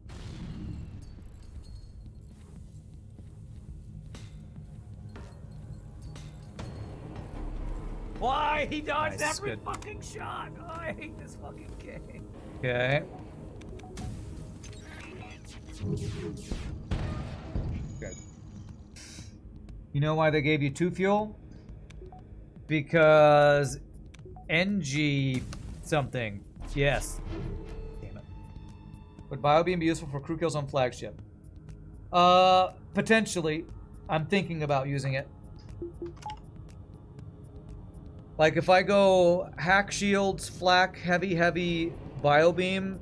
Why? He dodged Nice, every good. fucking shot. Oh, I hate this fucking game. Okay. Good. You know why they gave you 2 fuel? Because NG something. Yes. Damn it. Would biobeam be useful for crew kills on flagship? Potentially. I'm thinking about using it. Like if I go hack shields, flak, heavy, biobeam.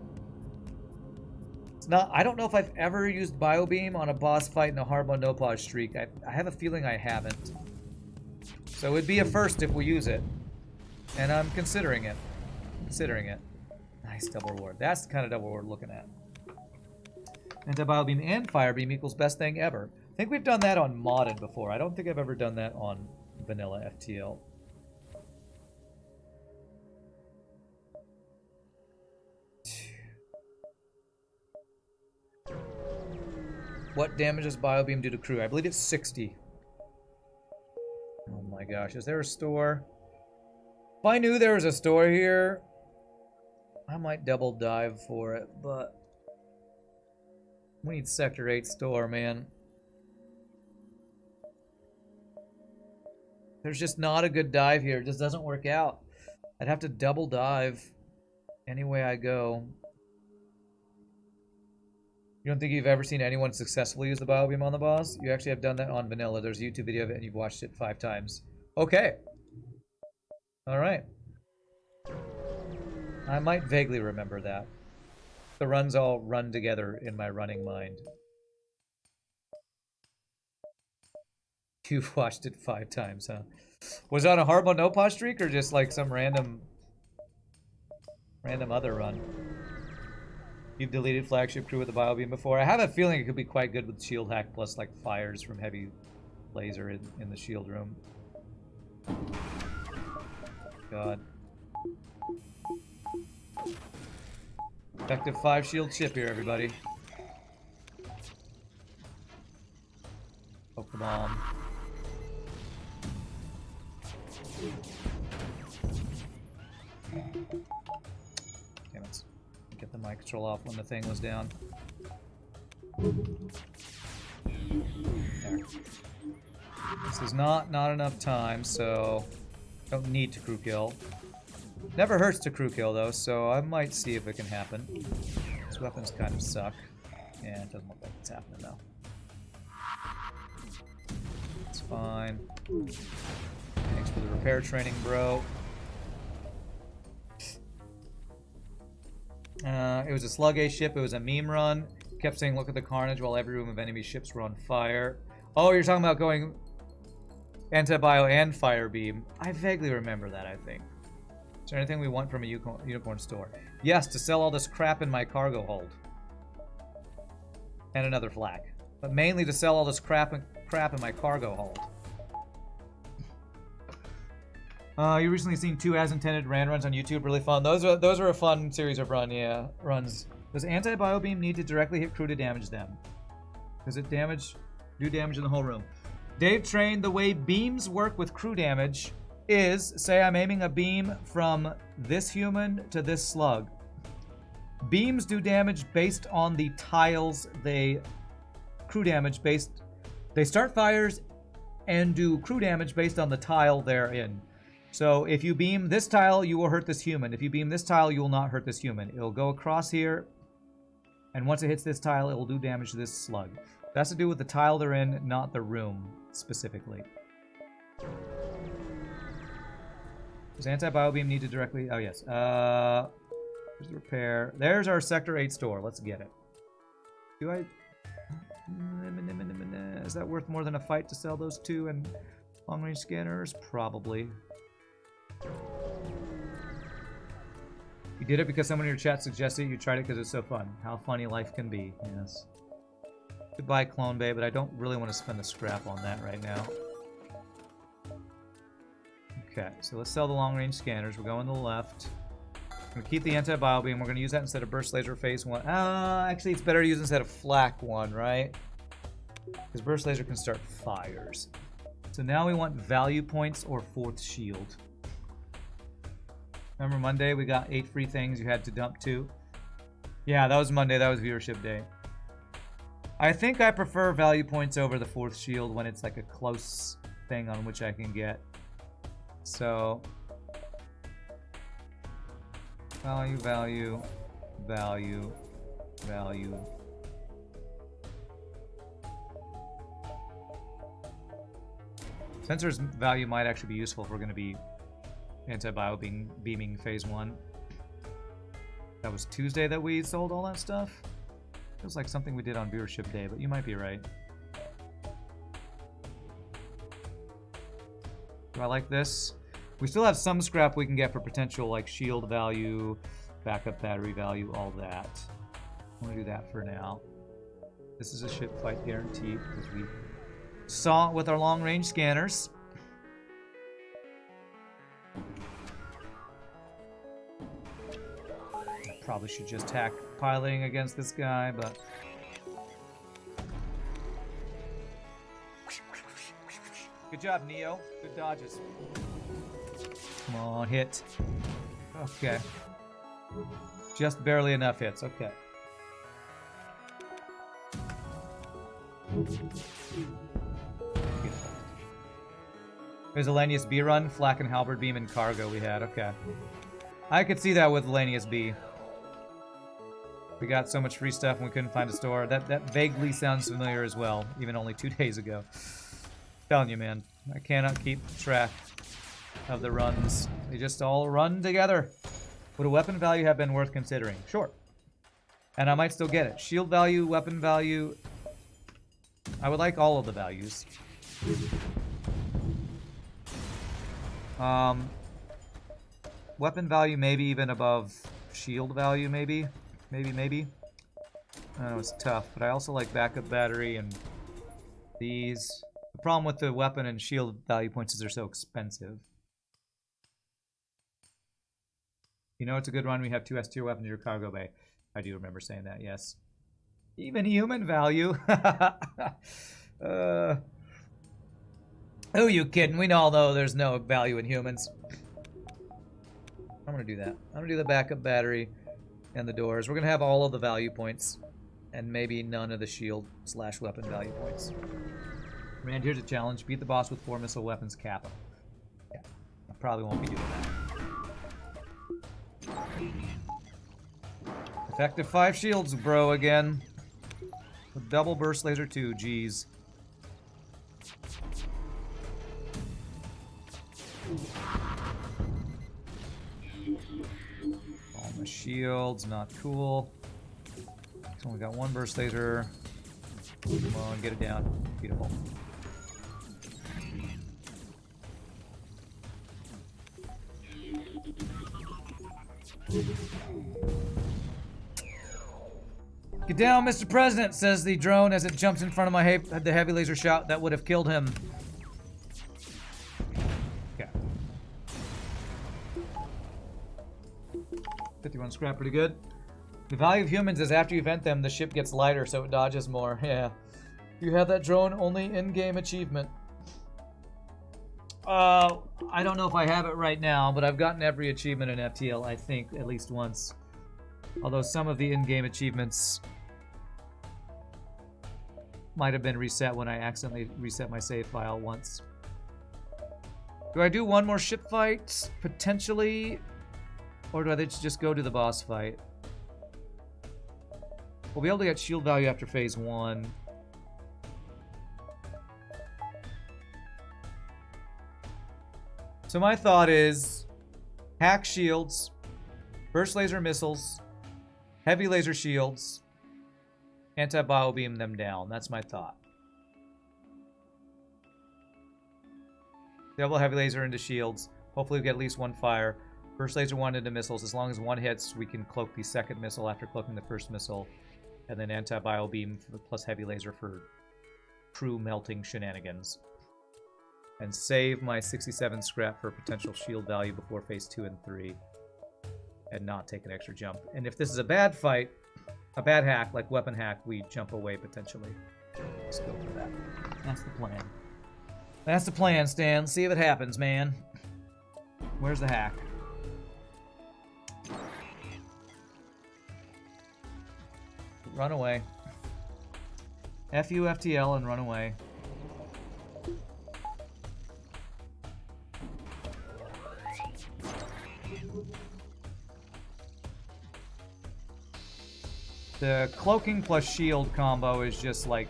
It's not. I don't know if I've ever used biobeam on a boss fight in a hard mode no pause streak. I have a feeling I haven't. So it'd be a first if we use it, and I'm considering it. Nice double reward. That's the kind of double reward we're looking at. Anti-biobeam and firebeam equals best thing ever. I think we've done that on modded before. I don't think I've ever done that on vanilla FTL. What damage does Biobeam do to crew? I believe it's 60. Oh my gosh, is there a store? If I knew there was a store here, I might double dive for it, but we need Sector 8 store, man. There's just not a good dive here. It just doesn't work out. I'd have to double dive any way I go. You don't think you've ever seen anyone successfully use the Biobeam on the boss? You actually have done that on vanilla. There's a YouTube video of it and you've watched it 5 times. Okay. Alright. I might vaguely remember that. The runs all run together in my running mind. You've watched it 5 times, huh? Was it on a hard mode no pause streak or just like some random other run? You've deleted flagship crew with the Biobeam before. I have a feeling it could be quite good with shield hack plus like fires from heavy laser in the shield room. God. Effective 5 shield ship here, everybody. Poke the bomb. Damn it. Get the mic control off when the thing was down. There. This is not enough time, so don't need to crew kill. Never hurts to crew kill though, so I might see if it can happen. These weapons kind of suck. Yeah, it doesn't look like it's happening though. It's fine. Thanks for the repair training, bro. It was a slug A ship, it was a meme run. Kept saying look at the carnage while every room of enemy ships were on fire. Oh, you're talking about going anti-bio and fire beam. I vaguely remember that, I think. Is there anything we want from a unicorn store? Yes, to sell all this crap in my cargo hold. And another flag. But mainly to sell all this crap in my cargo hold. You recently seen 2 as intended Rand runs on YouTube, really fun. Those are a fun series of runs. Does anti-biobeam need to directly hit crew to damage them? Does it do damage in the whole room? Dave trained the way beams work with crew damage is, say I'm aiming a beam from this human to this slug. Beams do damage based on the tiles they start fires and do crew damage based on the tile they're in. So if you beam this tile, you will hurt this human. If you beam this tile, you will not hurt this human. It'll go across here, and once it hits this tile, it will do damage to this slug. That has to do with the tile they're in, not the room, specifically. Does anti-biobeam need to directly... Oh, yes. Here's the repair. There's our Sector 8 store. Let's get it. Do I... Is that worth more than a fight to sell those 2 and long-range scanners? Probably. You did it because someone in your chat suggested you tried it because it's so fun. How funny life can be. Yes. Goodbye, Clone Bay, but I don't really want to spend the scrap on that right now. Okay, so let's sell the long-range scanners. We're going to the left. We're going to keep the anti-biobeam. We're going to use that instead of burst laser phase 1. Actually, it's better to use instead of flak 1, right? Because burst laser can start fires. So now we want value points or 4th shield. Remember Monday we got 8 free things you had to dump 2? Yeah, that was Monday. That was viewership day. I think I prefer value points over the 4th shield when it's like a close thing on which I can get. So, value, value, value, value. Sensor's value might actually be useful if we're going to be anti-bio beaming phase 1. That was Tuesday that we sold all that stuff? Feels like something we did on viewership day, but you might be right. Do I like this? We still have some scrap we can get for potential like shield value, backup battery value, all that. I'm gonna do that for now. This is a ship fight guaranteed because we saw it with our long range scanners. Probably should just hack piloting against this guy, but Good job, Neo. Good dodges. Come on, hit. Okay. Just barely enough hits. Okay. There's Elenius B run, Flak and Halberd Beam and Cargo we had. Okay. I could see that with Elenius B. We got so much free stuff and we couldn't find a store. That vaguely sounds familiar as well, even only 2 days ago. Telling you, man. I cannot keep track of the runs. They just all run together. Would a weapon value have been worth considering? Sure. And I might still get it. Shield value, weapon value. I would like all of the values. Weapon value maybe even above shield value, maybe. Maybe. I know it's tough, but I also like backup battery and these. The problem with the weapon and shield value points is they're so expensive. You know it's a good run. We have 2 S-tier weapons in your cargo bay. I do remember saying that, yes. Even human value. Who you kidding? We all know there's no value in humans. I'm going to do that. I'm going to do the backup battery and the doors. We're going to have all of the value points and maybe none of the shield/weapon value points. Rand, here's a challenge. Beat the boss with 4 missile weapons, cap him. Yeah, I probably won't be doing that. Effective 5 shields, bro, again. With double burst laser 2, jeez. All my shields, not cool. So we got 1 burst laser. Come on, get it down. Beautiful. Get down, Mr. President, says the drone as it jumps in front of my the heavy laser shot that would have killed him. Okay. 51 scrap, pretty good. The value of humans is after you vent them, the ship gets lighter, so it dodges more. Yeah. You have that drone only in-game achievement. I don't know if I have it right now, but I've gotten every achievement in FTL, I think, at least once. Although some of the in-game achievements might have been reset when I accidentally reset my save file once. Do I do 1 more ship fight? Potentially. Or do I just go to the boss fight? We'll be able to get shield value after phase 1. So my thought is hack shields, burst laser missiles, heavy laser shields, anti-bio beam them down. That's my thought. Double heavy laser into shields. Hopefully we get at least 1 fire. Burst laser 1 into missiles. As long as 1 hits, we can cloak the second missile after cloaking the first missile. And then anti-bio beam plus heavy laser for true melting shenanigans. And save my 67 scrap for potential shield value before phase 2 and 3. And not take an extra jump. And if this is a bad fight, a bad hack, like weapon hack, we jump away potentially. Let's go for that. That's the plan. That's the plan, Stan. See if it happens, man. Where's the hack? Run away. FU FTL and run away. The cloaking plus shield combo is just like...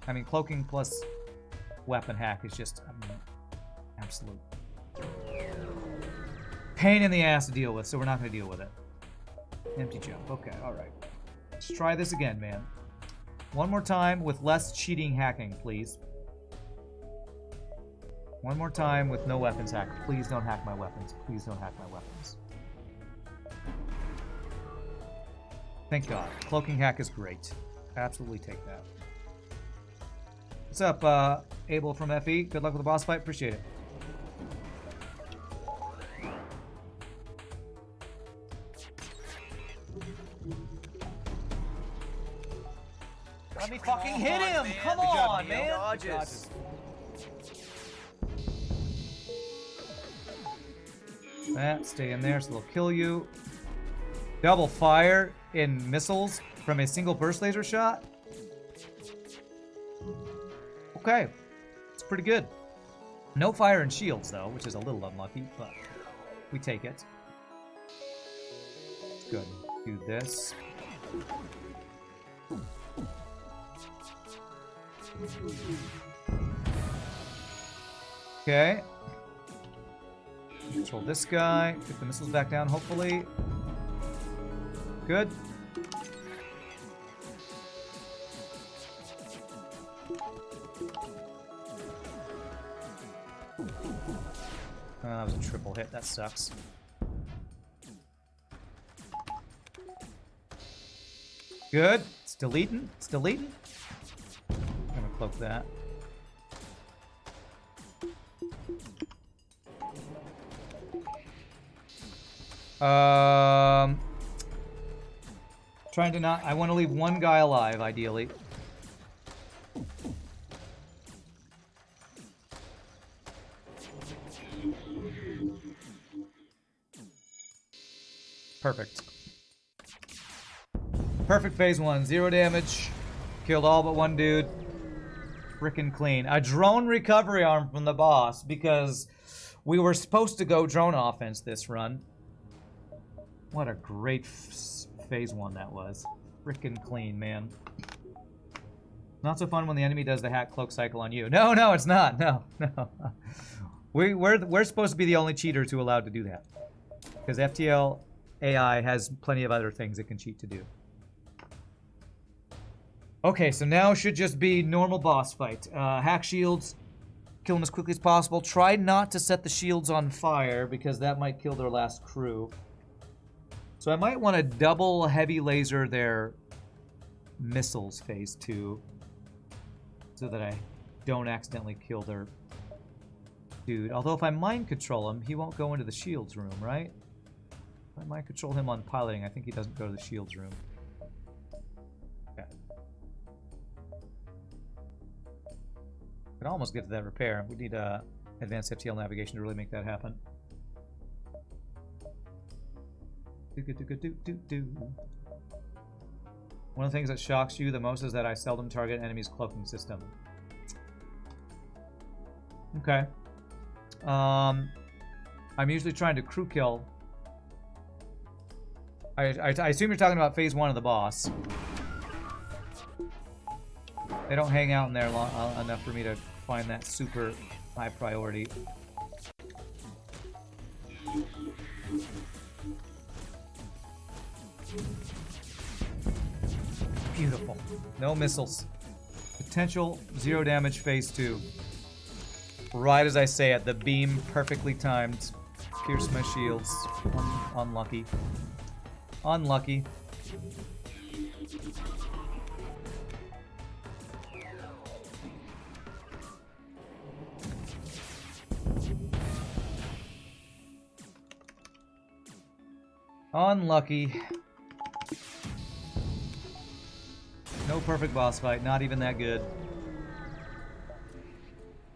I mean, cloaking plus weapon hack is just absolute pain in the ass to deal with, so we're not going to deal with it. Empty jump. Okay, alright. Let's try this again, man. 1 more time with less cheating hacking, please. 1 more time with no weapons hack. Please don't hack my weapons. Please don't hack my weapons. Thank God. Cloaking hack is great. Absolutely take that. What's up, Abel from FE? Good luck with the boss fight. Appreciate it. Let me fucking hit him! Come on, man! Dodges. That, stay in there so they'll kill you. Double fire in missiles from a single burst laser shot. Okay, it's pretty good. No fire and shields though, which is a little unlucky, but we take it. Good. Do this. Okay. Control this guy. Get the missiles back down, hopefully. Good. That was a triple hit. That sucks. Good. It's deleting. It's deleting. I'm gonna cloak that. Trying to not... I want to leave one guy alive, ideally. Perfect. Perfect phase 1. 0 damage. Killed all but one dude. Frickin' clean. A drone recovery arm from the boss, because we were supposed to go drone offense this run. What a great phase 1 that was. Frickin' clean, man. Not so fun when the enemy does the hack cloak cycle on you. No, no, it's not. No, no. We're supposed to be the only cheaters who are allowed to do that. Because FTL AI has plenty of other things it can cheat to do. Okay, so now should just be normal boss fight. Hack shields, kill them as quickly as possible. Try not to set the shields on fire, because that might kill their last crew. So I might want to double heavy laser their missiles phase 2, so that I don't accidentally kill their dude. Although if I mind control him, he won't go into the shields room, right? If I mind control him on piloting, I think he doesn't go to the shields room. Okay. Could almost get to that repair. We need advanced FTL navigation to really make that happen. One of the things that shocks you the most is that I seldom target enemies' cloaking system. Okay. I'm usually trying to crew kill. I assume you're talking about phase 1 of the boss. They don't hang out in there long enough for me to find that super high priority. Beautiful. No missiles. Potential 0 damage phase 2. Right as I say it, the beam perfectly timed. Pierce my shields. Unlucky. Unlucky. Unlucky. No perfect boss fight, not even that good.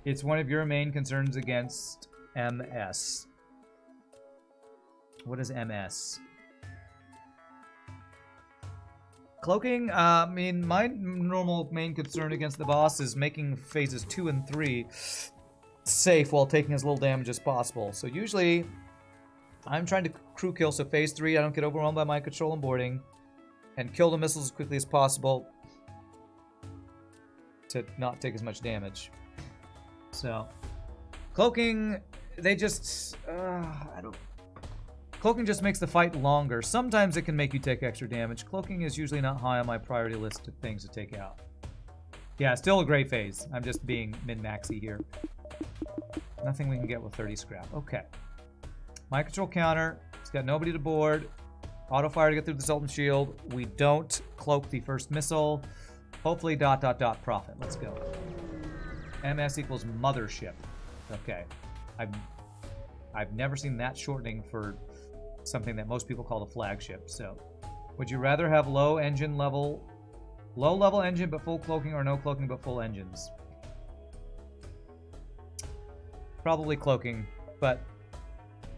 It's one of your main concerns against MS. What is MS? Cloaking, I mean, my normal main concern against the boss is making phases 2 and 3 safe while taking as little damage as possible. So usually, I'm trying to crew kill, so phase 3, I don't get overwhelmed by my control and boarding, and kill the missiles as quickly as possible to not take as much damage. So, cloaking, they just, cloaking just makes the fight longer. Sometimes it can make you take extra damage. Cloaking is usually not high on my priority list of things to take out. Yeah, still a great phase. I'm just being min-maxy here. Nothing we can get with 30 scrap. Okay. My control counter. It's got nobody to board. Auto fire to get through the Sultan shield. We don't cloak the first missile. Hopefully ... profit. Let's go. MS equals mothership. Okay. I've never seen that shortening for something that most people call the flagship. So, would you rather have low level engine but full cloaking, or no cloaking but full engines? Probably cloaking, but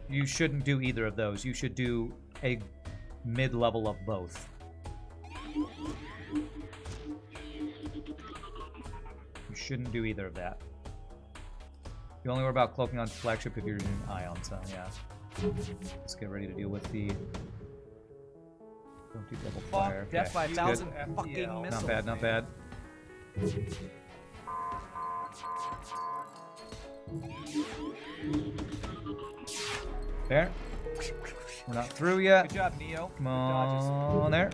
You shouldn't do either of those. You should do a mid-level of both. You shouldn't do either of that. You only worry about cloaking on flagship if you're using ion, so yeah. Let's get ready to deal with the... Don't do double fire. Fuck, death by 1,000 fucking missiles. Not bad, not bad. There. We're not through yet. Good job, Neo. Come on, there.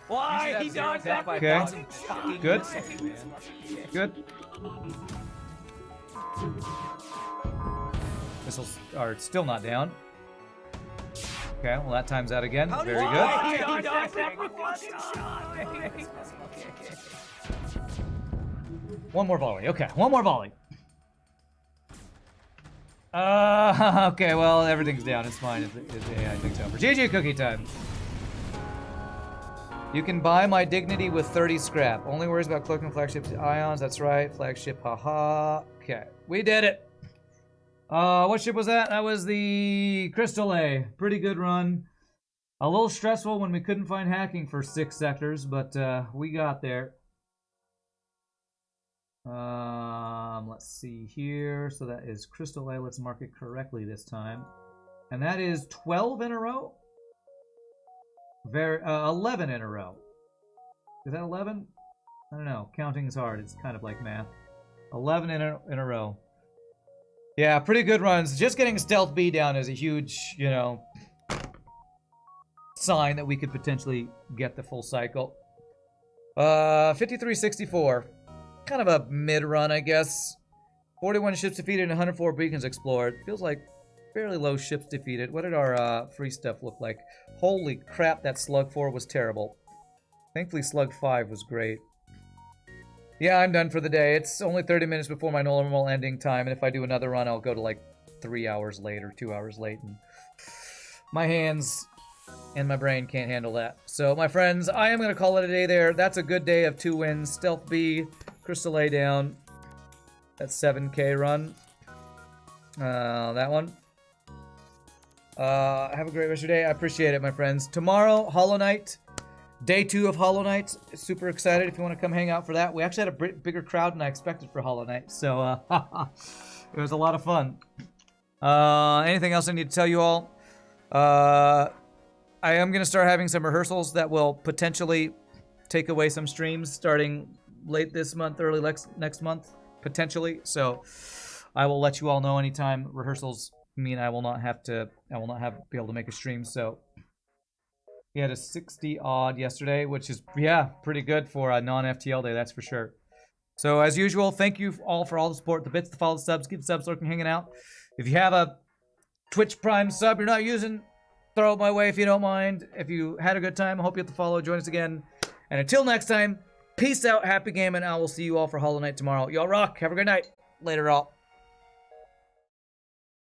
Why? He dodged that by Okay. 1,000 fucking Good. missiles, man. Good. Missiles are still not down. Okay, well that times out again. Very good. Why? He dodged that reflection shot. One more volley. Okay, one more volley. Okay, well, everything's down. It's fine. It's the AI takes over. GG cookie time. You can buy my dignity with 30 scrap. Only worries about cloaking flagship ions. That's right. Flagship, haha. Okay, we did it. What ship was that? That was the Crystal A. Pretty good run. A little stressful when we couldn't find hacking for 6 sectors, but we got there. Let's see here. So that is Crystal A. Let's mark it correctly this time. And that is 12 in a row? 11 in a row. Is that 11? I don't know. Counting is hard. It's kind of like math. 11 in a row. Yeah, pretty good runs. Just getting Stealth B down is a huge, you know, sign that we could potentially get the full cycle. 5364. Kind of a mid-run, I guess. 41 ships defeated and 104 beacons explored. Feels like fairly low ships defeated. What did our free stuff look like? Holy crap, that Slug 4 was terrible. Thankfully, Slug 5 was great. Yeah, I'm done for the day. It's only 30 minutes before my normal ending time, and if I do another run, I'll go to like 3 hours late or 2 hours late, and my hands and my brain can't handle that. So, my friends, I am going to call it a day there. That's a good day of 2 wins. Stealth B, Crystal A down. That's 7K run. That one. Have a great rest of your day. I appreciate it, my friends. Tomorrow, Hollow Knight. Day 2 of Hollow Knight. Super excited if you want to come hang out for that. We actually had a bigger crowd than I expected for Hollow Knight, so it was a lot of fun. Anything else I need to tell you all? I am going to start having some rehearsals that will potentially take away some streams starting late this month, early next month, potentially. So I will let you all know anytime rehearsals mean I will not be able to make a stream. So we had a 60 odd yesterday, which is, yeah, pretty good for a non-FTL day, that's for sure. So as usual, thank you all for all the support, the bits, the follow, the subs, keep the subs lurking, hanging out. If you have a Twitch Prime sub you're not using, throw it my way if you don't mind. If you had a good time, I hope you hit the follow, join us again. And until next time, peace out, happy gaming, and I will see you all for Hollow Knight tomorrow. Y'all rock, have a good night. Later all.